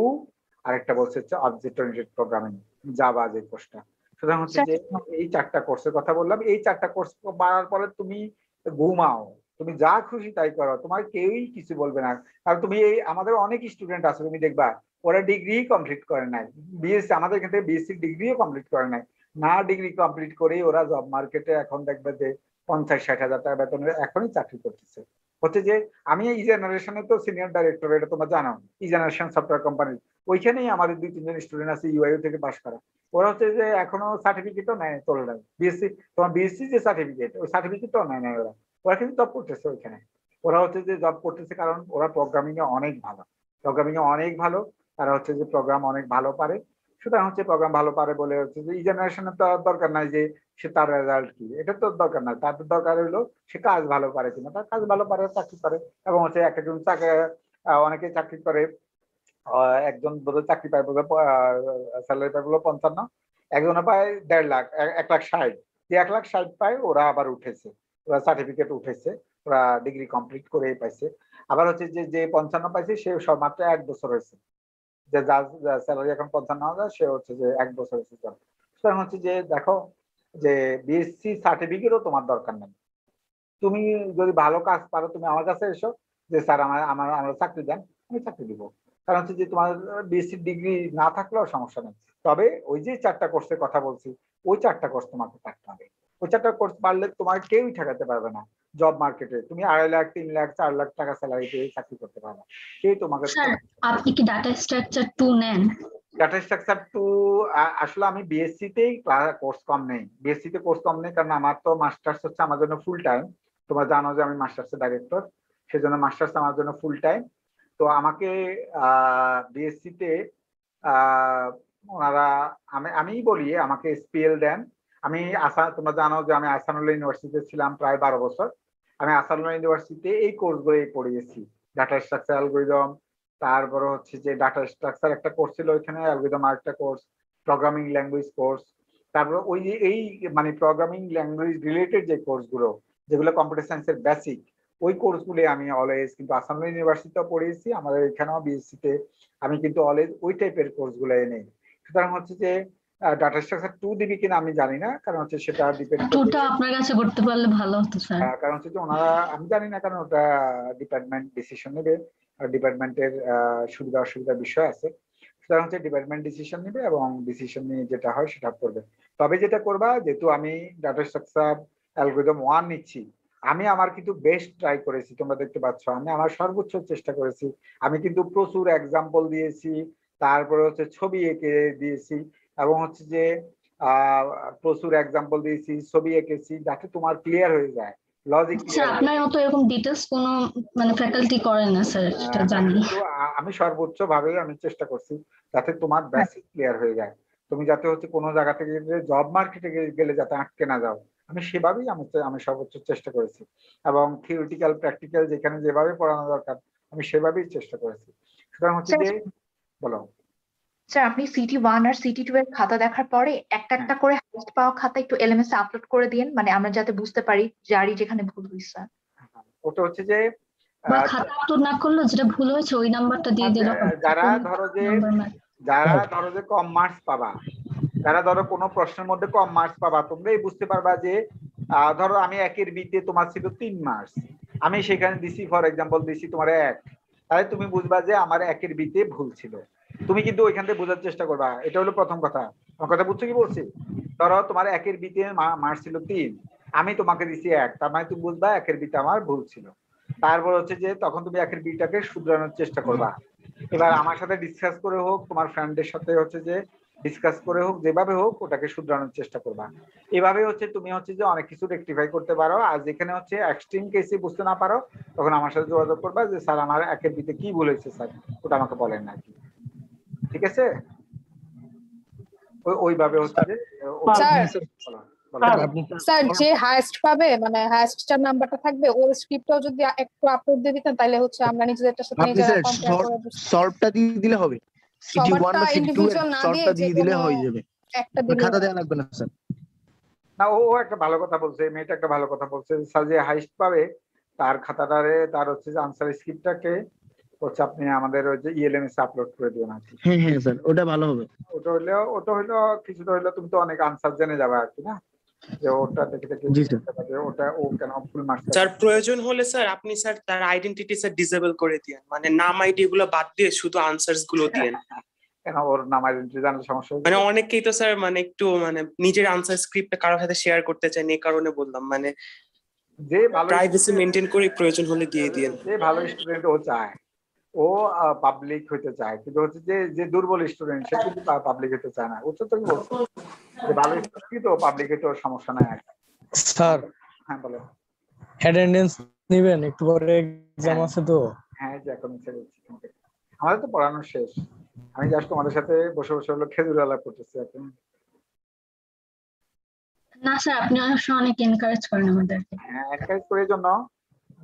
আরেকটা বলছে হচ্ছে অবজেক্ট ওরিয়েন্টেড প্রোগ্রামিং জাভা যে কোর্সটা। সুতরাং হচ্ছে যে এই চারটা কোর্সের কথা বললাম। এই চারটা কোর্স পাওয়ার পরে তুমি ঘুমাও, তুমি যা খুশি তাই করো, তোমার কেউই কিছু বলবে না। কারণ তুমি এই আমাদের অনেক স্টুডেন্ট আছে, তুমি দেখবা ওরা ডিগ্রি কমপ্লিট করে নাই, বিএসসি, আমাদের এখান থেকে বিএসসি ডিগ্রিও কমপ্লিট করে নাই, না ডিগ্রি কমপ্লিট করেই ওরা জব মার্কেটে এখন দেখবে যে 50-60 হাজার টাকা বেতনে এখনই চাকরি করতেছে। হচ্ছে যে আমি এই জেনারেশনে তো সিনিয়র ডাইরেক্টর, এটা তোমরা জানো, ই জেনারেশন সফটওয়্যার কোম্পানি, ওইখানেই আমাদের 2-3 জন স্টুডেন্ট আছে ইউআইইউ থেকে পাস করা। ওরা হচ্ছে যে এখনো সার্টিফিকেটও নেয়, তোলে নাই বিএসসি, তোমার বিএসসি যে সার্টিফিকেট, ওই সার্টিফিকেটও নেয় না ওরা। ওরা কিন্তু জব করতেছে ওইখানে, ওরা হচ্ছে যে জব করতেছে কারণ ওরা প্রোগ্রামিং এ অনেক ভালো, তারা হচ্ছে যে প্রোগ্রাম অনেক ভালো পারে। সুতরাং হচ্ছে প্রোগ্রাম ভালো পারে বলে হচ্ছে যে এই জেনারেশনের তো দরকার নাই যে সে তার রেজাল্ট কি, এটা তো দরকার নাই। তার দরকার হলো সে কাজ ভালো পারে কিনা, তার কাজ ভালো পারে চাকরি করে। এবং হচ্ছে একজন অনেকে চাকরি করে, একজন বোধহয় চাকরি পায় বোধহয় স্যালারি পায় বলে 55, একজনে পায় 1.5 লাখ, 1,60,000, যে 1,60,000 পায় ওরা আবার উঠেছে, ওরা সার্টিফিকেট উঠেছে, ওরা ডিগ্রি কমপ্লিট করেই পাইছে। আবার হচ্ছে যে 55 পাইছে সে সব মাত্র 1 বছর হয়েছে, যে যার স্যালারি এখন 55,000 সে হচ্ছে যে 1 বছর হয়েছে। সুতরাং হচ্ছে যে দেখো যে বিএসসি সার্টিফিকেটও তোমার দরকার নেই, তুমি যদি ভালো কাজ পারো তুমি আমার কাছে এসো যে স্যার আমার চাকরি দেন, আমি চাকরি দিব। কারণ হচ্ছে যে তোমার বিএসসি ডিগ্রি না থাকলেও সমস্যা নেই, তবে ওই যে 4টা কোর্সের কথা বলছি ওই 4টা কোর্স তোমাকে থাকতে হবে। ওই 4টা কোর্স পারলে তোমার কেউই ঠেকাতে পারবে না জব মার্কেটে। তুমি 2.5 লাখ, 3 লাখ, 4 লাখ টাকা স্যালারি পেয়ে চাকরি করতে পারবে, কেউ তোমাকে। স্যার আপনি কি ডাটা স্ট্রাকচার 2 নেন? ডাটা স্ট্রাকচার 2 আসলে আমি বিএসসি তেই কোর্স কম নেই, বিএসসি তে কোর্স কম নেই কারণ আমার তো মাস্টার্স হচ্ছে আমার জন্য ফুল টাইম। তোমরা জানো যে আমি মাস্টার্সের ডাইরেক্টর, সেজন্য মাস্টার্স আমার জন্য ফুল টাইম। তো আমাকে বিএসসি তে ওনারা আমি বলি আমাকে এসপিএল দেন। আমি তোমরা জানো যে আমি আহসানুল্লাহ ইউনিভার্সিটিতে ছিলাম প্রায় 12 বছর। আমি আহসানুল্লাহ ইউনিভার্সিটিতে এই কোর্সগুলোই পড়িয়েছি, ডাটা স্ট্রাকচার অ্যালগরিদম, তারপরে হচ্ছে যে ডাটা স্ট্রাকচার একটা কোর্স ছিল ওইখানে, অ্যালগরিদম আরেকটা কোর্স, প্রোগ্রামিং ল্যাঙ্গুয়েজ কোর্স, তারপরে ওই যে এই মানে প্রোগ্রামিং ল্যাঙ্গুয়েজ রিলেটেড যে কোর্সগুলো যেগুলো কম্পিউটার সায়েন্সের বেসিক, ওই কোর্সগুলো আমি অলওয়েজ কিন্তু আসাম ইউনিভার্সিটিতেও পড়িয়েছি, আমাদের এখানেও বিএসসি তে আমি কিন্তু অলওয়েজ ওই টাইপের কোর্সগুলো নেই। সুতরাং হচ্ছে যে ডাটা স্ট্রাকচার 2 দিবি কিনা আমি জানি না, কারণ হচ্ছে সেটা ডিপেন্ড করে। 2টা আপনার কাছে করতে পারলে ভালো হতো স্যার। কারণ হচ্ছে যে ওনারা, আমি জানি না কারণ ওটা ডিপার্টমেন্ট ডিসিশন নেবে, আর ডিপার্টমেন্টের সুবিধা অসুবিধার বিষয় আছে। সুতরাং হচ্ছে ডিপার্টমেন্ট ডিসিশন নেবে এবং ডিসিশন নিয়ে যেটা হয় সেটা করবে। তবে যেটা করবা, যেহেতু আমি ডাটা স্ট্রাকচার অ্যালগরিদম 1 নিচ্ছি, আমি আমার কিন্তু বেস্ট ট্রাই করেছি, তোমরা দেখতে পাচ্ছ আমি আমার সর্বোচ্চ চেষ্টা করেছি। আমি কিন্তু প্রচুর এক্সাম্পল দিয়েছি, তারপরে হচ্ছে ছবি এঁকে দিয়েছি, এবং হচ্ছে যে প্রচুর এক্সাম্পল দিয়েছি, ছবি এঁকেছি, যাতে তোমার ক্লিয়ার হয়ে যায় লজিক। স্যার আপনার মতো এরকম ডিটেইলস কোনো মানে ফ্যাকাল্টি করে না স্যার, এটা জানি। আমি সর্বোচ্চ ভাবে আমি চেষ্টা করছি যাতে তোমার বেসিক ক্লিয়ার হয়ে যায়, তুমি যাতে হচ্ছে কোনো জায়গা থেকে জব মার্কেটে গেলে যাতে আটকে না যাও, আমি সেভাবেই আমি সর্বোচ্চ চেষ্টা করেছি। এবং থিওরিটিক্যাল প্র্যাকটিক্যাল যেখানে যেভাবে পড়ানো দরকার আমি সেভাবেই চেষ্টা করেছি। সুতরাং হচ্ছে যে বলো। স্যার আপনি সিটি 1 আর সিটি 2 এর খাতা দেখার পরে একটা একটা করে হাইস্ট পাওয়া খাতা একটু এলএমএস এ আপলোড করে দিন, মানে আমরা যাতে বুঝতে পারি যারই যেখানে ভুল হইছে। ওটা হচ্ছে যে খাতা আপলোড না করলো যেটা ভুল হয়েছে ওই নাম্বারটা দিয়ে দিল। যারা ধরো যে কম মার্কস পাবা, যারা ধরো কোনো প্রশ্নের মধ্যে কম মার্কস পাবা, তোমরাই বুঝতে পারবা যে ধরো আমি 1-এর বিতে তোমার ছিল 3 মার্কস, আমি সেখানে দিছি ফর এক্সাম্পল দিছি তোমার 1, তাহলে তুমি বুঝবা যে আমার 1-এর বিতে ভুল ছিল। তুমি কিন্তু ওইখান থেকে বোঝার চেষ্টা করবা, এটা হলো প্রথম কথা। আমার কথা বুঝছো কি বলছি? ধরো তোমার একের বিতে মার্কস ছিল 3, আমি তোমাকে দিছি 1, তার মানে তুমি বুঝবা একের বিতে আমার ভুল ছিল। তারপর হচ্ছে যে তখন তুমি একের বিটাকে শুধরানোর চেষ্টা করবা। এবার আমার সাথে ডিসকাস করে হোক, তোমার ফ্রেন্ডের সাথে হচ্ছে যে ডিসকাস করে হোক, যেভাবে হোক ওটাকে শুধরানোর চেষ্টা করবা। এভাবে হচ্ছে তুমি হচ্ছে যে অনেক কিছু রেকটিফাই করতে পারো। আর যেখানে হচ্ছে এক্সট্রিম কেসে বুঝতে না পারো, তখন আমার সাথে যোগাযোগ করবা যে স্যার আমার একের বিতে কি ভুল হয়েছে স্যার, ওটা আমাকে বলেন না কি। ঠিক আছে? ওইভাবে হচ্ছে যে স্যার যে হাইয়েস্ট পাবে মানে হাইয়েস্টটার নাম্বারটা থাকবে ওর স্ক্রিপ্টটাও যদি একটু আপলোড দিয়ে দিতেন তাহলে হচ্ছে আমরা নিজেদের সাথে আপনি নিজেরা স্যার কম্পেয়ার করে সলভটা দিয়ে দিলে হবে, সিটি 1 সবারটা বা সিটি 2 এর ইন্ডিভিজুয়াল না দিয়ে সলভটা যে দিয়ে দিলে কোনো হয়ে যাবে, একটা দিলে খাতা দেওয়া লাগবে না স্যার। না, ও একটা ভালো কথা বলছে, মেয়েটা একটা ভালো কথা বলছে। স্যার যে হাইস্ট পাবে তার খাতাটারে, তার হচ্ছে যে আনসার স্ক্রিপ্টটাকে হচ্ছে আপনি আমাদের ওই যে ইএলএমএস আপলোড করে দিবেন আর কি। হ্যাঁ হ্যাঁ স্যার, ওটা ভালো হবে। ওটা হইলো কিছুটা হইলো, তুমি তো অনেক আনসার জেনে যাবে আর কি, না যে ওটা দেখে দেখে জি স্যার। ওটা ও কেন ফুল মার্কস। স্যার প্রয়োজন হলে স্যার আপনি স্যার তার আইডেন্টিটি স্যার ডিসেবল করে দিয়েন, মানে নাম আইডি গুলো বাদ দিয়ে শুধু আনসারস গুলো দিয়েন। কেন ওর নাম আইডেন্টিটি জানলে সমস্যা হবে? মানে অনেকেই তো স্যার মানে একটু মানে নিজের আনসার স্ক্রিপ্টটা কারোর সাথে শেয়ার করতে চান, এই কারণে বললাম মানে যে ভালো প্রাইভেসি মেইনটেইন করে প্রয়োজন হলে দিয়ে দিয়েন। যে ভালো স্টুডেন্ট ও চায়, ও পাবলিক হইতে চায়, কিন্তু হচ্ছে যে যে দুর্বল স্টুডেন্ট সে কিন্তু পাবলিক হতে চায় না। বুঝছো তো কি বলছো? যে ভালো স্টুডেন্ট তো পাবলিকে তো সমস্যা নাই আর কি। স্যার হ্যাঁ বলো। অ্যাটেন্ডেন্স নেবেন, একটু পরে এক্সাম আছে তো। হ্যাঁ, যে এখন ছেড়ে দিচ্ছি তোমাকে। আমাদের তো পড়ানো শেষ, আমি জাস্ট তোমাদের সাথে বসে বসে হলো খেজুর আলাপ করতেছি এখন। না স্যার, আপনি অনেক এনকারেজ করেন আমাদেরকে। হ্যাঁ, এনকারেজ করার জন্য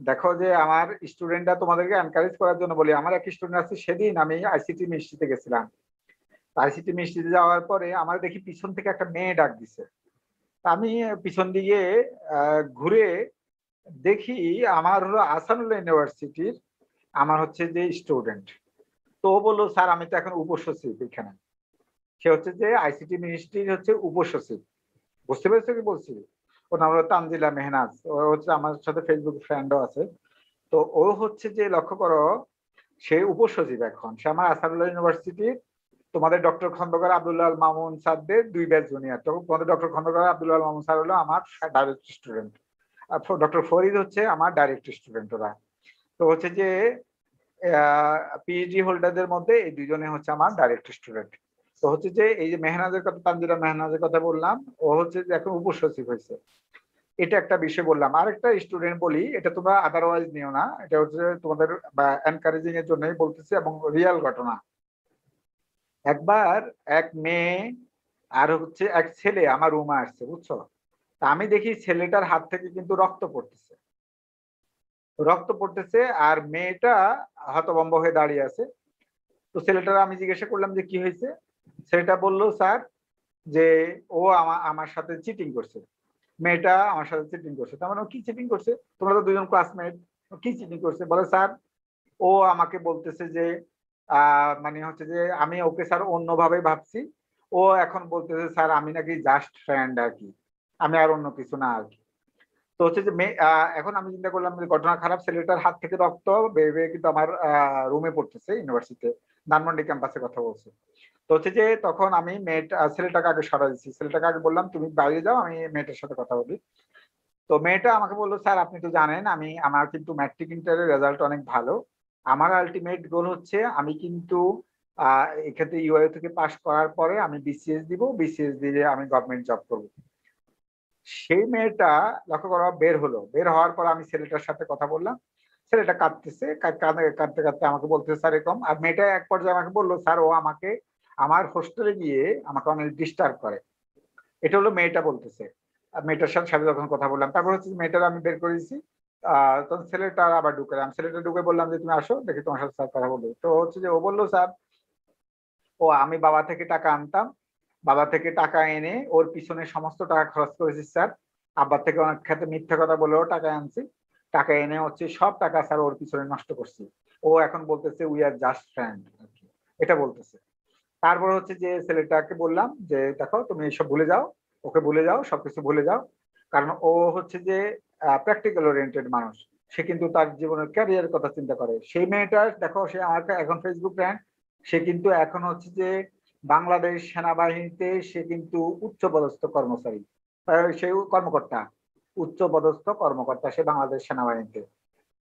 দেখো যে আমার স্টুডেন্টরা তোমাদেরকে এনকারেজ করার জন্য বলি। আমার এক স্টুডেন্ট আছে, সেদিন আমি আইসিটি মিষ্টিতে গেছিলাম। আইসিটি মিষ্টিতে যাওয়ার পরে আমার দেখি পিছন থেকে একটা মেয়ে ডাক দিছে। আমি পিছন দিকে ঘুরে দেখি আমার হলো আহসানুল্লাহ ইউনিভার্সিটির আমার হচ্ছে যে স্টুডেন্ট। তো ও বললো স্যার আমি তো এখন উপসচিব এখানে। সে হচ্ছে যে আইসিটি মিনিস্ট্রির হচ্ছে উপসচিব। বুঝতে পেরেছো কি বলছি? ওর নাম হলো তানজিলা মেহনাজ। ও হচ্ছে আমার সাথে ফেসবুক ফ্রেন্ডও আছে। তো ও হচ্ছে যে লক্ষ্য করো, সে উপসচিব এখন। সে আমার আহসানুল্লাহ ইউনিভার্সিটির তোমাদের ডক্টর খন্দকার আব্দুল্লাহ আল মামুন স্যারদের 2 ব্যাচ জুনিয়র। তো তোমাদের ডক্টর খন্দকার আব্দুল্লাহ আল মামুন স্যার হলো আমার ডাইরেক্ট স্টুডেন্ট, আর ডক্টর ফরিদ হচ্ছে আমার ডাইরেক্ট স্টুডেন্ট। ওরা তো হচ্ছে যে পিএইচডি হোল্ডারদের মধ্যে এই দুজনে হচ্ছে আমার ডাইরেক্ট স্টুডেন্ট। তো হচ্ছে যে এই যে মেহনাজের কথা, তানজিলা মেহনাজের কথা বললাম, ও হচ্ছে যে এখন উপসচিব হয়েছে। এটা একটা বিষয় বললাম। আরেকটা স্টুডেন্ট বলি, এটা তোমরা আদারওয়াইজ নিও না, এটা হচ্ছে তোমাদের এনকারেজিং এর জন্যই বলতেছি এবং রিয়েল ঘটনা। একবার এক মেয়ে আর হচ্ছে এক ছেলে আমার রুমে আসছে, বুঝছো? তা আমি দেখি ছেলেটার হাত থেকে কিন্তু রক্ত পড়তেছে আর মেয়েটা হতভম্ব হয়ে দাঁড়িয়ে আছে। তো ছেলেটার আমি জিজ্ঞাসা করলাম যে কি হয়েছে। ছেলেটা বললো স্যার যে ও আমার সাথে চিটিং করছে, মেয়েটা আমার সাথে চিটিং করছে। তার মানে কি চিটিং করছে? তোমরা তো দুজন ক্লাসমেট, কি চিটিং করছে? বলে স্যার ও আমাকে বলতেছে যে মানে হচ্ছে যে আমি ওকে স্যার অন্যভাবে ভাবছি, ও এখন বলতেছে স্যার আমি নাকি জাস্ট ফ্রেন্ড আর কি, আমি আর অন্য কিছু না আর কি। তো হচ্ছে যে এখন আমি চিন্তা করলাম যে ঘটনা খারাপ, ছেলেটার হাত থেকে রক্ত বেয়ে বেয়ে কিন্তু আমার রুমে পড়তেছে ইউনিভার্সিটিতে, ধানমন্ডি ক্যাম্পাসে কথা বলছে। তো হচ্ছে যে তখন আমি ছেলেটাকে আগে সরা দিচ্ছি, ছেলেটাকে আগে বললাম তুমি বাইরে যাও, আমি মেয়েটার সাথে কথা বলি। তো মেয়েটা আমাকে বললো স্যার আপনি তো জানেন আমার কিন্তু ম্যাট্রিক ইন্টারের রেজাল্ট অনেক ভালো, আমার আলটিমেট গোল হচ্ছে আমি কিন্তু এক্ষেত্রে ইউআই থেকে পাশ করার পরে আমি বিসিএস দিব, বিসিএস দিয়ে আমি গভর্নমেন্ট জব করবো। সেই মেয়েটা লক্ষ্য করা বের হলো, বের হওয়ার পর আমি ছেলেটার সাথে কথা বললাম, ছেলেটা কাঁদতেছে, কাঁদতে কাঁদতে আমাকে বলতেছে স্যার এরকম। আর মেয়েটা এক পর্যায়ে আমাকে বললো স্যার ও আমাকে আমার হোস্টেলে গিয়ে আমাকে অনেক ডিস্টার্ব করে। এটা হলো মেয়েটা বলতেছে। মেয়েটার সাথে যখন কথা বললাম, তারপর হচ্ছে মেয়েটার আমি বের করেছি। তখন ছেলেটা আবার ঢুকে, আমি ছেলেটা ঢুকে বললাম যে তুমি আসো দেখি তোমার সাথে স্যার কথা বলবো। তো হচ্ছে যে ও বললো স্যার আমি বাবা থেকে টাকা আনতাম, বাবা থেকে টাকা এনে ওর পিছনে সমস্ত টাকা খরচ করেছি স্যার, আব্বার থেকে অনেক ক্ষেত্রে মিথ্যা কথা বলেও টাকা আনছি, টাকা এনে হচ্ছে সব টাকা স্যার ওর পিছনে নষ্ট করছি। ও এখন বলতেছে উই আর জাস্ট ফ্রেন্ড, এটা বলতেছে। তারপর হচ্ছে যে ছেলেটাকে বললাম যে দেখো তুমি এসব ভুলে যাও, ওকে ভুলে যাও, সবকিছু ভুলে যাও, কারণ ও হচ্ছে যে প্র্যাকটিক্যাল ওরিয়েন্টেড মানুষ, সে কিন্তু তার জীবনের ক্যারিয়ারের কথা চিন্তা করে। সেই মেয়েটা দেখো, সে আমার এখন ফেসবুক ফ্রেন্ড, সে কিন্তু এখন হচ্ছে যে বাংলাদেশ সেনাবাহিনীতে সে কিন্তু উচ্চপদস্থ কর্মচারী, সে কর্মকর্তা, উচ্চপদস্থ কর্মকর্তা সে বাংলাদেশ সেনাবাহিনীতে।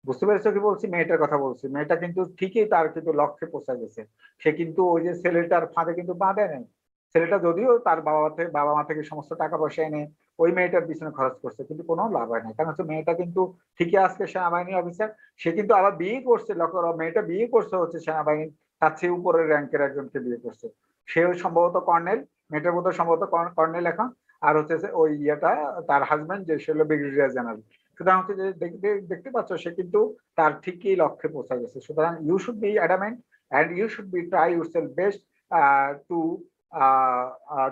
বুঝতে পেরেছো কি বলছি? মেয়েটার কথা বলছি। মেয়েটা কিন্তু ঠিকই তার কিন্তু লক্ষ্যে পৌঁছে গেছে। সে কিন্তু ওই যে ছেলেটার ফাঁদে কিন্তু পা দেয় নাই। ছেলেটা যদিও তার বাবা মা থেকে সমস্ত টাকা পয়সা এনে ওই মেয়েটার পিছনে খরচ করছে, কিন্তু কোনো লাভ হয় না। কারণ হচ্ছে মেয়েটা কিন্তু ঠিকই আজকে সেনাবাহিনী অফিসার, সে কিন্তু আবার বিয়ে করছে। লক্ষ্য করো, মেয়েটা বিয়ে করছে হচ্ছে সেনাবাহিনী তার চেয়ে উপরের র্যাঙ্কের একজনকে বিয়ে করছে। সেও সম্ভবত কর্নেল, মেয়েটার মতো সম্ভবত কর্নেল এখন। আর হচ্ছে ওই ইয়েটা তার হাজবেন্ড যে সে হলো ব্রিগেডিয়ার জেনারেল। সুতরাং হচ্ছে যে দেখতে পাচ্ছ সে কিন্তু তার ঠিকই লক্ষ্যে পৌঁছে গেছে। সুতরাং you should be adamant and you should be try yourself best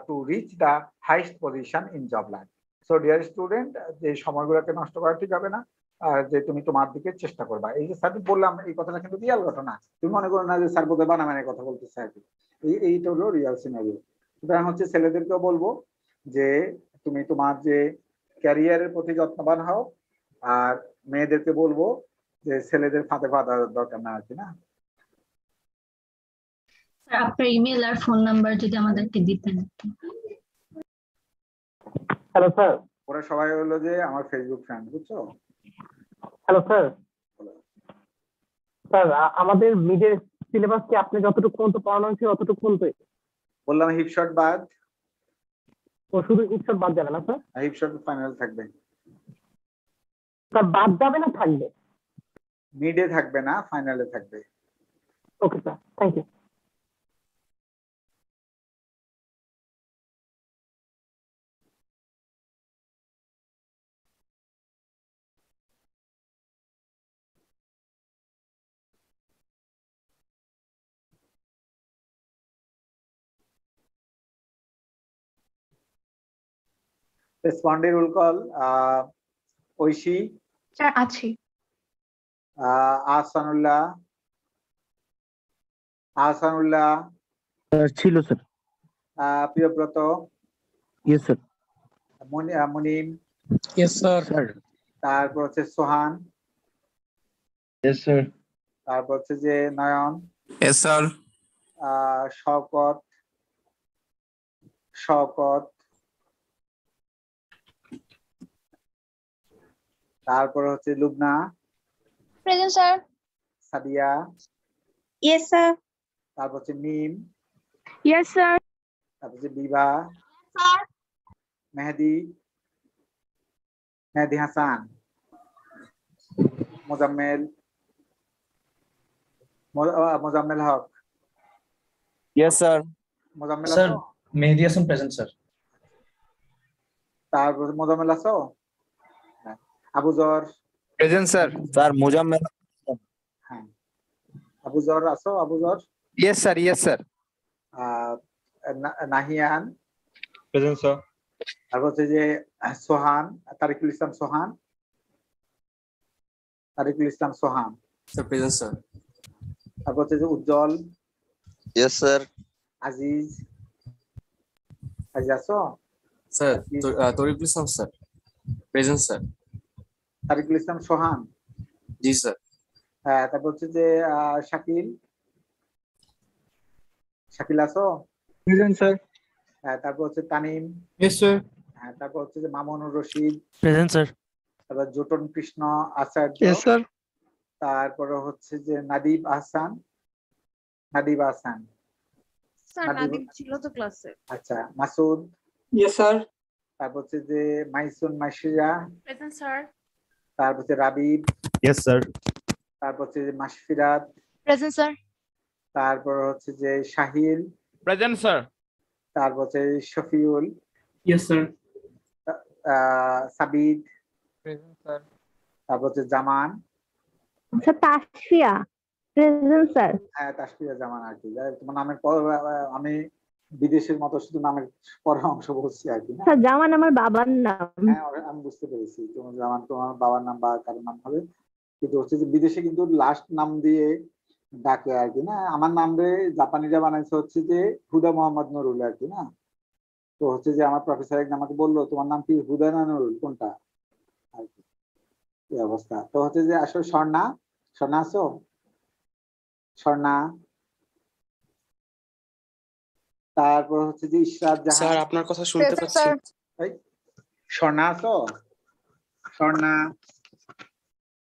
to reach the highest position in job life. So dear student, যে সময়গুলোকে নষ্ট করা ঠিক হবে না, যে তুমি তোমার দিকে চেষ্টা করবা। এই যে স্যার বললাম এই কথাটা কিন্তু রিয়াল ঘটনা, তুমি মনে করো না যে স্যার বোধহয় বানামানের কথা বলতেছে আর কি। এইটা হলো রিয়াল সিনারিও। সুতরাং হচ্ছে ছেলেদেরকেও বলবো যে তুমি তোমার যে ক্যারিয়ারের প্রতি যত্নবান হও, আর মেয়েদেরকে বলবো যে ছেলেদের ফাঁদে পা দেওয়ার দরকার না আর কি না। আপনার ইমেল আর ফোন নাম্বার যদি আমাদেরকে দিতেন। Hello sir. ওরা সবাই হলো যে আমার ফেসবুক ফ্রেন্ড, বুঝছো? Hello sir. স্যার আমাদের মিডের সিলেবাস কি আপনি যতটুকু পর্যন্ত পড়ানো হয়েছে ততটুকু পর্যন্ত? বললাম হিপশট বাদ। ও শুধু হিপশট বাদ যাবে না স্যার? হিপশট ফাইনাল থাকবে স্যার। বাদ যাবে না থাকবে? মিডে থাকবে না, ফাইনালে থাকবে। Okay sir, thank you. Respondee roll call. Oishi, sir আছি। আহসানুল্লাহ, ছিল sir. Priyabrata, yes sir. Munim, yes sir. তারপর হচ্ছে সোহান, ইয়েস স্যার। তারপর হচ্ছে যে নয়ন, ইয়েস স্যার। শওকত, তারপর হচ্ছে Lubna, present sir. Sadia, yes sir. তারপর হচ্ছে মিম, ইয়েস স্যার। তারপর হচ্ছে Bibha, sir. Mehedi Hasan, Mozammel Haque. Yes sir. Mozammel sir আছো? Mehedi Hasan present sir. তারপর মোজাম্মেল আছো? Abuzar present sir. Sir Mozammel. হ্যাঁ, আবুজর আছো? Abuzar? Yes sir. Yes sir. Nahian present sir. তারপর হচ্ছে যে Sohan, Tariqul Islam Sohan, sir present sir. তারপর হচ্ছে যে উজ্জ্বল, ইয়েস স্যার। আজিজ আছো? Sir Tarikul Islam sir. Present sir. Tariqul Islam Sohan. জি স্যার। হ্যাঁ, তারপর হচ্ছে যে শাকিল আছো? Present sir. হ্যাঁ, তারপর হচ্ছে তানিম। Yes sir. হ্যাঁ, তারপর হচ্ছে যে মামুনুর রশিদ। Present sir. তারপর জোটন কৃষ্ণ আচার্য। Yes sir. তারপরে হচ্ছে যে নাদিব আহসান। স্যার নাদিম ছিল তো ক্লাসে। আচ্ছা, মাসুদ। Yes sir. তারপর হচ্ছে যে মাইশিরা। Present sir. তারপর হচ্ছে রাবিব। Yes sir. তারপর হচ্ছে যে মাশফিরাত। Present sir. তারপর হচ্ছে যে শাহিল। Present sir. তারপর হচ্ছে Shafiul. Yes sir. সাবিদ। Present sir. তারপর হচ্ছে জামান। আচ্ছা তাসফিয়া। Present sir. হ্যাঁ, তাসফিয়া জামান আর কি। তোমার নামের পর আমি বিদেশের মতো শুধু নামের পরের অংশ বলছি আর কি। স্যার জামান আমার বাবার নাম। হ্যাঁ, আমি বুঝতে পেরেছি তোমার জামান তোমার বাবার নাম বা কারোর নাম হবে, কিন্তু হচ্ছে যে বিদেশে কিন্তু লাস্ট নাম দিয়ে ডাকে আর কি না। আমার নাম রে জাপানিরা বানাইছে হচ্ছে যে হুদা মোহাম্মদ নুরুল আর কি না। তো হচ্ছে যে আমার প্রফেসর একদিন আমাকে বললো তোমার নাম কি হুদা না নুরুল, কোনটা আর কি। এই অবস্থা। তো হচ্ছে যে আসলে স্বর্ণা আছো? স্বর্ণা। তারপর হচ্ছে যে ইশরাত জাহান। স্যার আপনার কথা শুনতে Present, পাচ্ছি। sir. এই, স্বর্ণা আছো?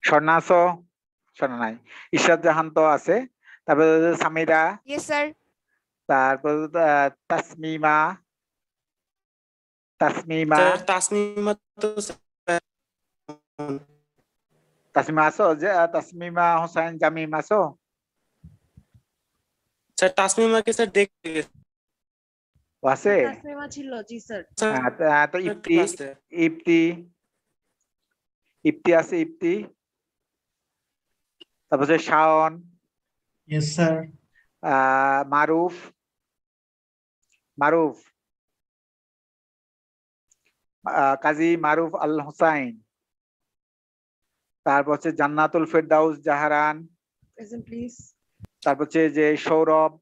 স্বর্ণা আছো? স্বর্ণা নাই। ইশরাত জাহান তো আছে। তারপর সামিরা, Yes, sir. তারপর তাসমিমা। স্যার তাসমিমা তো তাসমিমা আছো? যে তাসমিমা হোসেন জামিম আছো? স্যার তাসমিমাকে স্যার দেখতে গেছে। ও আছে? তাসমিমা ছিল, জি স্যার। তো ইপ্তি আছে, ইপ্তি। তারপর হচ্ছে শাওন, Yes, sir. মারুফ, কাজী মারুফ আল হোসাইন। তারপর হচ্ছে জান্নাতুল ফেরদাউস জাহারান। Present, please. তারপর হচ্ছে যে সৌরভ,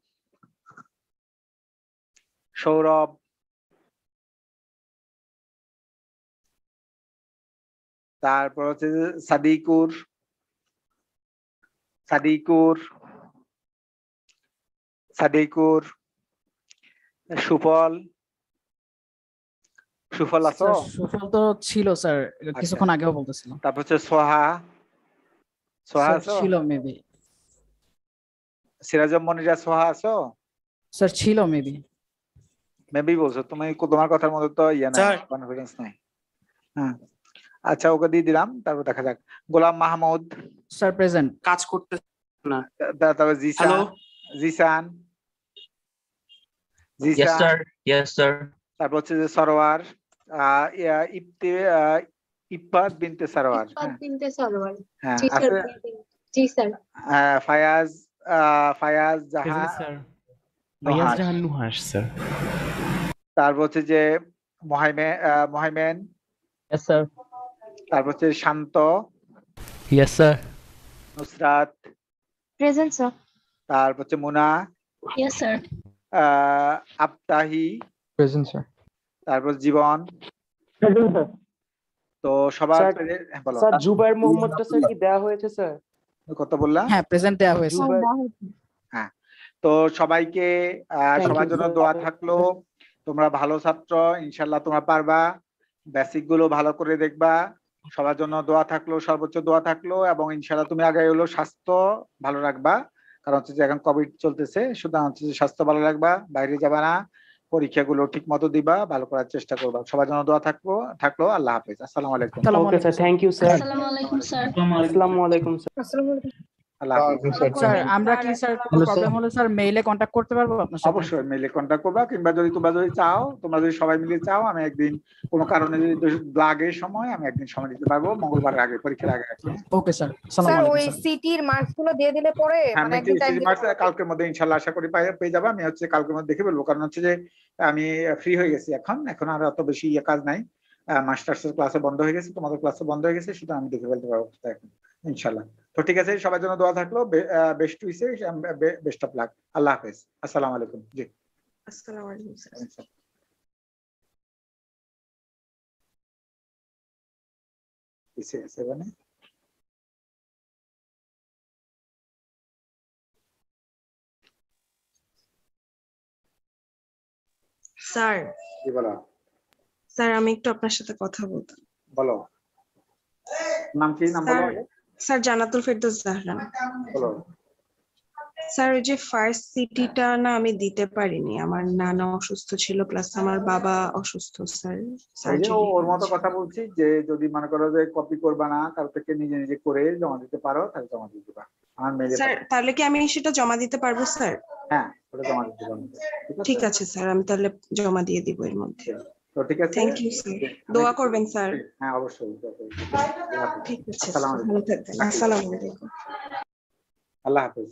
তারপর হচ্ছে যে সাদিকুর, সুফল আছো? স্যার সুফল তো ছিল স্যার, কিছুক্ষণ আগেও বলতেছিলাম। তারপর হচ্ছে সোহা স্যার আছো? ছিল মেবি। সিরাজম মনিরা সোহা আছো? স্যার ছিল মেবি। মেবি বলছো তুমি, তোমার কথার মধ্যে তো ইয়ে নাই, কনফিডেন্স নাই। হ্যাঁ আচ্ছা, ওকে দিয়ে দিলাম। তারপর দেখা যাক। গোলাম মাহমুদ স্যার প্রেজেন্ট। কাজ করতে না। তারপর Jisan. Yes, sir. Yes, sir. তারপর হচ্ছে যে সরোয়ার, ইফাত বিনতে সরোয়ার। হ্যাঁ আছে। জি স্যার। ফায়াজ জাহান, নুহাস স্যার। তারপর হচ্ছে যে মোহাইমেন। Yes, sir. তারপর হচ্ছে শান্ত। Yes, sir. Nusrat. Present sir. তারপর হচ্ছে মুনা। Yes, sir. আবতাহি। Present, sir. তারপর জীবন। Present, sir. তো সবার বলো। স্যার জুবাইর মোহাম্মদটা স্যার কি দেওয়া হয়েছে স্যার? কত বললাম? হ্যাঁ প্রেজেন্ট দেওয়া হয়েছে। হ্যাঁ, তো সবাইকে সবার জন্য দোয়া থাকলো। তোমরা ভালো ছাত্র, ইনশাল্লাহ তোমরা পারবা। বেসিক গুলো ভালো করে দেখবা। সবার জন্য দোয়া থাকলো, সর্বোচ্চ দোয়া থাকলো। এবং ইনশাল্লাহ তুমি আগে হলো স্বাস্থ্য ভালো রাখবা, কারণ হচ্ছে যে এখন কোভিড চলতেছে। সুতরাং হচ্ছে যে স্বাস্থ্য ভালো রাখবা, বাইরে যাবা না, পরীক্ষাগুলো ঠিক মতো দিবা, ভালো করার চেষ্টা করবা। সবার জন্য দোয়া থাকলো। আল্লাহ হাফেজ। আসসালামু আলাইকুম। Okay sir, thank you sir. আসসালামু আলাইকুম স্যার। আসসালামু আলাইকুম স্যার। আল্লাহ হাফেজ। স্যার আমরা কি স্যার কোনো প্রবলেম হলে স্যার মেইলে কন্টাক্ট করতে পারবো আপনার সাথে? অবশ্যই মেইলে কন্টাক্ট করবা, কিংবা তোমরা যদি চাও, তোমরা যদি সবাই মিলে চাও, আমি একদিন কোনো কারণে যদি লাগের সময় আমি একদিন সময় দিতে পারবো, মঙ্গলবারের আগে, পরীক্ষার আগে। Okay sir. আসসালামু স্যার আলাইকুম ওই স্যার। সিটির মার্কস গুলো দিয়ে দিলে পরে মানে একদিন টাইম কালকের মধ্যে ইনশাআল্লাহ আশা করি পেয়ে যাবে। আমি হচ্ছে কালকের মধ্যে দেখে বলবো, কারণ হচ্ছে যে আমি ফ্রি হয়ে গেছি এখন আর অত বেশি কাজ নাই। মাস্টার্সের ক্লাসে বন্ধ হয়ে গেছে, তোমাদের ক্লাসে বন্ধ হয়ে গেছে, শুধু আমি দেখে ফেলতে পারবো এখন ইনশাআল্লাহ। তো ঠিক আছে, সবার জন্য দোয়া থাকলো। Best wishes, best of luck. আল্লাহ হাফেজ। আসসালামু আলাইকুম। জি আসসালামু আলাইকুম স্যার। স্যার কি বলো? স্যার আমি একটু আপনার সাথে কথা বলতাম। বলো, নাম কি? নাম বলো। Sir Jannatul Ferdous Zohran. বলো। স্যার ওই যে ফার্স্ট সিটিটা না আমি দিতে পারিনি, আমার নানা অসুস্থ ছিল, প্লাস আমার বাবা অসুস্থ স্যার। ওর মতো কথা বলছি যে যদি মনে করো যে কপি করবা না, কারো থেকে নিজে করে জমা দিতে পারো, তাহলে জমা দিতে পারো। আমার মেইলে স্যার তাহলে কি আমি সেটা জমা দিতে পারবো স্যার? হ্যাঁ, ওটা জমা দিতে পারো। ঠিক আছে স্যার, আমি তাহলে জমা দিয়ে দিব এর মধ্যে। তো ঠিক আছে, থ্যাংক ইউ স্যার। দোয়া করবেন স্যার। হ্যাঁ অবশ্যই। ঠিক আছে, আসসালামু আলাইকুম। ভালো থাকবেন। আসসালামু আলাইকুম। আল্লাহ হাফেজ।